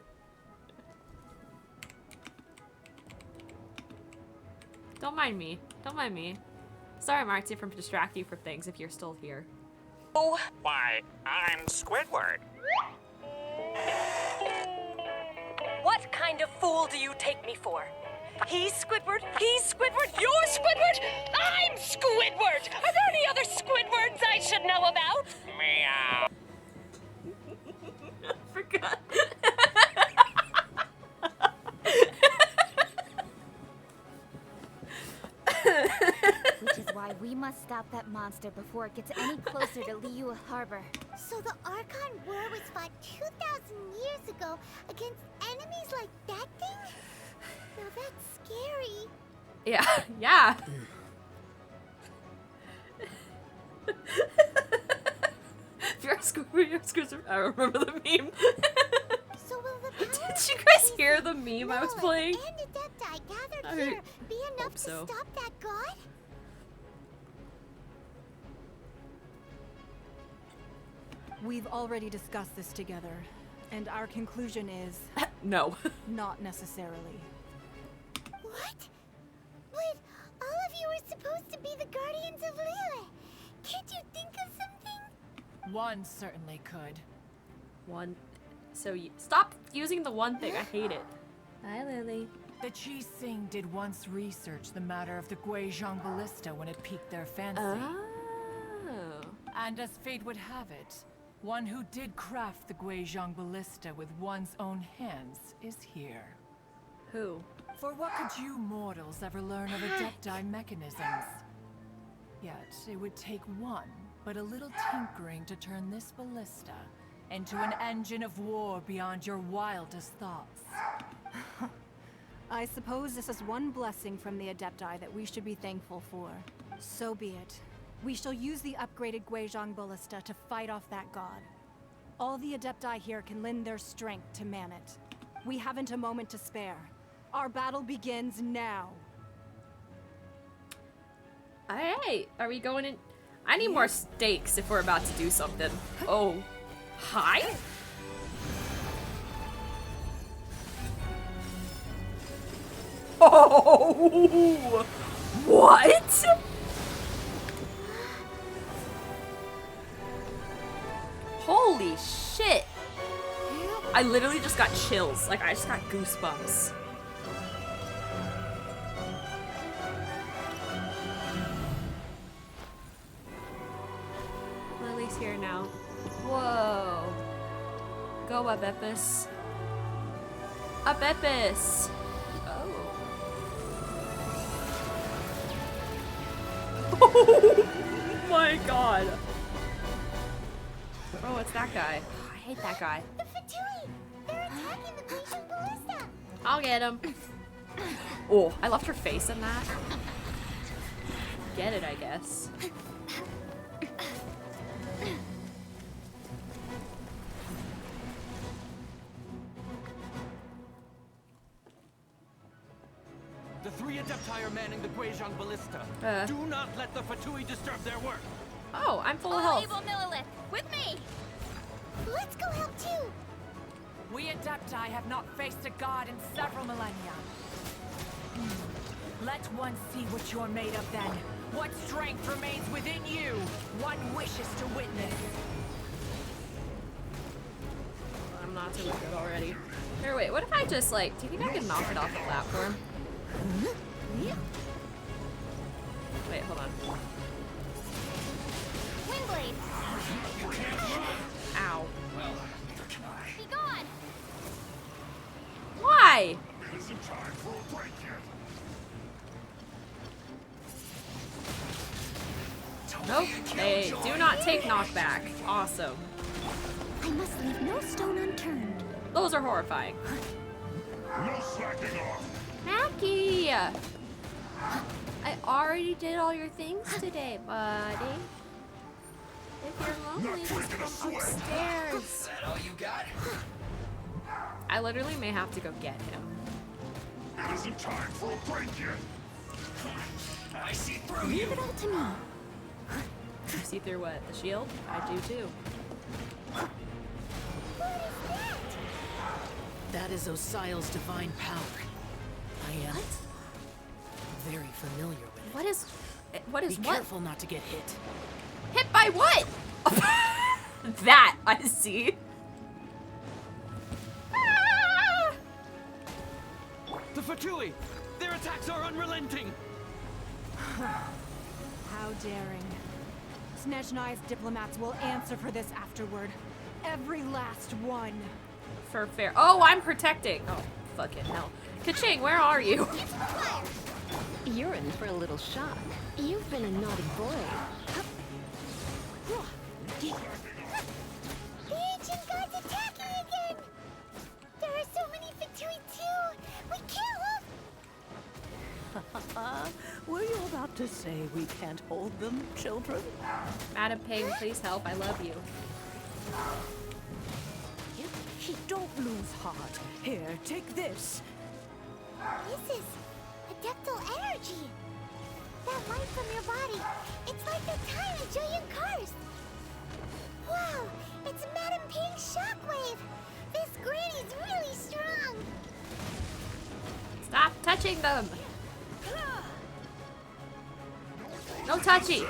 Don't mind me. Don't mind me. Sorry, Marty, for distracting you from things if you're still here. Oh, why, I'm Squidward. What kind of fool do you take me for? He's Squidward, you're Squidward, I'm Squidward! Are there any other Squidwards I should know about? Meow. I forgot. Which is why we must stop that monster before it gets any closer to Liyue Harbor. So the Archon War was fought 2,000 years ago against enemies like that thing? Now that's scary. Yeah, yeah. If you're Squidward, you're Squidward. I remember the meme. So will the power Did you guys hear the meme I was Millilith playing? and Adepti gathered I here be enough hope so. to stop that god? We've already discussed this together, and our conclusion is... No. Not necessarily. What? But all of you were supposed to be the guardians of Liyue. Can't you think of something? One certainly could. One. So you stop using the one thing. I hate it. Hi, Lily. The Qixing did once research the matter of the Guizhong ballista when it piqued their fancy. Oh. And as fate would have it, one who did craft the Guizhong ballista with one's own hands is here. Who? For what could you mortals ever learn of adepti mechanisms? Yet, it would take one, but a little tinkering to turn this ballista into an engine of war beyond your wildest thoughts. I suppose this is one blessing from the Adepti that we should be thankful for. So be it. We shall use the upgraded Guizhong ballista to fight off that god. All the Adepti here can lend their strength to man it. We haven't a moment to spare. Our battle begins now. Alright, are we going in? I need more stakes if we're about to do something. Oh. Hi? Oh! What? Holy shit! I literally just got chills. Like, I just got goosebumps. Lily's here now. Whoa. Go, Abepis. Abepis! Oh my god. Oh, it's that guy. I hate that guy. The Fatui! They're attacking the Guizhong ballista! I'll get him. Oh, I left her face in that. Get it, I guess. The three Adepti are manning the Guizhong ballista. Do not let the Fatui disturb their work. Oh, I'm full of All health. evil Millilith, with me! Let's go help too! We Adepti have not faced a god in several millennia. Let one see what you're made of then. What strength remains within you. One wishes to witness. I'm not too good already. Here, wait, what if I just, like, do you think I can knock it off the platform? Wait, hold on. Windblade! Ow. Be gone! Why? It isn't time for a break yet. Okay, do not take knockback. Awesome. I must leave no stone unturned. Those are horrifying. No slacking off. Mackie! I already did all your things today, buddy. If you're lonely, just come upstairs. Is that all you got? I literally may have to go get him. It isn't time for a break yet. I see through Leave you. it all to me. You see through what? The shield? I do too. That is Osial's divine power. I am very familiar with it. What is Be what? careful not to get hit. Hit by what? That I see. The Fatui! Their attacks are unrelenting! How daring. Snezhnai's diplomats will answer for this afterward. Every last one. For fair. Oh, I'm protecting. Oh, fucking hell. Ka-ching, where are you? You're in for a little shock. You've been a naughty boy. The ancient god's attacking again! There are so many Fatui too! We can't hold... Were you about to say we can't hold them, children? Madam Ping, please help. I love you. Don't lose heart. Here, take this. This is adeptal energy! That light from your body, it's like they're tying a jillion cars! Wow, it's Madam Ping's shockwave! This granny's really strong! Stop touching them! No touchy.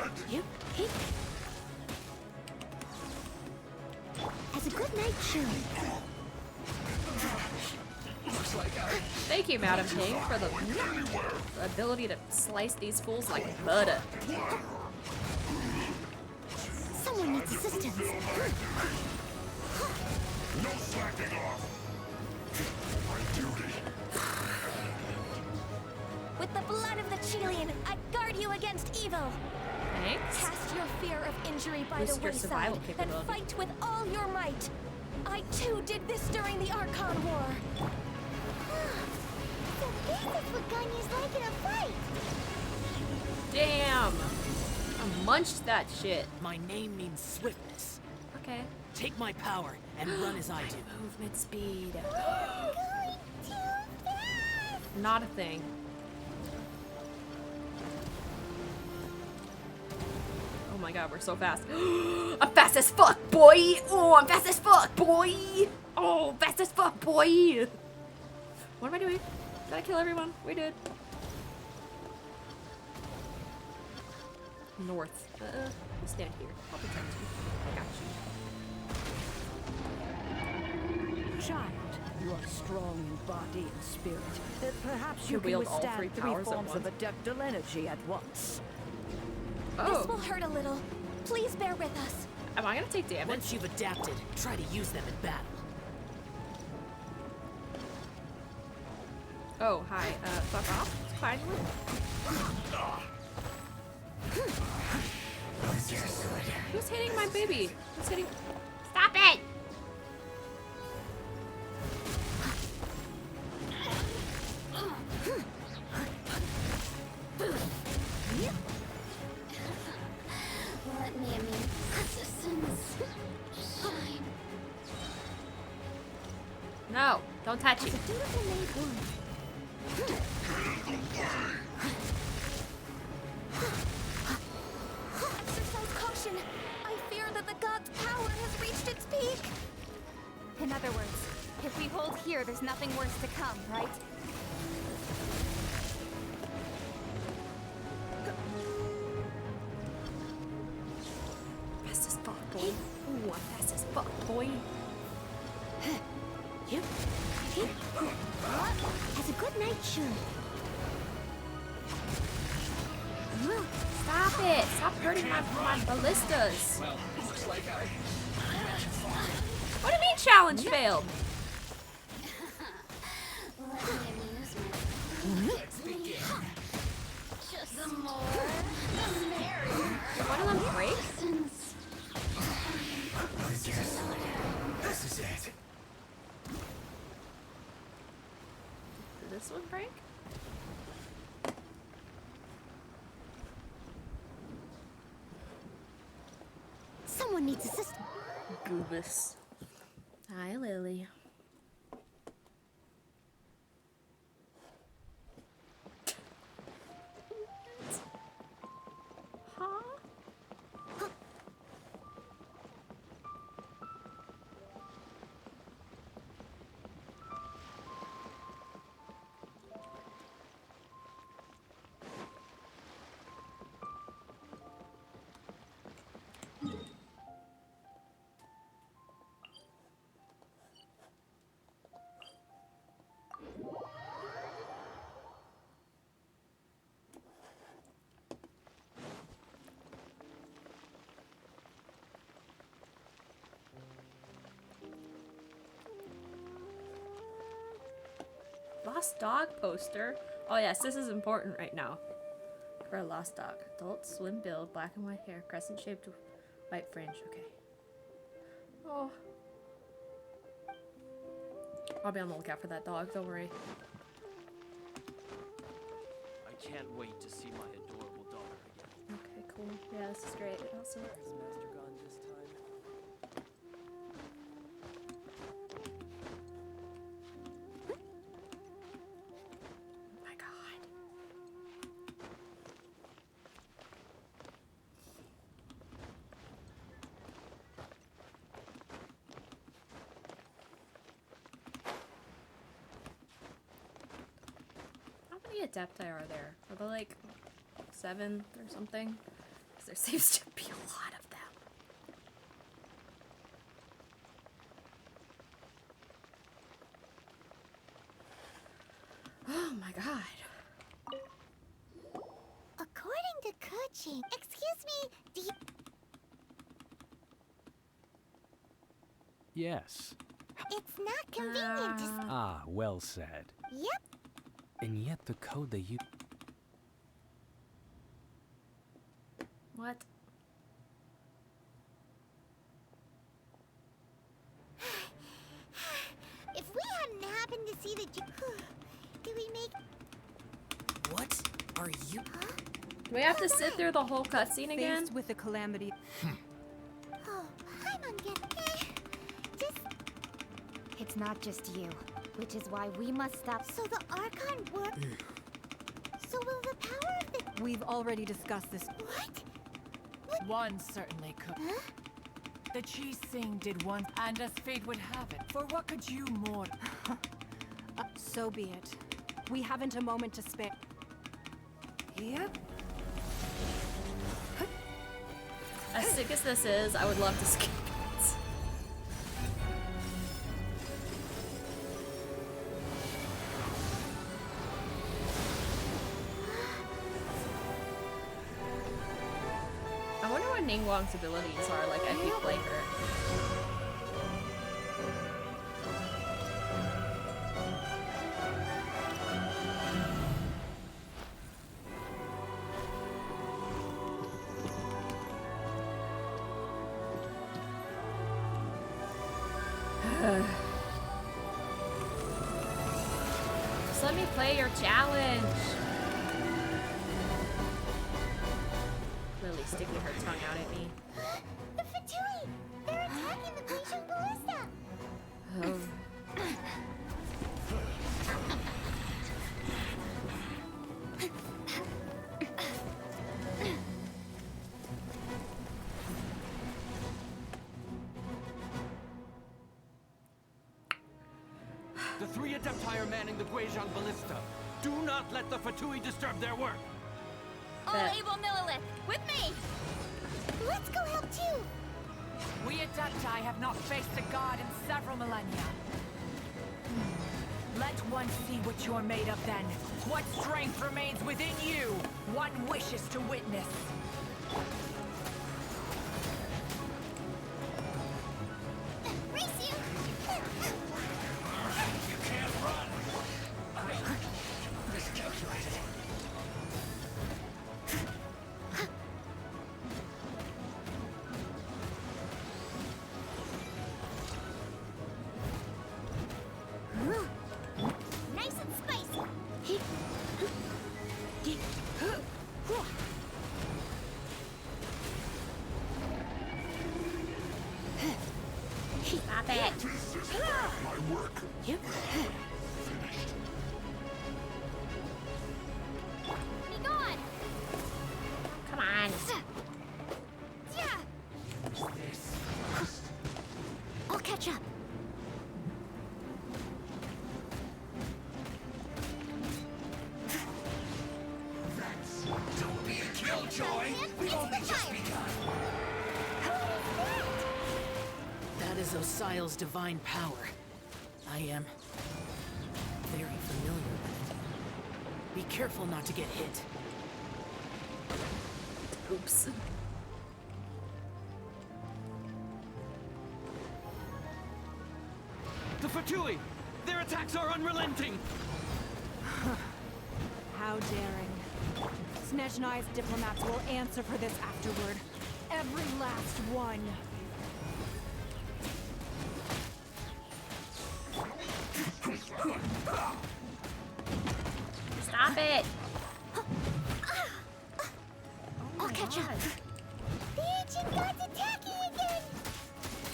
As a good night chew. Thank you, Madam King, for the ability to slice these fools like butter. Someone needs assistance. No slacking off. My duty. With the blood of the Chilean, I guard you against evil. Thanks. Cast your fear of injury by Boost the your wayside survival and capability. fight with all your might. I too did this during the Archon War. So this is what Ganyu's like in a fight. Damn. I munched that shit. My name means swiftness. Okay. Take my power and run as I do. Movement speed. Going too fast. Not a thing. Oh my god, we're so fast. I'm fast as fuck, boy! Oh, I'm fast as fuck, boy! Oh, fast as fuck, boy! What am I doing? Gotta kill everyone. We did. North. We'll stand here. I'll protect you. I got you. Child, you are strong in body and spirit. That perhaps You you can wield all withstand three three powers at forms of once. adeptal energy at once. This will hurt a little. Please bear with us. Am I gonna take damage? Once you've adapted, try to use them in battle. Oh, hi. Fuck off. Finally. Who's hitting my baby? Who's hitting? Stop it! Let me assistance. Shine. No, don't touch it. Beautiful made wound. Exercise caution. I fear that the god's power has reached its peak. In other words, if we hold here, there's nothing worse to come, right? Fast as fuck, boy. Ooh, I'm fast as fuck, boy. You. As a good night should. Stop it! Stop hurting my ballistas. Well, looks like I... What do you mean challenge failed? Let me amuse myself. Let's begin. Just the more, the merrier. One of them break? This is it. Did this one break? Someone needs assistance. Goobus. Hi, Lily. Huh? Lost dog poster. Oh yes, this is important right now. For a lost dog. Adult, slim build, black and white hair, crescent shaped white fringe. Okay. Oh. I'll be on the lookout for that dog, don't worry. I can't wait to see my adorable daughter again. Okay, cool. Yeah, this is great. Awesome. Is Master gone this time? Oh my god. How many adepti are there? Are there like 7th or something. 'Cause there seems to be a lot of them. Oh my god. According to coaching, excuse me, do you... Yes. It's not convenient to... Ah, well said. Yep. And yet the code they use... What? If we hadn't happened to see the... Do we make... What are you? Huh? Do we have to sit through the whole cutscene again? Faced with a calamity. Oh, Paimon just... It's not just you, which is why we must stop. So the archon work... So will the power of the... We've already discussed this. What? One certainly could. Huh? The Chi Sing did once, and as fate would have it, for what could you more? So be it. We haven't a moment to spare. Yep. As sick as this is, I would love to skip it. I wonder what Ningguang's abilities are, like, if you play her. Just let me play your challenge. Lily sticking her tongue out at me. The Fatui! They're attacking the Guizhou ballista! Oh. The 3 Adepti are manning the Guizhou ballista. Do not let the Fatui disturb their work. All able Millilith, with me! Let's go help too! We Adepti have not faced a god in several millennia. Let one see what you're made of then. What strength remains within you, one wishes to witness. Race you! You can't run! Miscalculated. Nice and spicy! Stop it. This is my work. Yep. Finished. Be gone! Come on. Yeah! I'll catch up. Don't be a killjoy. We've only just begun. That is Osial's divine power. I am very familiar with it. Be careful not to get hit. Oops. The Fatui! Their attacks are unrelenting! How daring. Snezhnai's diplomats will answer for this afterward. Every last one. Stop it. I'll catch up. The ancient god's attacking again!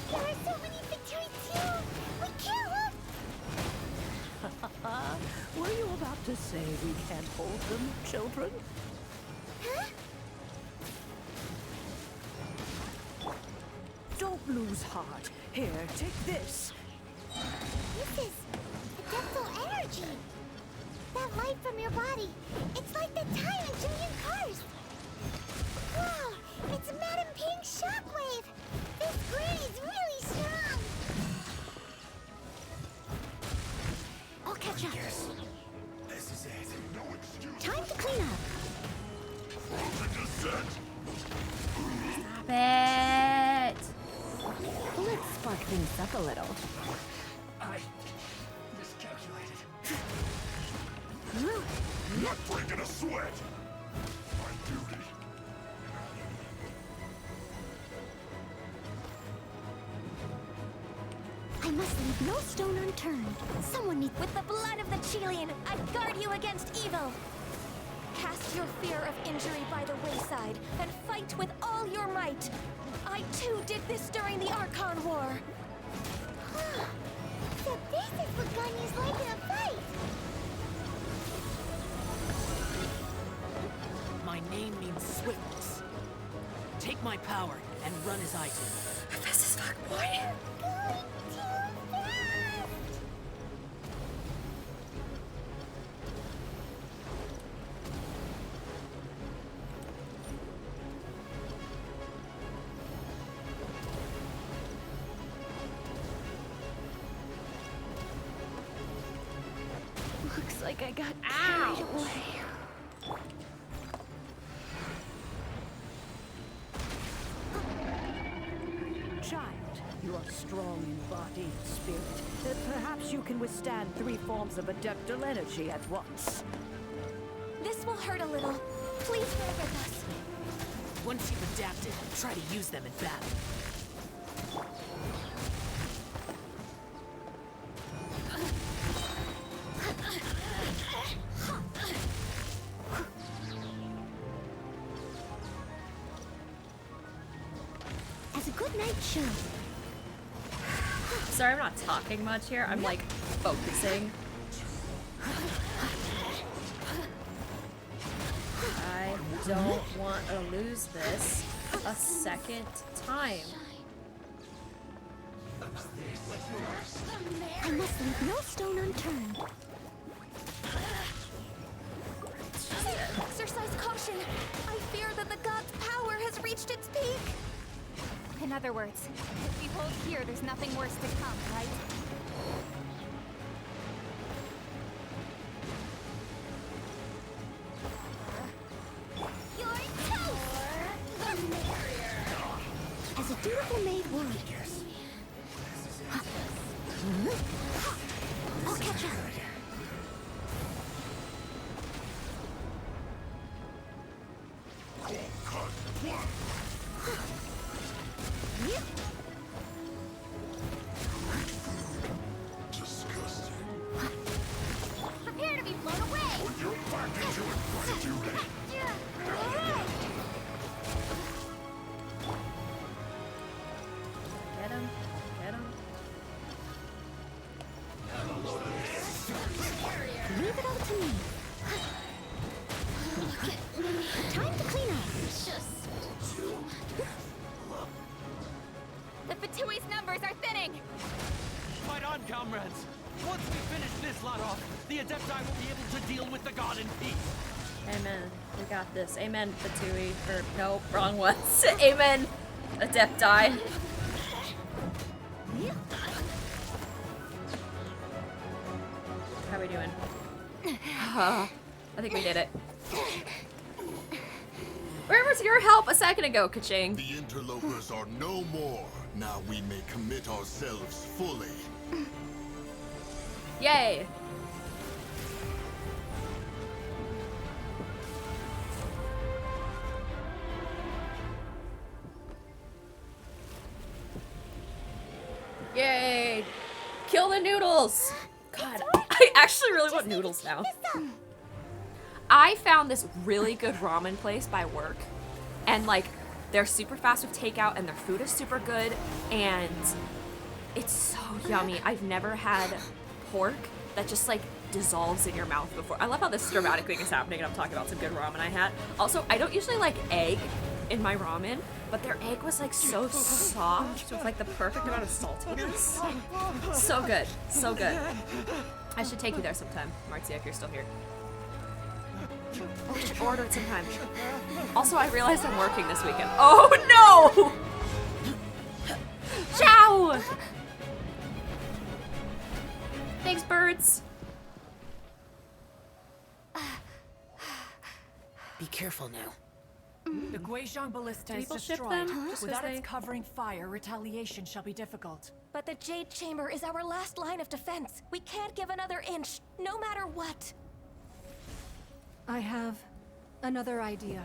There are so many Fatui too! We kill them! Were you about to say we can't hold them, children? Huh? Don't lose heart. Here, take this. This is Adeptal energy! That light from your body. It's like the time in Julian Cars. Wow, it's Madam Pink's shockwave. This grid is really strong. I'll catch up. Yes. This is it. No excuse. Time to clean up. Frozen descent. Stop it! Let's spark things up a little. I miscalculated. Not breaking a sweat. My duty. I must leave no stone unturned. Someone needs... With the blood of the Chilean, I guard you against evil. Cast your fear of injury by the wayside and fight with all your might. I too did this during the Archon War. So this is what Ganyu's like in a fight. My name means swiftness. Take my power and run as I do. This is fuck boy. Going too fast. Looks like I got carried away. Child, you are strong in body and spirit. Perhaps you can withstand 3 forms of adeptal energy at once. This will hurt a little. Please bear with us. Once you've adapted, try to use them in battle. As a good night show. Sorry, I'm not talking much here. I'm like focusing. I don't want to lose this a second time. I must leave no stone unturned. Exercise caution. I fear that the god's power has reached its peak. In other words, if we hold here, there's nothing worse to come, right? You're toast. As a dutiful maid would. I'll catch up. Disgusting. Prepare to be blown away. Put your back into it, my duty. Get him. Get him. Leave it all to me. Time to clean up. The Fatui's numbers are thinning! Fight on, comrades! Once we finish this lot off, the Adepti will be able to deal with the god in peace. Amen. We got this. Amen, Fatui. Or, no, wrong ones. Amen, Adepti. How are we doing? I think we did it. Where was your help a second ago, Kaching? The interlopers are no more. Now we may commit ourselves fully. Yay! Yay! Kill the noodles! God, I actually really want noodles now. I found this really good ramen place by work, and like, they're super fast with takeout, and their food is super good, and it's so yummy. I've never had pork that just like dissolves in your mouth before. I love how this dramatic thing is happening, and I'm talking about some good ramen I had. Also, I don't usually like egg in my ramen, but their egg was like so soft with like the perfect amount of saltiness. So good, so good. I should take you there sometime, Marcia, if you're still here. Order it sometime. Also, I realized I'm working this weekend. Oh no! Ciao! Thanks, birds. Be careful now. The Guizhong ballista Do is people ship destroyed. them? Just 'cause Without they- its covering fire, retaliation shall be difficult. But the Jade Chamber is our last line of defense. We can't give another inch, no matter what. I have another idea.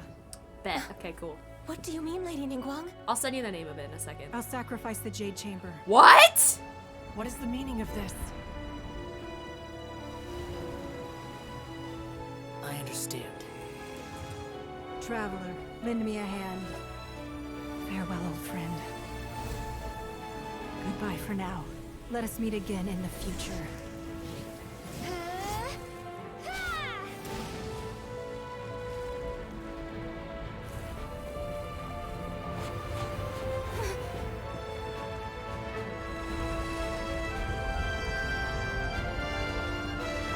Bet. Okay, cool. What do you mean, Lady Ningguang? I'll send you the name of it in a second. I'll sacrifice the Jade Chamber. What? What is the meaning of this? I understand. Traveler, lend me a hand. Farewell, old friend. Goodbye for now. Let us meet again in the future.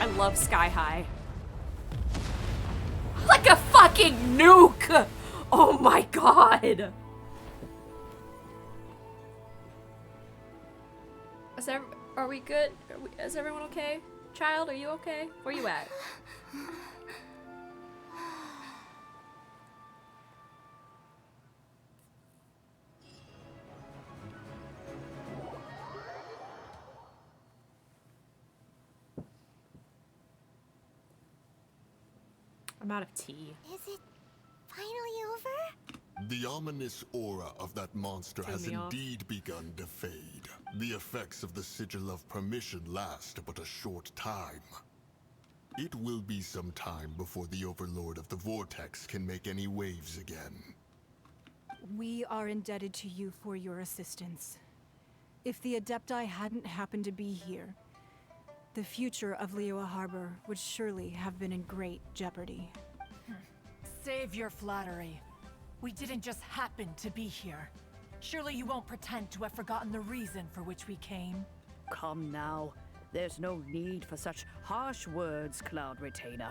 I love Sky High. Like a fucking nuke! Oh my god! Are we good? Is everyone okay? Child, are you okay? Where you at? I'm out of tea. Is it finally over? The ominous aura of that monster Turn has me off. indeed begun to fade. The effects of the Sigil of Permission last but a short time. It will be some time before the Overlord of the Vortex can make any waves again. We are indebted to you for your assistance. If the Adepti hadn't happened to be here, the future of Liyue Harbor would surely have been in great jeopardy. Save your flattery. We didn't just happen to be here. Surely you won't pretend to have forgotten the reason for which we came. Come now. There's no need for such harsh words, Cloud Retainer.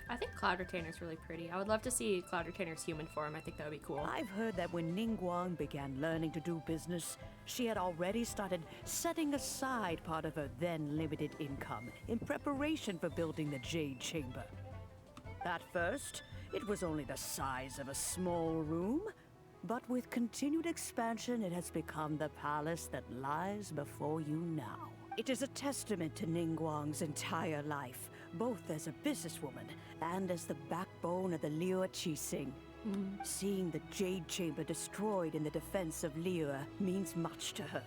I think Cloud Retainer's really pretty. I would love to see Cloud Retainer's human form. I think that would be cool. I've heard that when Ningguang began learning to do business, she had already started setting aside part of her then limited income in preparation for building the Jade Chamber. At first, it was only the size of a small room, but with continued expansion, it has become the palace that lies before you now. It is a testament to Ningguang's entire life, both as a businesswoman and as the backbone of the Liyue Qixing. Seeing the Jade Chamber destroyed in the defense of Liyue means much to her.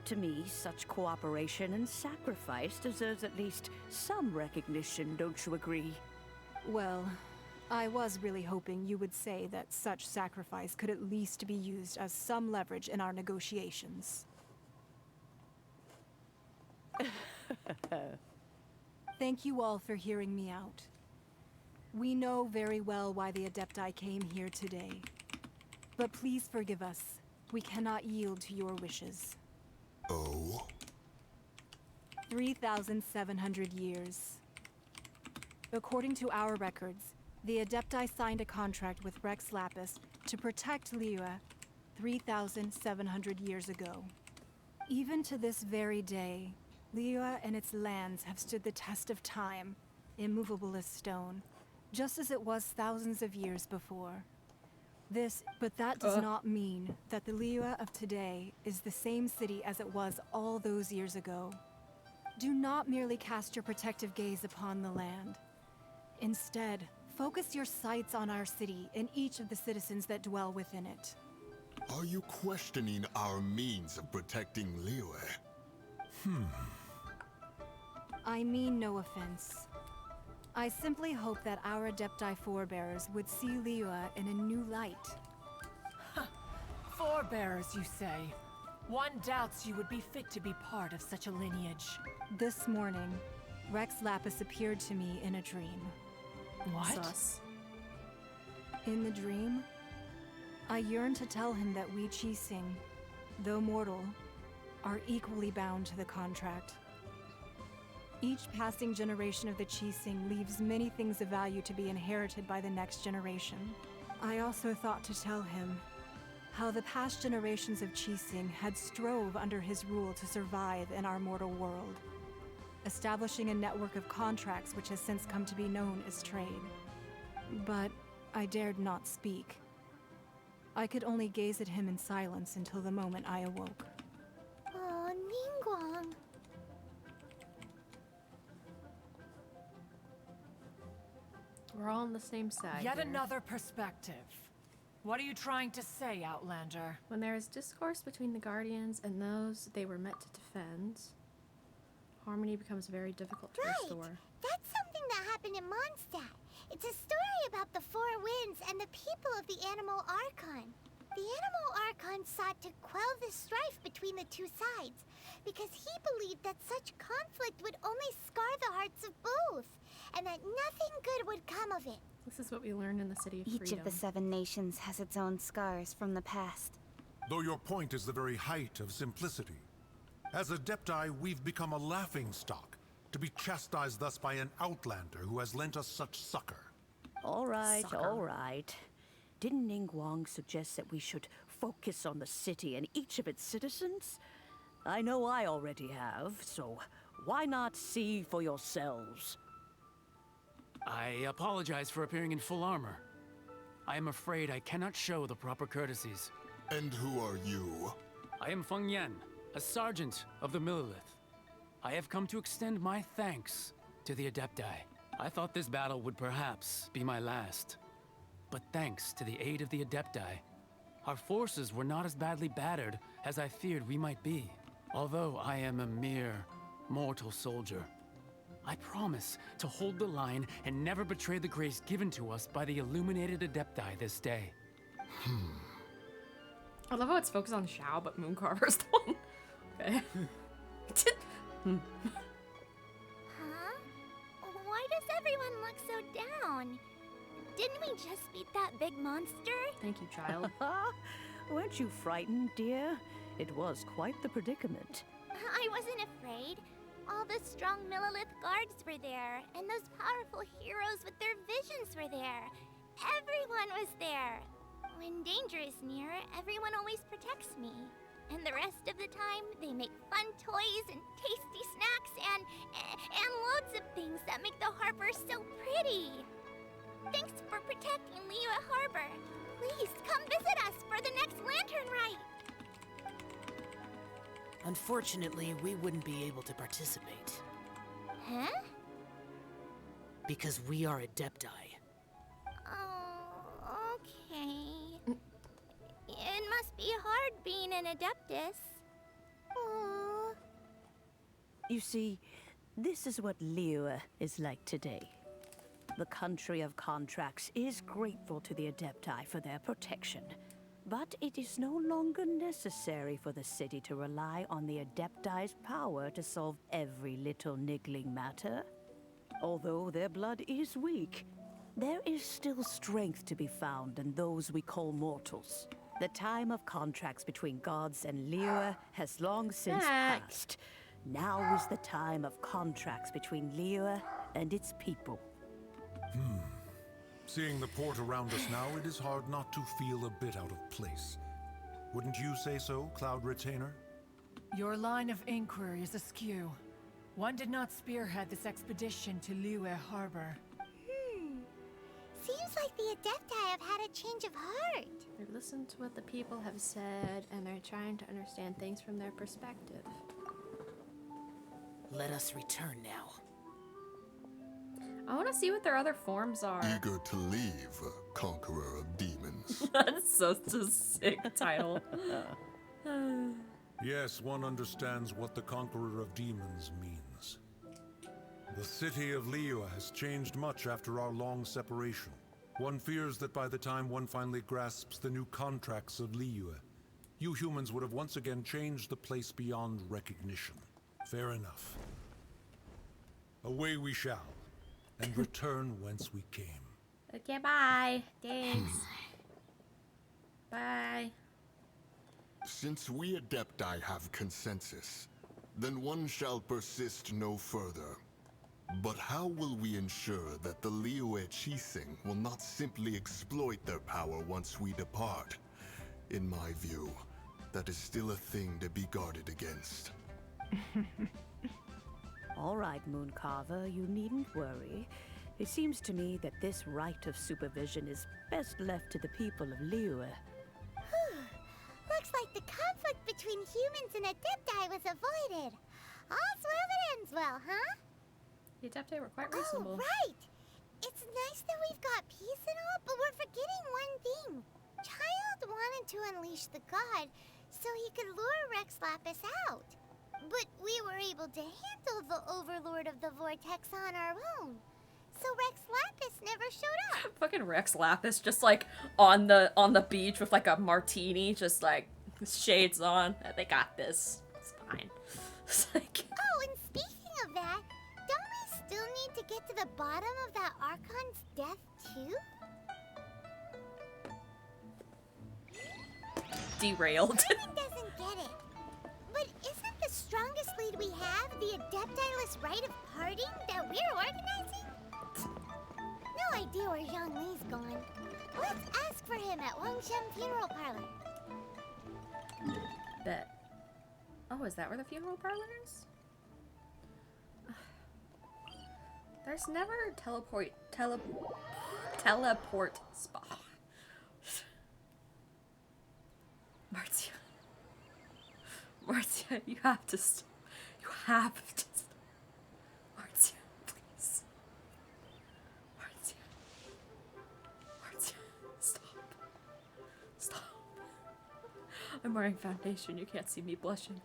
To me, such cooperation and sacrifice deserves at least some recognition, don't you agree? Well, I was really hoping you would say that such sacrifice could at least be used as some leverage in our negotiations. Thank you all for hearing me out. We know very well why the Adepti came here today. But please forgive us. We cannot yield to your wishes. Oh? 3,700 years. According to our records, the Adepti signed a contract with Rex Lapis to protect Liyue 3,700 years ago. Even to this very day, Liyue and its lands have stood the test of time, immovable as stone, just as it was thousands of years before. But that does not mean that the Liyue of today is the same city as it was all those years ago. Do not merely cast your protective gaze upon the land. Instead, focus your sights on our city and each of the citizens that dwell within it. Are you questioning our means of protecting Liyue? I mean no offense. I simply hope that our Adepti forebears would see Liyue in a new light. Forebearers, you say? One doubts you would be fit to be part of such a lineage. This morning, Rex Lapis appeared to me in a dream. What? Sus. In the dream, I yearned to tell him that we Qixing, though mortal, are equally bound to the contract. Each passing generation of the Qixing leaves many things of value to be inherited by the next generation. I also thought to tell him how the past generations of Qixing had strove under his rule to survive in our mortal world, establishing a network of contracts which has since come to be known as trade. But I dared not speak. I could only gaze at him in silence until the moment I awoke. Oh, Ningguang. We're all on the same side. Yet here. another perspective. What are you trying to say, Outlander? When there is discourse between the Guardians and those they were meant to defend, harmony becomes very difficult to restore. That's something that happened in Mondstadt. It's a story about the Four Winds and the people of the Animal Archon. The Animal Archon sought to quell the strife between the two sides because he believed that such conflict would only scar the hearts of both, and that nothing good would come of it. This is what we learned in the City of Each Freedom. of the 7 nations has its own scars from the past. Though your point is the very height of simplicity. As Adepti, we've become a laughingstock, to be chastised thus by an outlander who has lent us such succor. All right. Didn't Ningguang suggest that we should focus on the city and each of its citizens? I know I already have, so why not see for yourselves? I apologize for appearing in full armor. I am afraid I cannot show the proper courtesies. And who are you? I am Feng Yan, a sergeant of the Millilith. I have come to extend my thanks to the Adepti. I thought this battle would perhaps be my last. But thanks to the aid of the Adepti, our forces were not as badly battered as I feared we might be. Although I am a mere mortal soldier, I promise to hold the line and never betray the grace given to us by the illuminated Adepti this day. I love how it's focused on Xiao, but Mooncarver's the one. Okay. Huh? Why does everyone look so down? Didn't we just beat that big monster? Thank you, child. Weren't you frightened, dear? It was quite the predicament. I wasn't afraid. All the strong Millilith guards were there, and those powerful heroes with their visions were there. Everyone was there. When danger is near, everyone always protects me. And the rest of the time, they make fun toys and tasty snacks and loads of things that make the harbor so pretty. Thanks for protecting Liyue Harbor. Please come visit us for the next lantern rite. Unfortunately, we wouldn't be able to participate. Huh? Because we are Adepti. Oh, okay. It must be hard being an Adeptus. Aww. You see, this is what Liyue is like today. The country of contracts is grateful to the Adepti for their protection. But it is no longer necessary for the city to rely on the Adepti's power to solve every little niggling matter. Although their blood is weak, there is still strength to be found in those we call mortals. The time of contracts between gods and Liyue has long since passed. Now is the time of contracts between Liyue and its people. Seeing the port around us now, it is hard not to feel a bit out of place. Wouldn't you say so, Cloud Retainer? Your line of inquiry is askew. One did not spearhead this expedition to Liyue Harbor. Seems like the Adepti have had a change of heart. They've listened to what the people have said, and they're trying to understand things from their perspective. Let us return now. I want to see what their other forms are. Eager to leave, Conqueror of Demons. That's such a sick title. Yes, one understands what the Conqueror of Demons means. The city of Liyue has changed much after our long separation. One fears that by the time one finally grasps the new contracts of Liyue, you humans would have once again changed the place beyond recognition. Fair enough. Away we shall, and return whence we came. Okay, bye. Thanks. Bye. Since we Adepti have consensus, then one shall persist no further. But how will we ensure that the Liyue Qixing will not simply exploit their power once we depart? In my view, that is still a thing to be guarded against. All right, Mooncarver, you needn't worry. It seems to me that this right of supervision is best left to the people of Liyue. Looks like the conflict between humans and Adepti was avoided. All's well that ends well, huh? The Adepti were quite reasonable. Oh, right! It's nice that we've got peace and all, but we're forgetting one thing. Child wanted to unleash the god so he could lure Rex Lapis out. But we were able to handle the Overlord of the Vortex on our own. So Rex Lapis never showed up. Fucking Rex Lapis just like on the beach with like a martini, just like shades on. They got this. It's fine. It's like, oh, and speaking of that, don't we still need to get to the bottom of that Archon's death too? Derailed. Raven doesn't get it. But isn't the strongest lead we have the Adepti-less rite of parting that we're organizing? No idea where Zhongli's gone. Let's ask for him at Wangshen Funeral Parlor. Bet. Oh, is that where the funeral parlor is? There's never teleport spot. Marcia, you have to stop. You have to stop. Marcia, please. Marcia, stop. Stop. I'm wearing foundation. You can't see me blushing.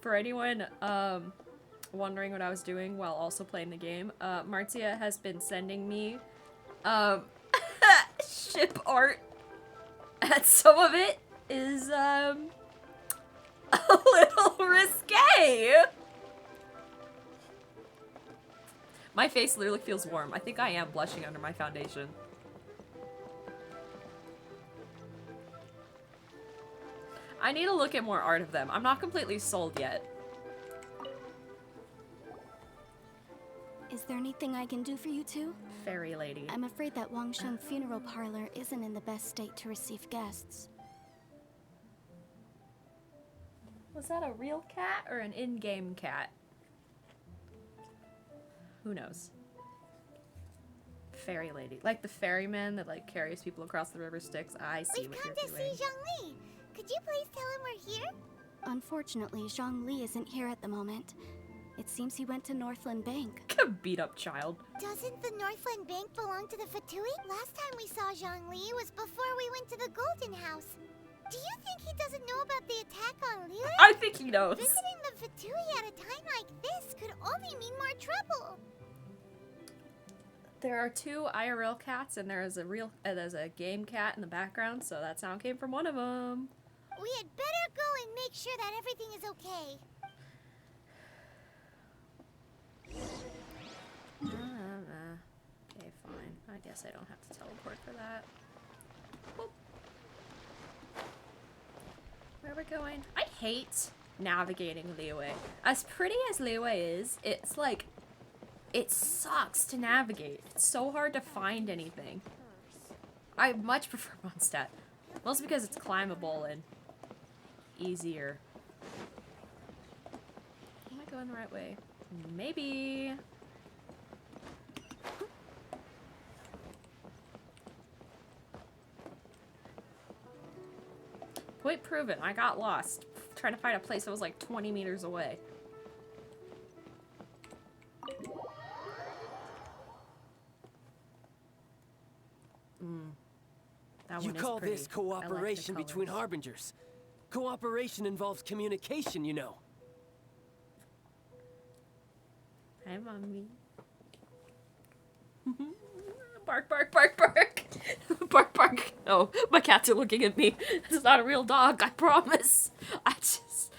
For anyone wondering what I was doing while also playing the game, Marcia has been sending me ship art, and some of it is a little risque. My face literally feels warm. I think I am blushing under my foundation. I need to look at more art of them. I'm not completely sold yet. Is there anything I can do for you two? Fairy lady. I'm afraid that Wangshen Funeral Parlor isn't in the best state to receive guests. Was that a real cat or an in-game cat? Who knows? Fairy lady. Like the ferryman that like carries people across the river Styx. I see what you're doing. We've come to see Zhongli. Could you please tell him we're here? Unfortunately, Zhongli isn't here at the moment. It seems he went to Northland Bank. Beat up child. Doesn't the Northland Bank belong to the Fatui? Last time we saw Zhongli was before we went to the Golden House. Do you think he doesn't know about the attack on Liyue? I think he knows. Visiting the Fatui at a time like this could only mean more trouble. There are two IRL cats, and there's a game cat in the background, so that sound came from one of them. We had better go and make sure that everything is okay. Okay, fine. I guess I don't have to teleport for that. Boop. Where are we going? I hate navigating Liyue. As pretty as Liyue is, it's like, it sucks to navigate. It's so hard to find anything. I much prefer Mondstadt. Mostly because it's climbable and easier. Am I going the right way? Maybe. Point proven. I got lost. Trying to find a place that was like 20 meters away. That You one is call pretty. this I like the cooperation between colors. harbingers. Cooperation involves communication, you know. Hi, mommy. Bark, bark, bark, bark. Bark, bark. No, my cats are looking at me. This is not a real dog, I promise. I just...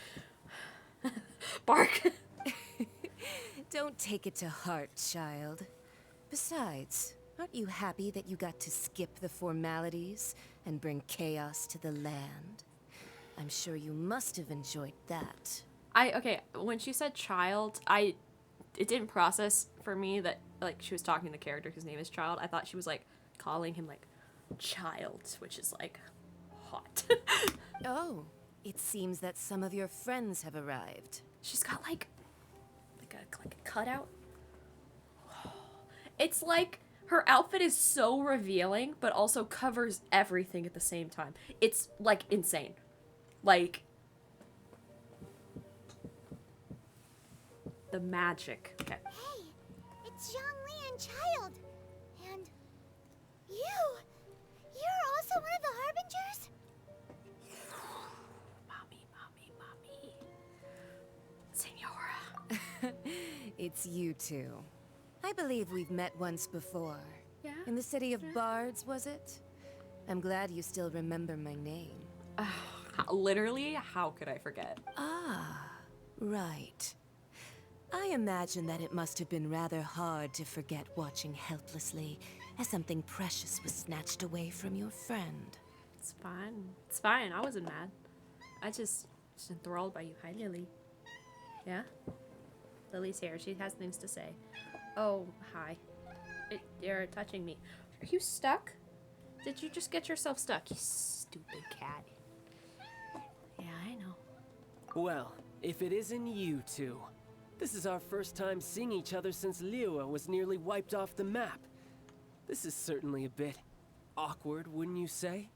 Bark. Don't take it to heart, child. Besides, aren't you happy that you got to skip the formalities and bring chaos to the land? I'm sure you must have enjoyed that. Okay, when she said child, it didn't process for me that like she was talking to the character whose name is Child. I thought she was like calling him like Child, which is like hot. Oh, it seems that some of your friends have arrived. She's got like a cutout. It's like her outfit is so revealing, but also covers everything at the same time. It's like insane. Like the magic. Okay. Hey, it's Zhongli and Child. And you're also one of the Harbingers? Mommy. Senora. It's you two. I believe we've met once before. Yeah? In the city of Bards, was it? I'm glad you still remember my name. Literally, how could I forget? Ah, right. I imagine that it must have been rather hard to forget watching helplessly as something precious was snatched away from your friend. It's fine. It's fine. I wasn't mad. I just enthralled by you. Hi, Lily. Yeah? Lily's here. She has things to say. Oh, hi. You're touching me. Are you stuck? Did you just get yourself stuck, you stupid cat? Yeah, I know. Well, if it isn't you two. This is our first time seeing each other since Liyue was nearly wiped off the map. This is certainly a bit awkward, wouldn't you say?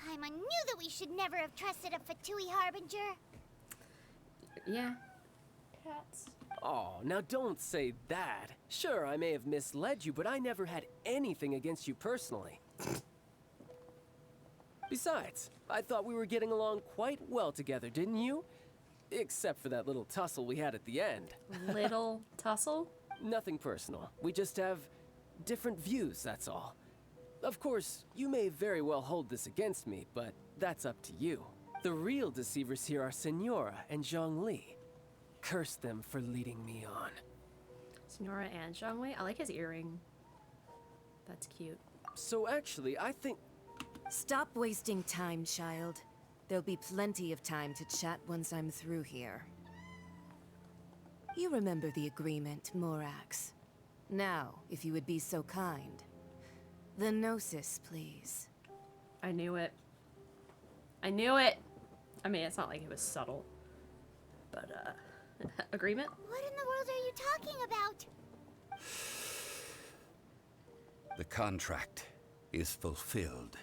Paimon knew that we should never have trusted a Fatui Harbinger. Yeah. Cats. Oh, now don't say that. Sure, I may have misled you, but I never had anything against you personally. Besides, I thought we were getting along quite well together, didn't you? Except for that little tussle we had at the end. Little tussle? Nothing personal. We just have different views, that's all. Of course, you may very well hold this against me, but that's up to you. The real deceivers here are Senora and Zhongli. Curse them for leading me on. Senora and Zhongli? I like his earring. That's cute. So actually, I think... Stop wasting time, child. There'll be plenty of time to chat once I'm through here. You remember the agreement, Morax. Now, if you would be so kind. The Gnosis, please. I knew it. I knew it! I mean, it's not like it was subtle. But, agreement? What in the world are you talking about? The contract is fulfilled.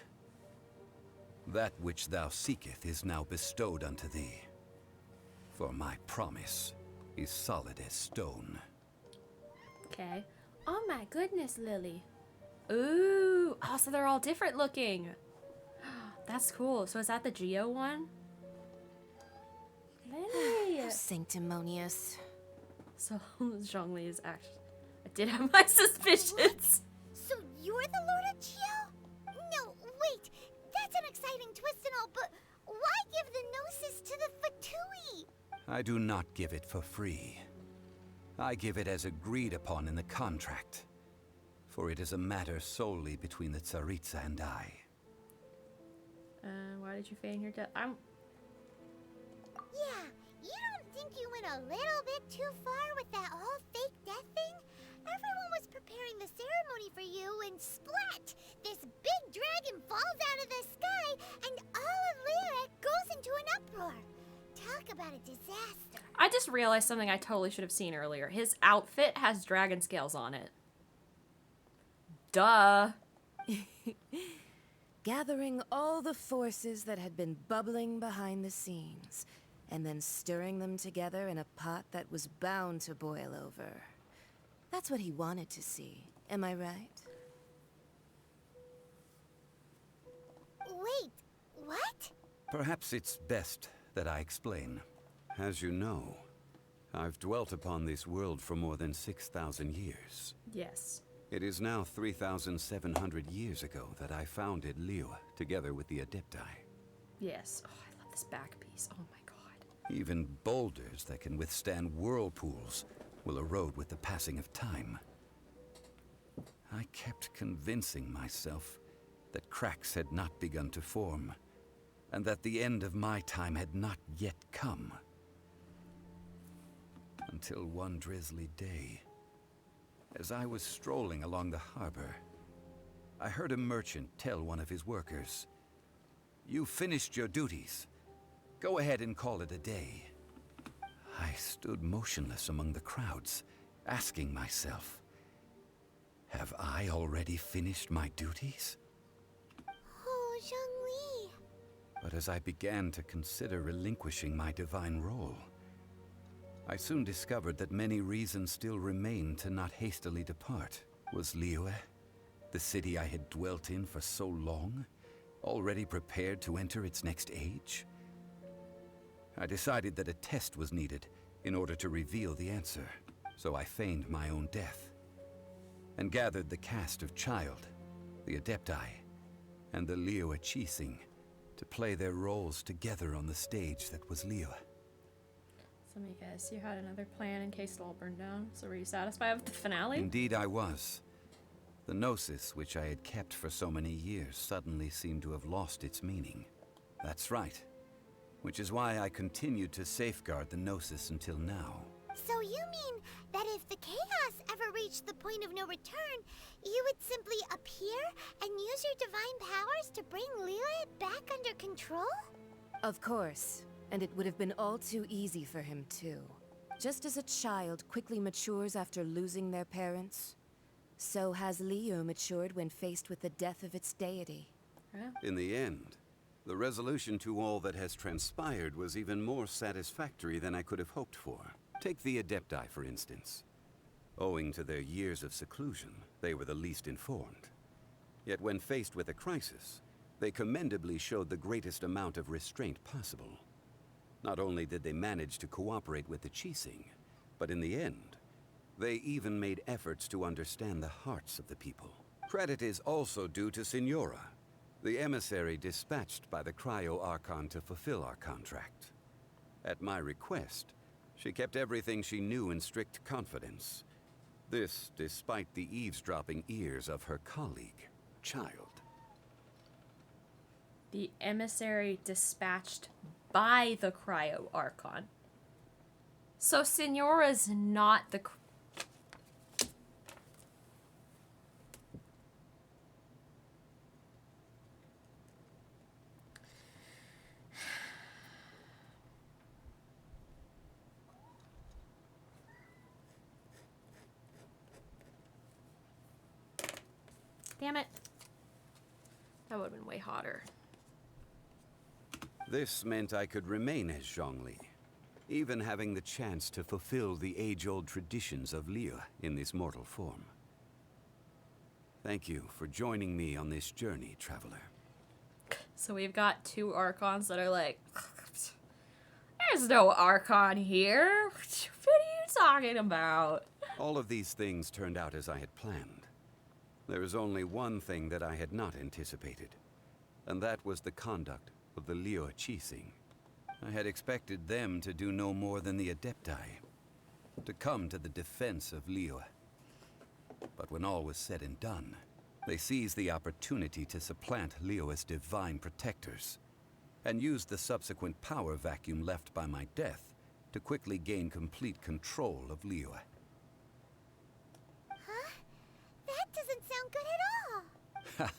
That which thou seeketh is now bestowed unto thee. For my promise is solid as stone. Okay. Oh my goodness, Lily. Ooh. Oh, so they're all different looking. That's cool. So is that the Geo one? Lily. How sanctimonious. So Zhongli is actually... I did have my suspicions. So you're the Lord of Geo? No, wait. That's an exciting twist and all, but why give the Gnosis to the Fatui? I do not give it for free. I give it as agreed upon in the contract. For it is a matter solely between the Tsaritsa and I. Why did you feign your death? Yeah, you don't think you went a little bit too far with that whole fake death thing? Everyone was preparing the ceremony for you, and splat! This big dragon falls out of the sky, and all of Liyue goes into an uproar. Talk about a disaster. I just realized something I totally should have seen earlier. His outfit has dragon scales on it. Duh. Gathering all the forces that had been bubbling behind the scenes, and then stirring them together in a pot that was bound to boil over. That's what he wanted to see, am I right? Wait, what? Perhaps it's best that I explain. As you know, I've dwelt upon this world for more than 6,000 years. Yes. It is now 3,700 years ago that I founded Liyue, together with the Adepti. Yes. Oh, I love this back piece. Oh my god. Even boulders that can withstand whirlpools will erode with the passing of time. I kept convincing myself that cracks had not begun to form, and that the end of my time had not yet come. Until one drizzly day, as I was strolling along the harbor, I heard a merchant tell one of his workers, "You've finished your duties. Go ahead and call it a day." I stood motionless among the crowds, asking myself, have I already finished my duties? Oh, Zhongli. But as I began to consider relinquishing my divine role, I soon discovered that many reasons still remained to not hastily depart. Was Liyue, the city I had dwelt in for so long, already prepared to enter its next age? I decided that a test was needed in order to reveal the answer, so I feigned my own death, and gathered the cast of Child, the Adepti, and the Liyue Qixing to play their roles together on the stage that was Liyue. So let me guess, you had another plan in case it all burned down, so were you satisfied with the finale? Indeed I was. The Gnosis, which I had kept for so many years, suddenly seemed to have lost its meaning. That's right. Which is why I continued to safeguard the Gnosis until now. So you mean that if the chaos ever reached the point of no return, you would simply appear and use your divine powers to bring Liyue back under control? Of course. And it would have been all too easy for him, too. Just as a child quickly matures after losing their parents, so has Liyue matured when faced with the death of its deity. In the end, the resolution to all that has transpired was even more satisfactory than I could have hoped for. Take the Adepti, for instance. Owing to their years of seclusion, they were the least informed. Yet when faced with a crisis, they commendably showed the greatest amount of restraint possible. Not only did they manage to cooperate with the Qixing, but in the end, they even made efforts to understand the hearts of the people. Credit is also due to Signora, the emissary dispatched by the Cryo-Archon to fulfill our contract. At my request, she kept everything she knew in strict confidence. This despite the eavesdropping ears of her colleague, Child. The emissary dispatched by the Cryo-Archon. So Signora's not the... Damn it. That would have been way hotter. This meant I could remain as Zhongli, even having the chance to fulfill the age-old traditions of Liyue in this mortal form. Thank you for joining me on this journey, traveler. So we've got two Archons that are like, there's no Archon here. What are you talking about? All of these things turned out as I had planned. There is only one thing that I had not anticipated, and that was the conduct of the Liyue Qixing. I had expected them to do no more than the Adepti, to come to the defense of Liyue. But when all was said and done, they seized the opportunity to supplant Liyue's divine protectors, and used the subsequent power vacuum left by my death to quickly gain complete control of Liyue. Huh? That doesn't sound good at all.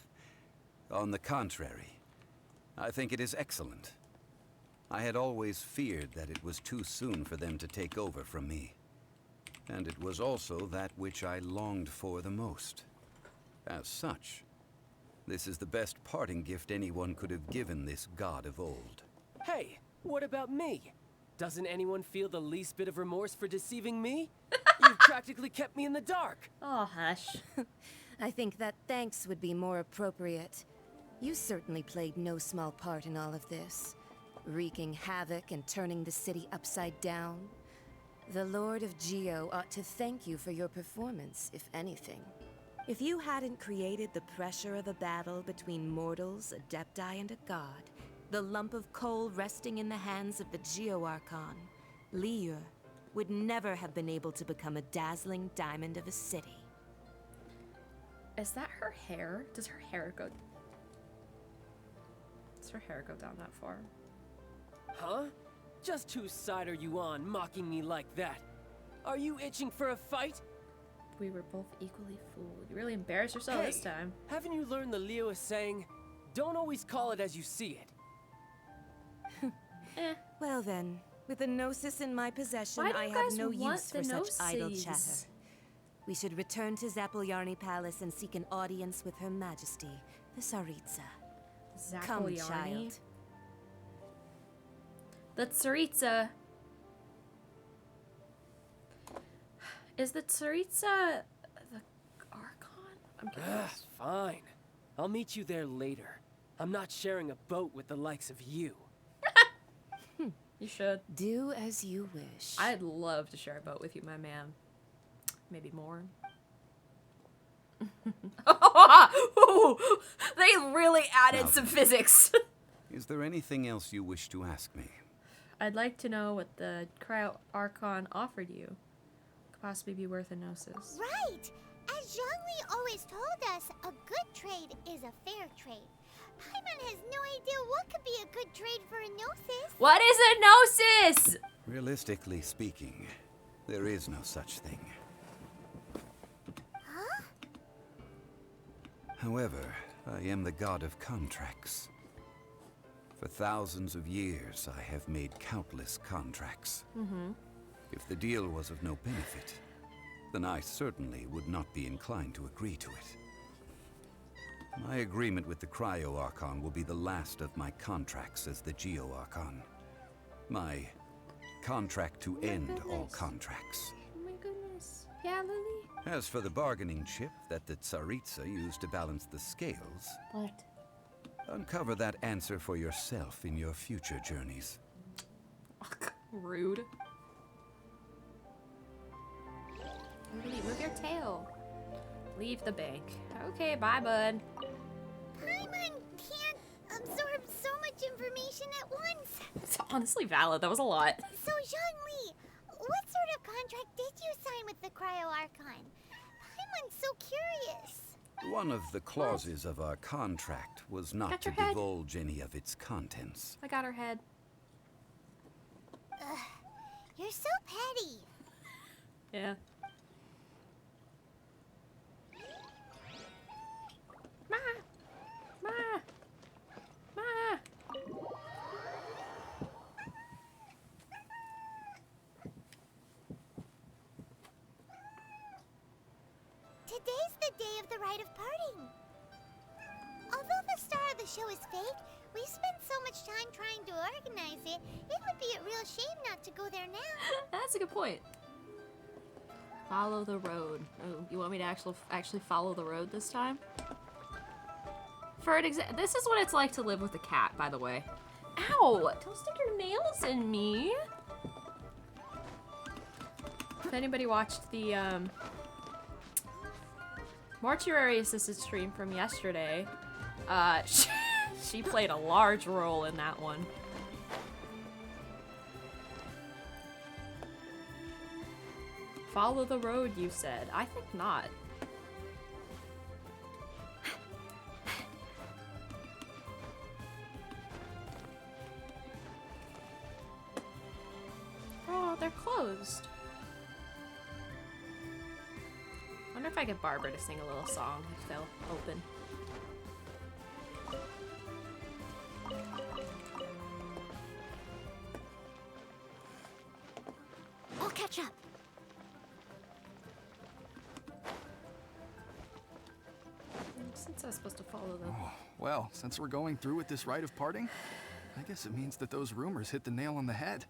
On the contrary, I think it is excellent. I had always feared that it was too soon for them to take over from me. And it was also that which I longed for the most. As such, this is the best parting gift anyone could have given this god of old. Hey, what about me? Doesn't anyone feel the least bit of remorse for deceiving me? You've practically kept me in the dark. Oh, hush. I think that thanks would be more appropriate. You certainly played no small part in all of this, wreaking havoc and turning the city upside down. The Lord of Geo ought to thank you for your performance, if anything. If you hadn't created the pressure of a battle between mortals, Adepti, and a god, the lump of coal resting in the hands of the Geo-Archon, Liyue would never have been able to become a dazzling diamond of a city. Is that her hair? Does her hair go... Does Does her hair go down that far? Huh? Just whose side are you on, mocking me like that? Are you itching for a fight? We were both equally fooled. You really embarrassed yourself this time. Haven't you learned the Liyue saying, don't always call it as you see it? Well then, with the Gnosis in my possession, Why do I you have guys no want use the for such idle Gnosis? chatter. We should return to Zapolyarny Palace and seek an audience with Her Majesty, the Tsaritsa. Come, Zapolyarny? child. The Tsaritsa. Is the Tsaritsa the archon? I'm curious. Fine. I'll meet you there later. I'm not sharing a boat with the likes of you. You should. Do as you wish. I'd love to share a boat with you, my man. Maybe more. Ooh, they really added some physics. Is there anything else you wish to ask me? I'd like to know what the cryo archon offered you. Could possibly be worth a gnosis. Right! As Zhongli always told us, a good trade is a fair trade. Paimon has no idea what could be a good trade for a gnosis. What is a gnosis? Realistically speaking, there is no such thing. Huh? However, I am the god of contracts. For thousands of years, I have made countless contracts. If the deal was of no benefit, then I certainly would not be inclined to agree to it. My agreement with the Cryo Archon will be the last of my contracts as the Geo Archon. My contract to end all contracts. Oh my goodness. Yeah, Lily? As for the bargaining chip that the Tsaritsa used to balance the scales, What? uncover that answer for yourself in your future journeys. Rude. Lily, move your tail. Leave the bank. Okay, bye, bud. Paimon can't absorb so much information at once. It's honestly valid. That was a lot. So, Zhongli, what sort of contract did you sign with the Cryo Archon? Paimon's so curious. One of the clauses of our contract was not Got to your head. divulge any of its contents. I got her head. Ugh, you're so petty. Yeah. Ma! Ma! Ma! Today's the day of the rite of parting. Although the star of the show is fake, we spent so much time trying to organize it, it would be a real shame not to go there now. That's a good point. Follow the road. Oh, you want me to actually follow the road this time? For an this is what it's like to live with a cat, by the way. Ow! Don't stick your nails in me. If anybody watched the Mortuary Assistant stream from yesterday, she played a large role in that one. Follow the road, you said. I think not. Oh, they're closed. Wonder if I get Barbara to sing a little song if they'll open. I'll catch up. Since I was supposed to follow them. Oh, well, since we're going through with this rite of parting, I guess it means that those rumors hit the nail on the head.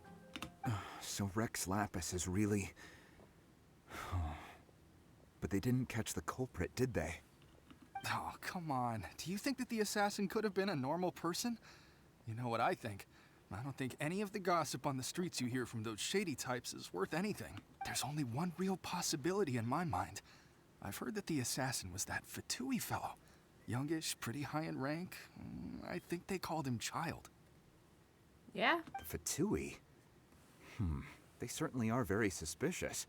So Rex Lapis is really... But they didn't catch the culprit, did they? Oh, come on. Do you think that the assassin could have been a normal person? You know what I think. I don't think any of the gossip on the streets you hear from those shady types is worth anything. There's only one real possibility in my mind. I've heard that the assassin was that Fatui fellow. Youngish, pretty high in rank. I think they called him Child. Yeah? Fatui? They certainly are very suspicious.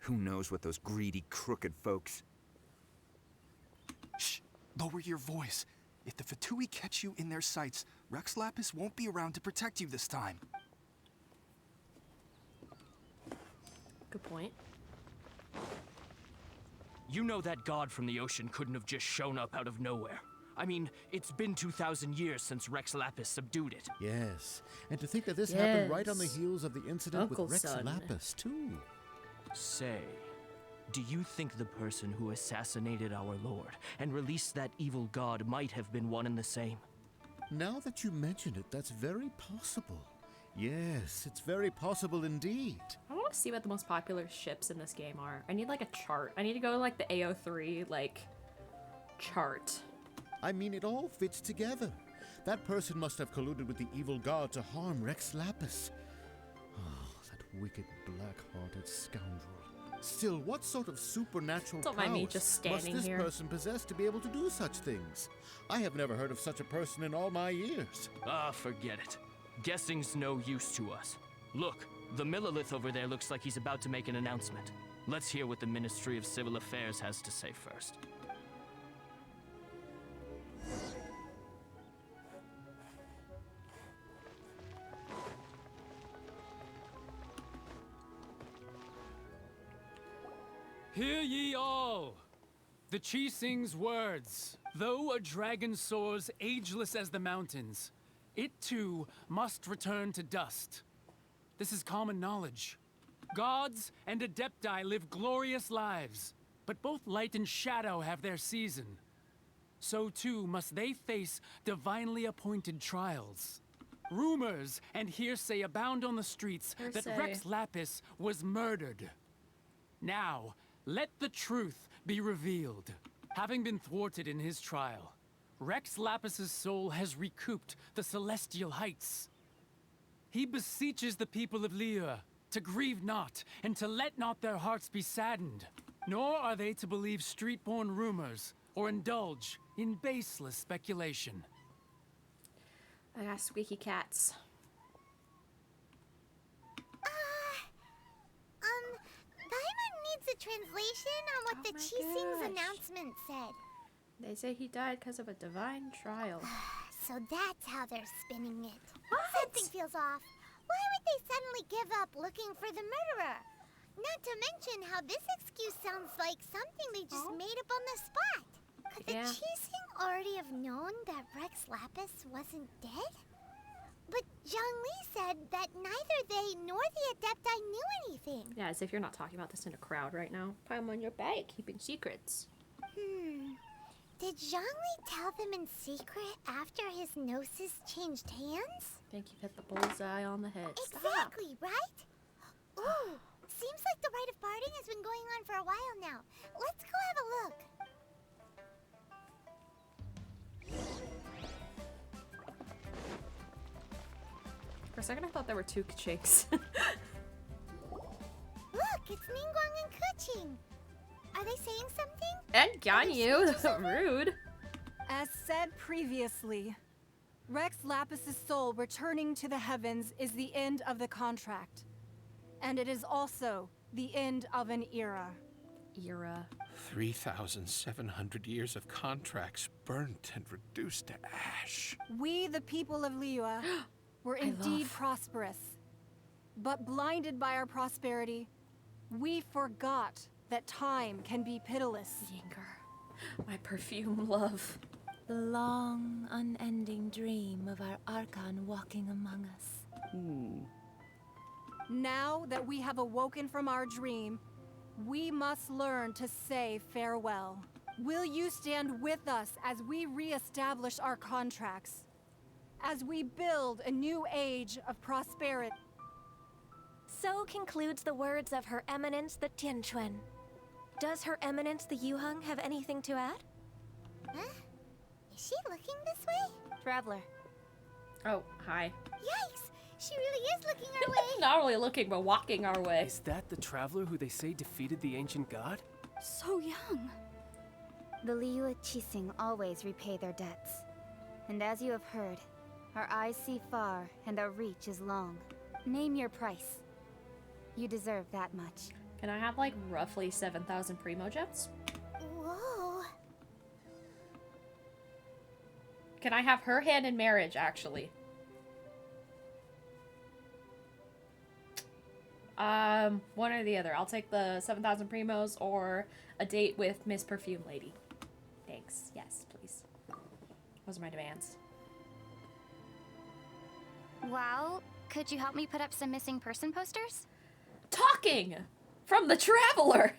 Who knows what those greedy, crooked folks... Shh! Lower your voice. If the Fatui catch you in their sights, Rex Lapis won't be around to protect you this time. Good point. You know that god from the ocean couldn't have just shown up out of nowhere. I mean, it's been 2,000 years since Rex Lapis subdued it. Yes, and to think that this happened right on the heels of the incident with Rex Son. Lapis, too. Say, do you think the person who assassinated our lord and released that evil god might have been one and the same? Now that you mention it, that's very possible. Yes, it's very possible indeed. I want to see what the most popular ships in this game are. I need like a chart. I need to go to like the AO3 like chart. I mean, it all fits together. That person must have colluded with the evil god to harm Rex Lapis. Oh, that wicked, black-hearted scoundrel. Still, what sort of supernatural Don't mind me prowess just must standing this here. person possess to be able to do such things? I have never heard of such a person in all my years. Ah, forget it. Guessing's no use to us. Look, the Millilith over there looks like he's about to make an announcement. Let's hear what the Ministry of Civil Affairs has to say first. Hear ye all! The Chi sings words. Though a dragon soars ageless as the mountains, it too must return to dust. This is common knowledge. Gods and Adepti live glorious lives, but both light and shadow have their season. So too must they face divinely appointed trials. Rumors and hearsay abound on the streets that Hearsay. Rex Lapis was murdered. Now, let the truth be revealed. Having been thwarted in his trial, Rex Lapis's soul has recouped the celestial heights. He beseeches the people of Liyue to grieve not and to let not their hearts be saddened. Nor are they to believe street-born rumors or indulge in baseless speculation. I got squeaky cats. Paimon needs a translation on what the my Chi Sing's gosh. announcement said. They say he died because of a divine trial. So that's how they're spinning it. Something feels off. Why would they suddenly give up looking for the murderer? Not to mention how this excuse sounds like something they just made up on the spot. Could the Yeah. Chi Sing already have known that Rex Lapis wasn't dead? But Zhongli said that neither they nor the Adepti knew anything. Yeah, as if you're not talking about this in a crowd right now. I'm on your back, keeping secrets. Did Zhongli tell them in secret after his gnosis changed hands? I think you've hit the bullseye on the head. Stop. Exactly, right? Ooh, seems like the rite of parting has been going on for a while now. Let's go have a look. For a second, I thought there were two chicks. Look, it's Ningguang and Kuching. Are they saying something? And Ganyu, rude. As said previously, Rex Lapis's soul returning to the heavens is the end of the contract. And it is also the end of an era. 3,700 years of contracts burnt and reduced to ash. We, the people of Liyue, were indeed prosperous. But blinded by our prosperity, we forgot that time can be pitiless. My perfume love. The long, unending dream of our archon walking among us. Now that we have awoken from our dream, we must learn to say farewell. Will you stand with us as we re-establish our contracts? As we build a new age of prosperity? So concludes the words of Her Eminence the Tianquan. Does Her Eminence the Yuheng have anything to add? Huh? Is she looking this way? Traveler. Oh, hi. Yikes! She really is looking our way. Not only looking, but walking our way. Is that the traveler who they say defeated the ancient god? So young. The Liyue Qixing always repay their debts. And as you have heard, our eyes see far and our reach is long. Name your price. You deserve that much. Can I have like roughly 7,000 primo gems? Whoa. Can I have her hand in marriage, actually? One or the other. I'll take the 7,000 primos or a date with Miss Perfume Lady. Thanks. Yes, please. Those are my demands. Well, could you help me put up some missing person posters? Talking! From the Traveler!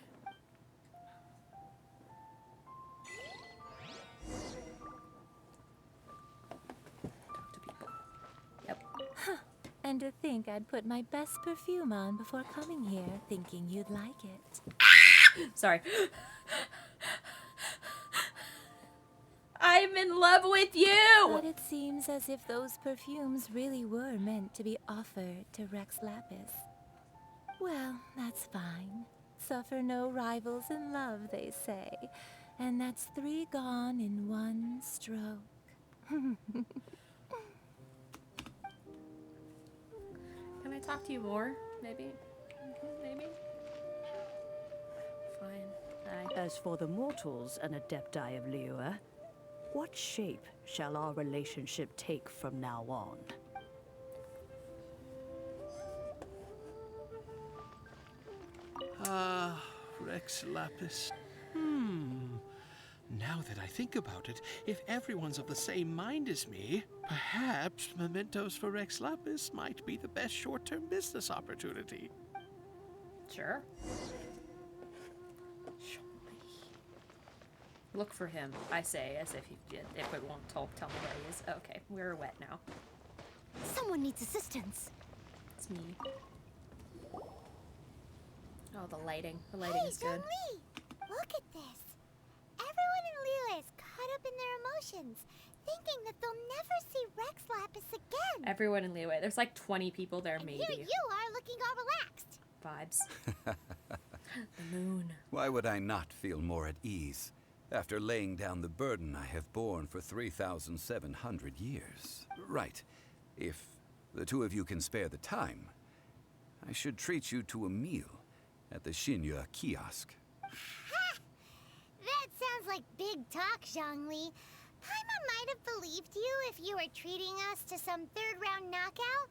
Talk to people. Yep. Huh. And to think I'd put my best perfume on before coming here, thinking you'd like it. Sorry. I'm in love with you! But it seems as if those perfumes really were meant to be offered to Rex Lapis. Well, that's fine. Suffer no rivals in love, they say. And that's 3 gone in 1 stroke. Can I talk to you more? Maybe? Maybe? Fine. As for the mortals and adepti of Liyue, what shape shall our relationship take from now on? Rex Lapis. Now that I think about it, if everyone's of the same mind as me, perhaps mementos for Rex Lapis might be the best short-term business opportunity. Sure. Look for him, I say, as if it won't tell me where he is. Okay, we're wet now. Someone needs assistance. It's me. Oh, the lighting. The lighting is good. Zhongli! Look at this. Everyone in Liyue is caught up in their emotions, thinking that they'll never see Rex Lapis again. Everyone in Liyue. There's like 20 people there, maybe. Here you are looking all relaxed. Vibes. The moon. Why would I not feel more at ease after laying down the burden I have borne for 3,700 years? Right. If the two of you can spare the time, I should treat you to a meal at the Liyue kiosk. Ha! That sounds like big talk, Zhongli. Paimon might have believed you if you were treating us to some third-round knockout,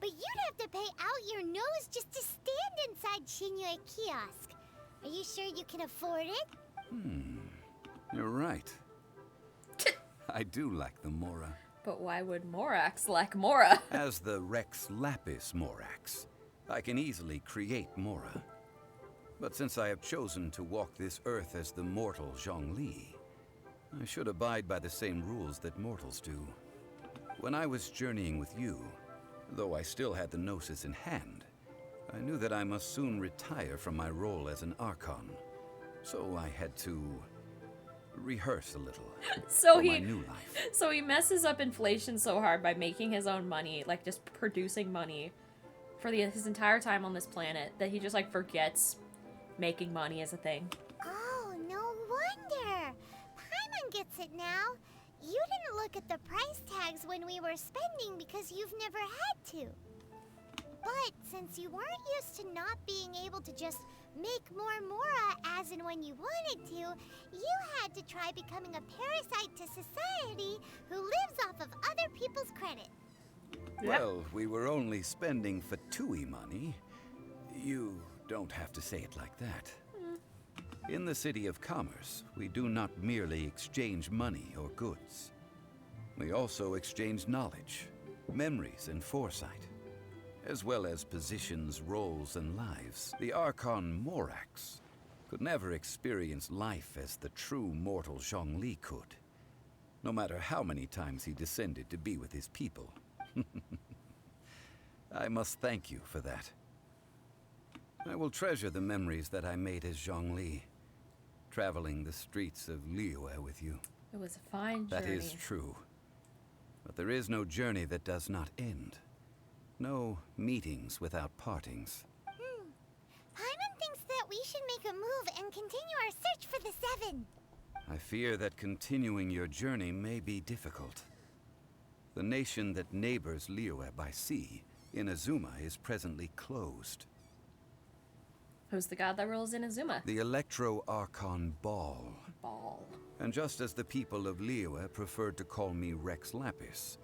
but you'd have to pay out your nose just to stand inside Liyue kiosk. Are you sure you can afford it? You're right. I do like the Mora. But why would Morax like Mora? As the Rex Lapis Morax, I can easily create Mora. But since I have chosen to walk this earth as the mortal Zhongli, I should abide by the same rules that mortals do. When I was journeying with you, though I still had the Gnosis in hand, I knew that I must soon retire from my role as an archon. So I had to rehearse a little for my new life. So he messes up inflation so hard by making his own money, like just producing money for his entire time on this planet, that he just like forgets making money is a thing. Oh, no wonder. Paimon gets it now. You didn't look at the price tags when we were spending because you've never had to. But since you weren't used to not being able to just make more Mora as and when you wanted to, you had to try becoming a parasite to society who lives off of other people's credit. Well, we were only spending Fatui money. You don't have to say it like that. In the City of Commerce, we do not merely exchange money or goods. We also exchange knowledge, memories, and foresight, as well as positions, roles, and lives. The Archon Morax could never experience life as the true mortal Zhongli could, no matter how many times he descended to be with his people. I must thank you for that. I will treasure the memories that I made as Zhongli, traveling the streets of Liyue with you. It was a fine journey. That is true. But there is no journey that does not end. No meetings without partings. Paimon thinks that we should make a move and continue our search for the Seven. I fear that continuing your journey may be difficult. The nation that neighbors Liyue by sea, inazuma, is presently closed. Who's the god that rules Inazuma? The Electro-Archon Ball. Ball. And just as the people of Liyue preferred to call me Rex Lapis,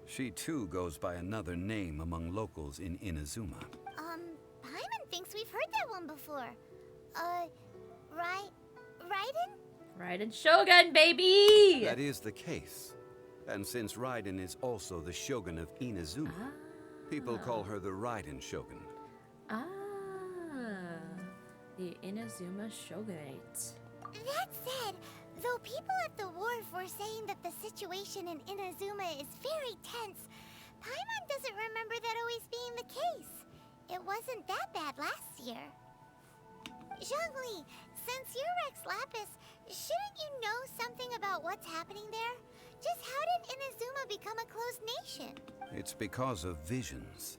she too goes by another name among locals in Inazuma. Paimon thinks we've heard that one before. Raiden? Raiden Shogun, baby! That is the case. And since Raiden is also the Shogun of Inazuma, people call her the Raiden Shogun. Ah, the Inazuma Shogunate. That said, though people at the wharf were saying that the situation in Inazuma is very tense, Paimon doesn't remember that always being the case. It wasn't that bad last year. Zhongli, since you're Rex Lapis, shouldn't you know something about what's happening there? Just how did Inazuma become a closed nation? It's because of visions.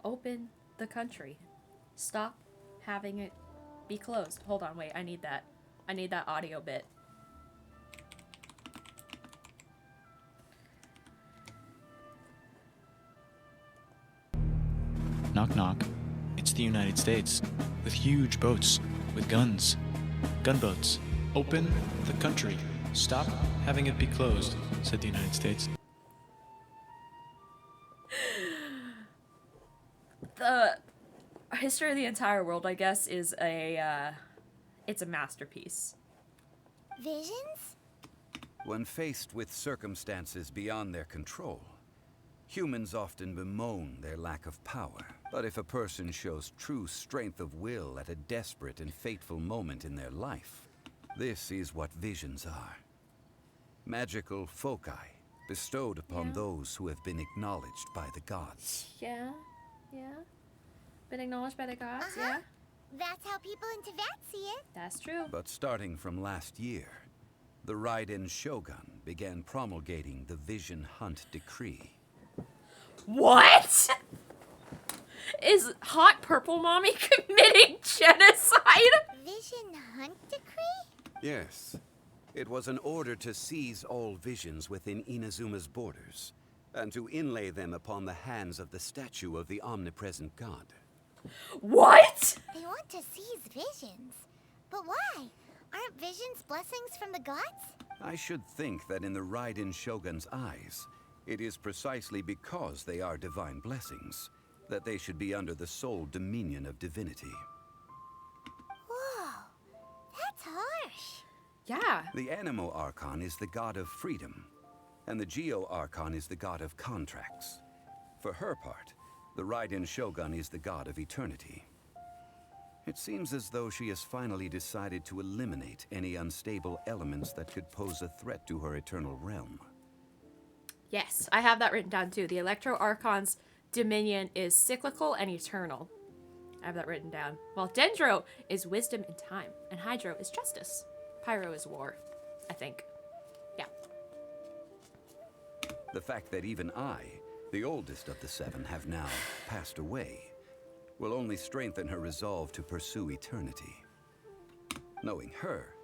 Open the country. Stop having it be closed. Hold on, wait, I need that. I need that audio bit. Knock knock. It's the United States. With huge boats. With guns. Gunboats. Open the country. Stop having it be closed, said the United States. The history of the entire world, I guess, is it's a masterpiece. Visions? When faced with circumstances beyond their control, humans often bemoan their lack of power. But if a person shows true strength of will at a desperate and fateful moment in their life, this is what visions are. Magical foci bestowed upon those who have been acknowledged by the gods. Yeah. Been acknowledged by the gods, yeah? That's how people in Teyvat see it. That's true. But starting from last year, the Raiden Shogun began promulgating the Vision Hunt Decree. What? Is Hot Purple Mommy committing genocide? Vision Hunt Decree? Yes. It was an order to seize all visions within Inazuma's borders, and to inlay them upon the hands of the statue of the omnipresent god. What? They want to seize visions. But why? Aren't visions blessings from the gods? I should think that in the Raiden Shogun's eyes, it is precisely because they are divine blessings that they should be under the sole dominion of divinity. Whoa, that's harsh. Yeah. The Animo Archon is the god of freedom, and the Geo Archon is the god of contracts. For her part, the Raiden Shogun is the god of eternity. It seems as though she has finally decided to eliminate any unstable elements that could pose a threat to her eternal realm. Yes, I have that written down too. The Electro Archon's dominion is cyclical and eternal. I have that written down. While Dendro is wisdom and time, and Hydro is justice. Pyro is war, I think. Yeah. The fact that even I, the oldest of the seven, have now passed away, will only strengthen her resolve to pursue eternity. Knowing her,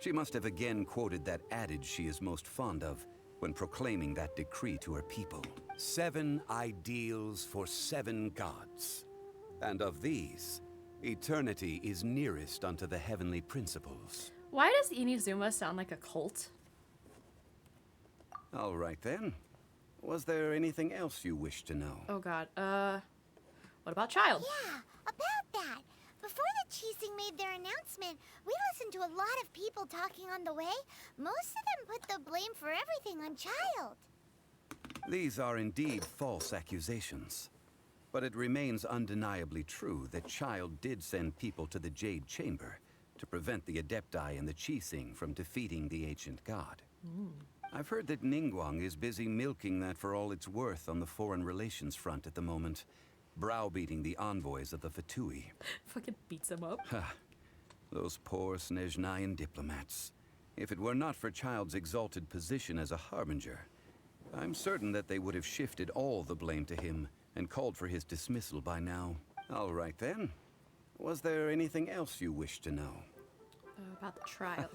she must have again quoted that adage she is most fond of when proclaiming that decree to her people. 7 ideals for 7 gods. And of these, eternity is nearest unto the heavenly principles. Why does Inazuma sound like a cult? All right then. Was there anything else you wish to know? Oh god, what about Child? Yeah, about that. Before the Qixing made their announcement, we listened to a lot of people talking on the way. Most of them put the blame for everything on Child. These are indeed false accusations. But it remains undeniably true that Child did send people to the Jade Chamber to prevent the Adepti and the Qixing from defeating the ancient god. I've heard that Ningguang is busy milking that for all it's worth on the foreign relations front at the moment, browbeating the envoys of the Fatui. Fucking beats them up. Ha! Those poor Snezhnayan diplomats. If it were not for Child's exalted position as a harbinger, I'm certain that they would have shifted all the blame to him and called for his dismissal by now. All right then. Was there anything else you wish to know? About the trial.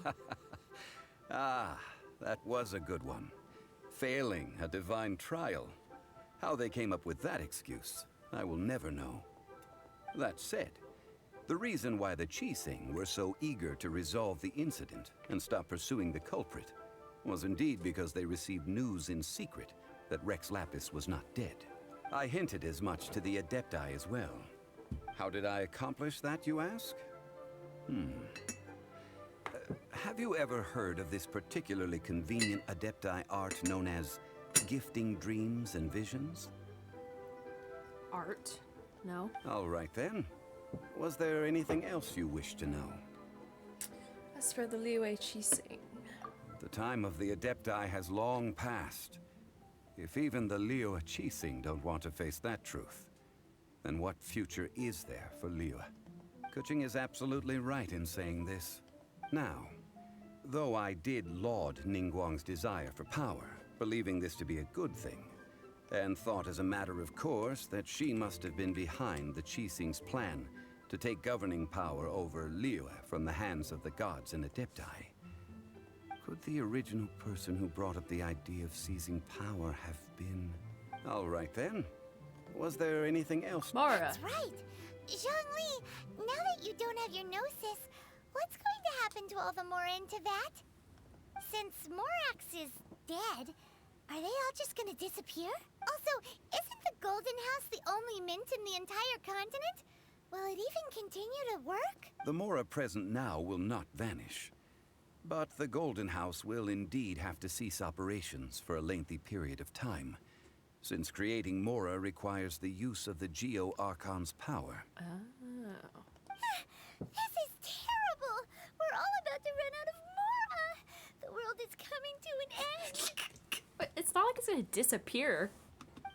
Ah, that was a good one. Failing a divine trial. How they came up with that excuse, I will never know. That said, the reason why the Qixing were so eager to resolve the incident and stop pursuing the culprit was indeed because they received news in secret that Rex Lapis was not dead. I hinted as much to the Adepti as well. How did I accomplish that, you ask? Have you ever heard of this particularly convenient Adepti art known as gifting dreams and visions? Art? No. All right then. Was there anything else you wish to know? As for the Liyue Qixing. The time of the Adepti has long passed. If even the Liyue Qixing don't want to face that truth, then what future is there for Liyue? Kuching is absolutely right in saying this. Now, though I did laud Ningguang's desire for power, believing this to be a good thing, and thought as a matter of course that she must have been behind the Qixing's plan to take governing power over Liyue from the hands of the gods and Adepti, could the original person who brought up the idea of seizing power have been... All right then. Was there anything else? Mara. That's right. Zhongli, now that you don't have your gnosis, what's going to happen to all the Mora in Teyvat? Since Morax is dead, are they all just gonna disappear? Also, isn't the Golden House the only mint in the entire continent? Will it even continue to work? The Mora present now will not vanish. But the Golden House will indeed have to cease operations for a lengthy period of time, since creating Mora requires the use of the Geo Archon's power. Oh. This is terrible! We're all about to run out of Mora! The world is coming to an end! But it's not like it's gonna disappear.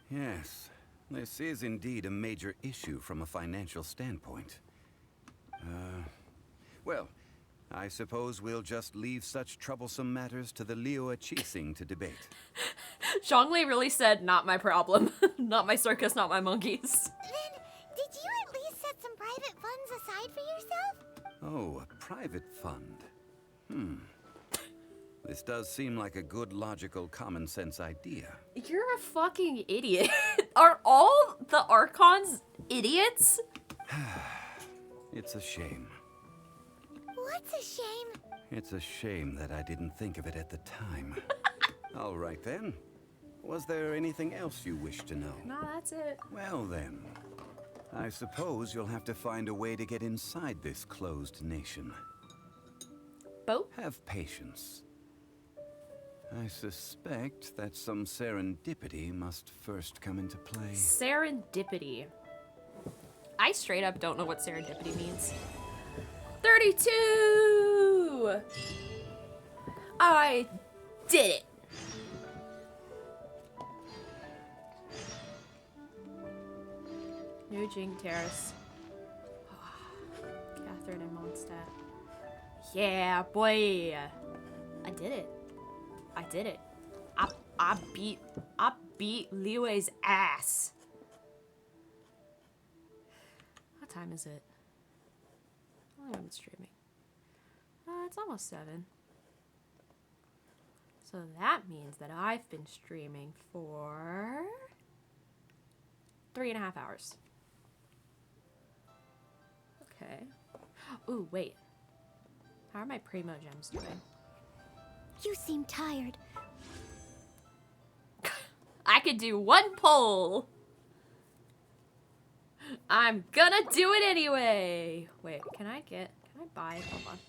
Yes, this is indeed a major issue from a financial standpoint. Well, I suppose we'll just leave such troublesome matters to the Liyue Qixing to debate. Zhongli really said, not my problem. Not my circus, not my monkeys. Then, did you at least set some private funds aside for yourself? Oh, a private fund. This does seem like a good, logical, common sense idea. You're a fucking idiot. Are all the Archons idiots? It's a shame. What's a shame? It's a shame that I didn't think of it at the time. All right then. Was there anything else you wish to know? No, that's it. Well then, I suppose you'll have to find a way to get inside this closed nation. Boat? Have patience. I suspect that some serendipity must first come into play. Serendipity. I straight up don't know what serendipity means. 32! I did it! New Jing Terrace. Catherine and Mondstadt. Yeah, boy! I did it. I did it. I beat Liyue's ass. What time is it? How long have I been streaming? It's almost 7. So that means that I've been streaming for 3.5 hours. Okay. Ooh, wait. How are my Primo gems doing? You seem tired. I could do one poll. I'm gonna do it anyway. Wait, can I buy? Hold on.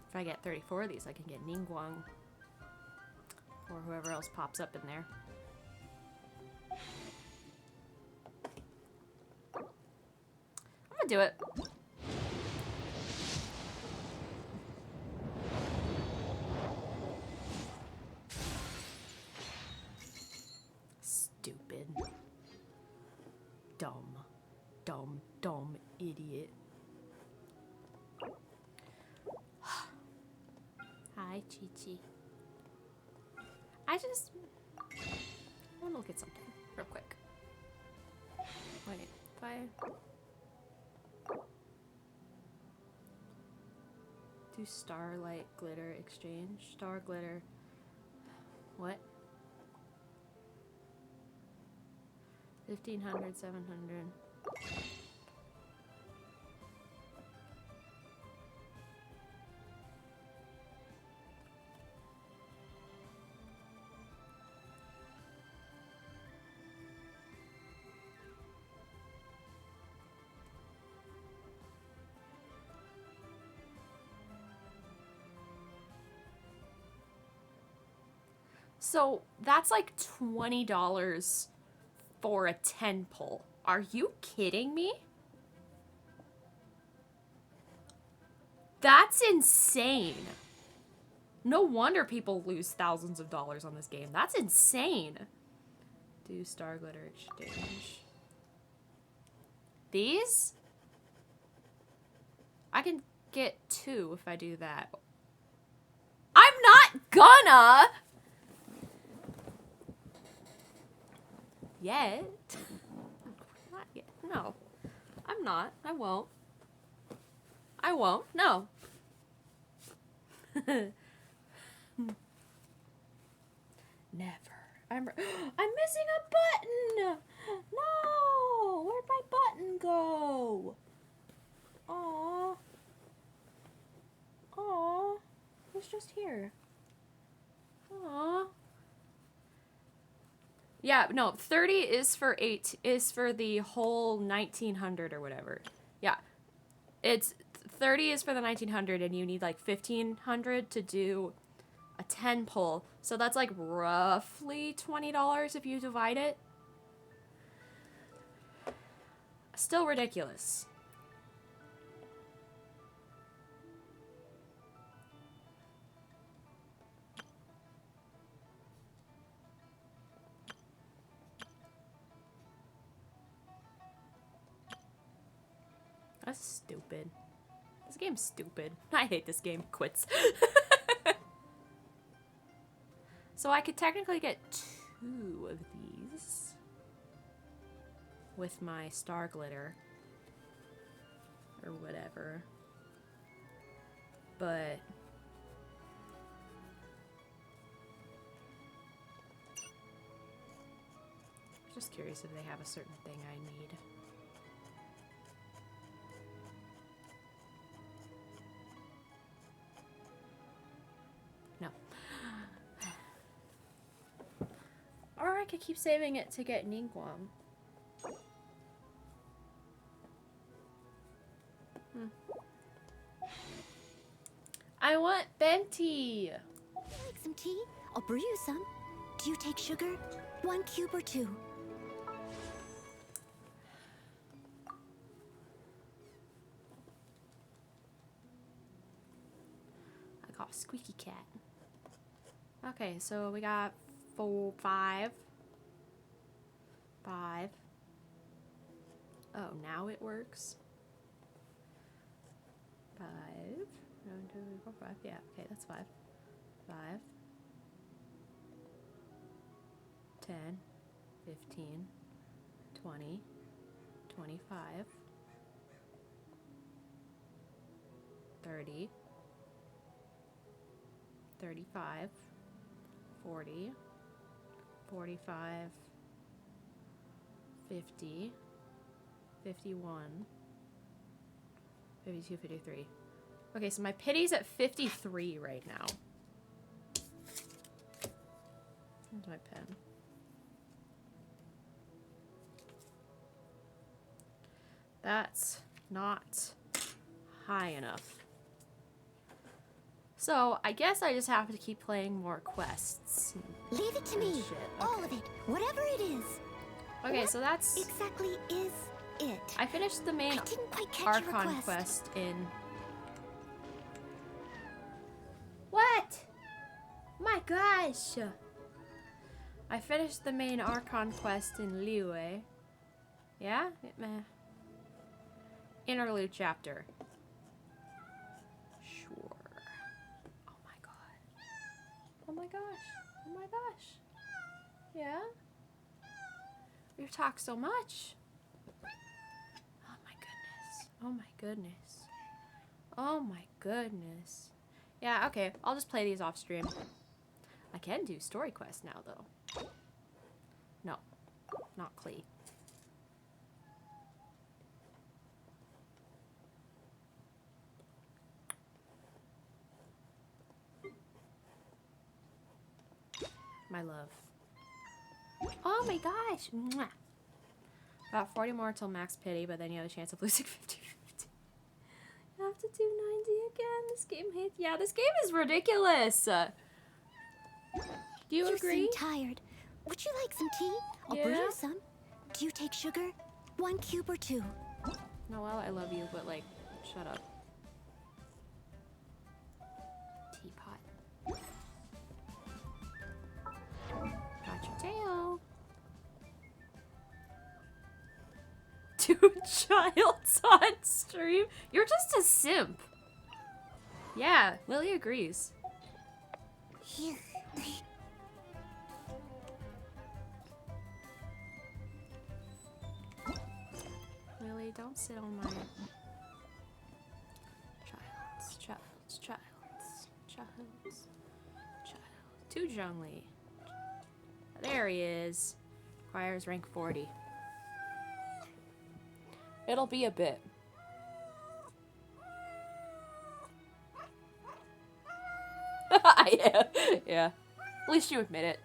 If I get 34 of these, I can get Ningguang. Or whoever else pops up in there. I'm gonna do it. Stupid. Dumb idiot. Hi, Chi-Chi. I want to look at something real quick. Do starlight glitter exchange? Star glitter. What? 1500, 700. So that's like $20 for a 10 pull. Are you kidding me? That's insane. No wonder people lose thousands of dollars on this game. That's insane. Do star glitter exchange. These? I can get 2 if I do that. I'm not gonna! Yet. Not yet. No. I'm not. I won't. I won't. No. Never. I'm missing a button! No! Where'd my button go? Aw. Aw. It was just here. Aw. Yeah, no, 30 is for the whole 1900 or whatever. Yeah. It's 30 is for the 1900 and you need like 1500 to do a 10 pull. So that's like roughly $20 if you divide it. Still ridiculous. That's stupid. This game's stupid. I hate this game. Quits. So I could technically get 2 of these with my star glitter or whatever. But I'm just curious if they have a certain thing I need. No. Or I could keep saving it to get Ningguang. I want Benti! Like some tea? I'll brew you some. Do you take sugar? 1 cube or 2? I got a squeaky cat. Okay, so we got 4, 5. 5. Oh, now it works. 5. 1, 2, 3, 4, 5. Yeah, okay, that's 5. 5. 10. 15. 20. 25. 30. 35. 40. 45. 50. 51. 52, 53. Okay, so my pity's at 53 right now. Where's my pen? That's not high enough. So, I guess I just have to keep playing more quests. Leave it to me. Shit. All of it. Whatever it is. Okay, What so that's... exactly is it? I finished the main I didn't quite catch your archon request. quest in... What? My gosh! I finished the main archon quest in Liyue. Yeah? Meh. Interlude chapter. Sure. Oh my god. Oh my gosh. Oh my gosh. Yeah? You talk so much. Oh my goodness. Oh my goodness. Yeah, okay. I'll just play these off stream. I can do story quests now, though. No. Not Clee. My love. Oh my gosh! Mwah. About 40 more till max pity, but then you have a chance of losing 50-50. You have to do 90 again. This game hates. Yeah, this game is ridiculous. Do you agree? You seem tired. Would you like some tea? I'll brew Yeah? you some. Do you take sugar? 1 cube or 2? Noelle, I love you, but like, shut up. Teapot. Got your tail. 2 childs on stream. You're just a simp. Yeah, Lily agrees. Lily, don't sit on my childs. To Zhongli. There he is. Requires rank 40. It'll be a bit. Yeah. Yeah. At least you admit it.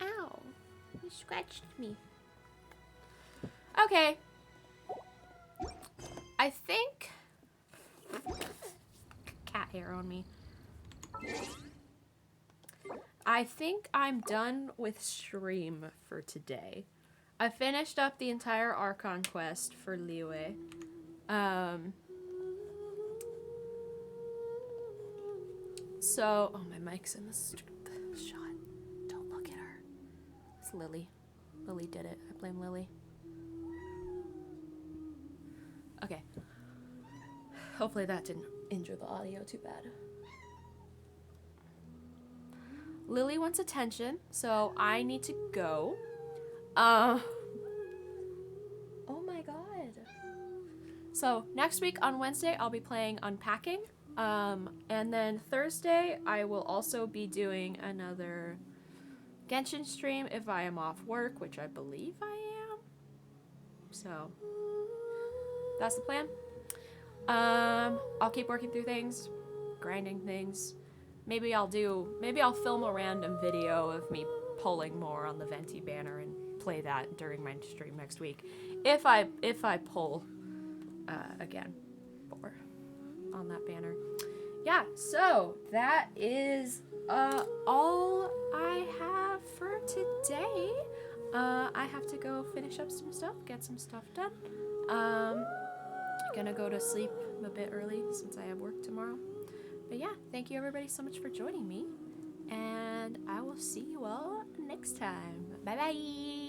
Ow. You scratched me. Okay. I think... Cat hair on me. I think I'm done with stream for today. I finished up the entire Archon quest for Liyue. So, oh, my mic's in the shot. Don't look at her. It's Lily. Lily did it. I blame Lily. Okay. Hopefully that didn't injure the audio too bad. Lily wants attention, so I need to go. Oh my god. So next week on Wednesday, I'll be playing Unpacking. And then Thursday, I will also be doing another Genshin stream if I am off work, which I believe I am. So that's the plan. I'll keep working through things, grinding things. Maybe I'll film a random video of me pulling more on the Venti banner and play that during my stream next week. If I pull again on that banner. Yeah, so that is all I have for today. I have to go finish up some stuff, get some stuff done. Gonna go to sleep a bit early since I have work tomorrow. But yeah, thank you everybody so much for joining me, and I will see you all next time. Bye bye.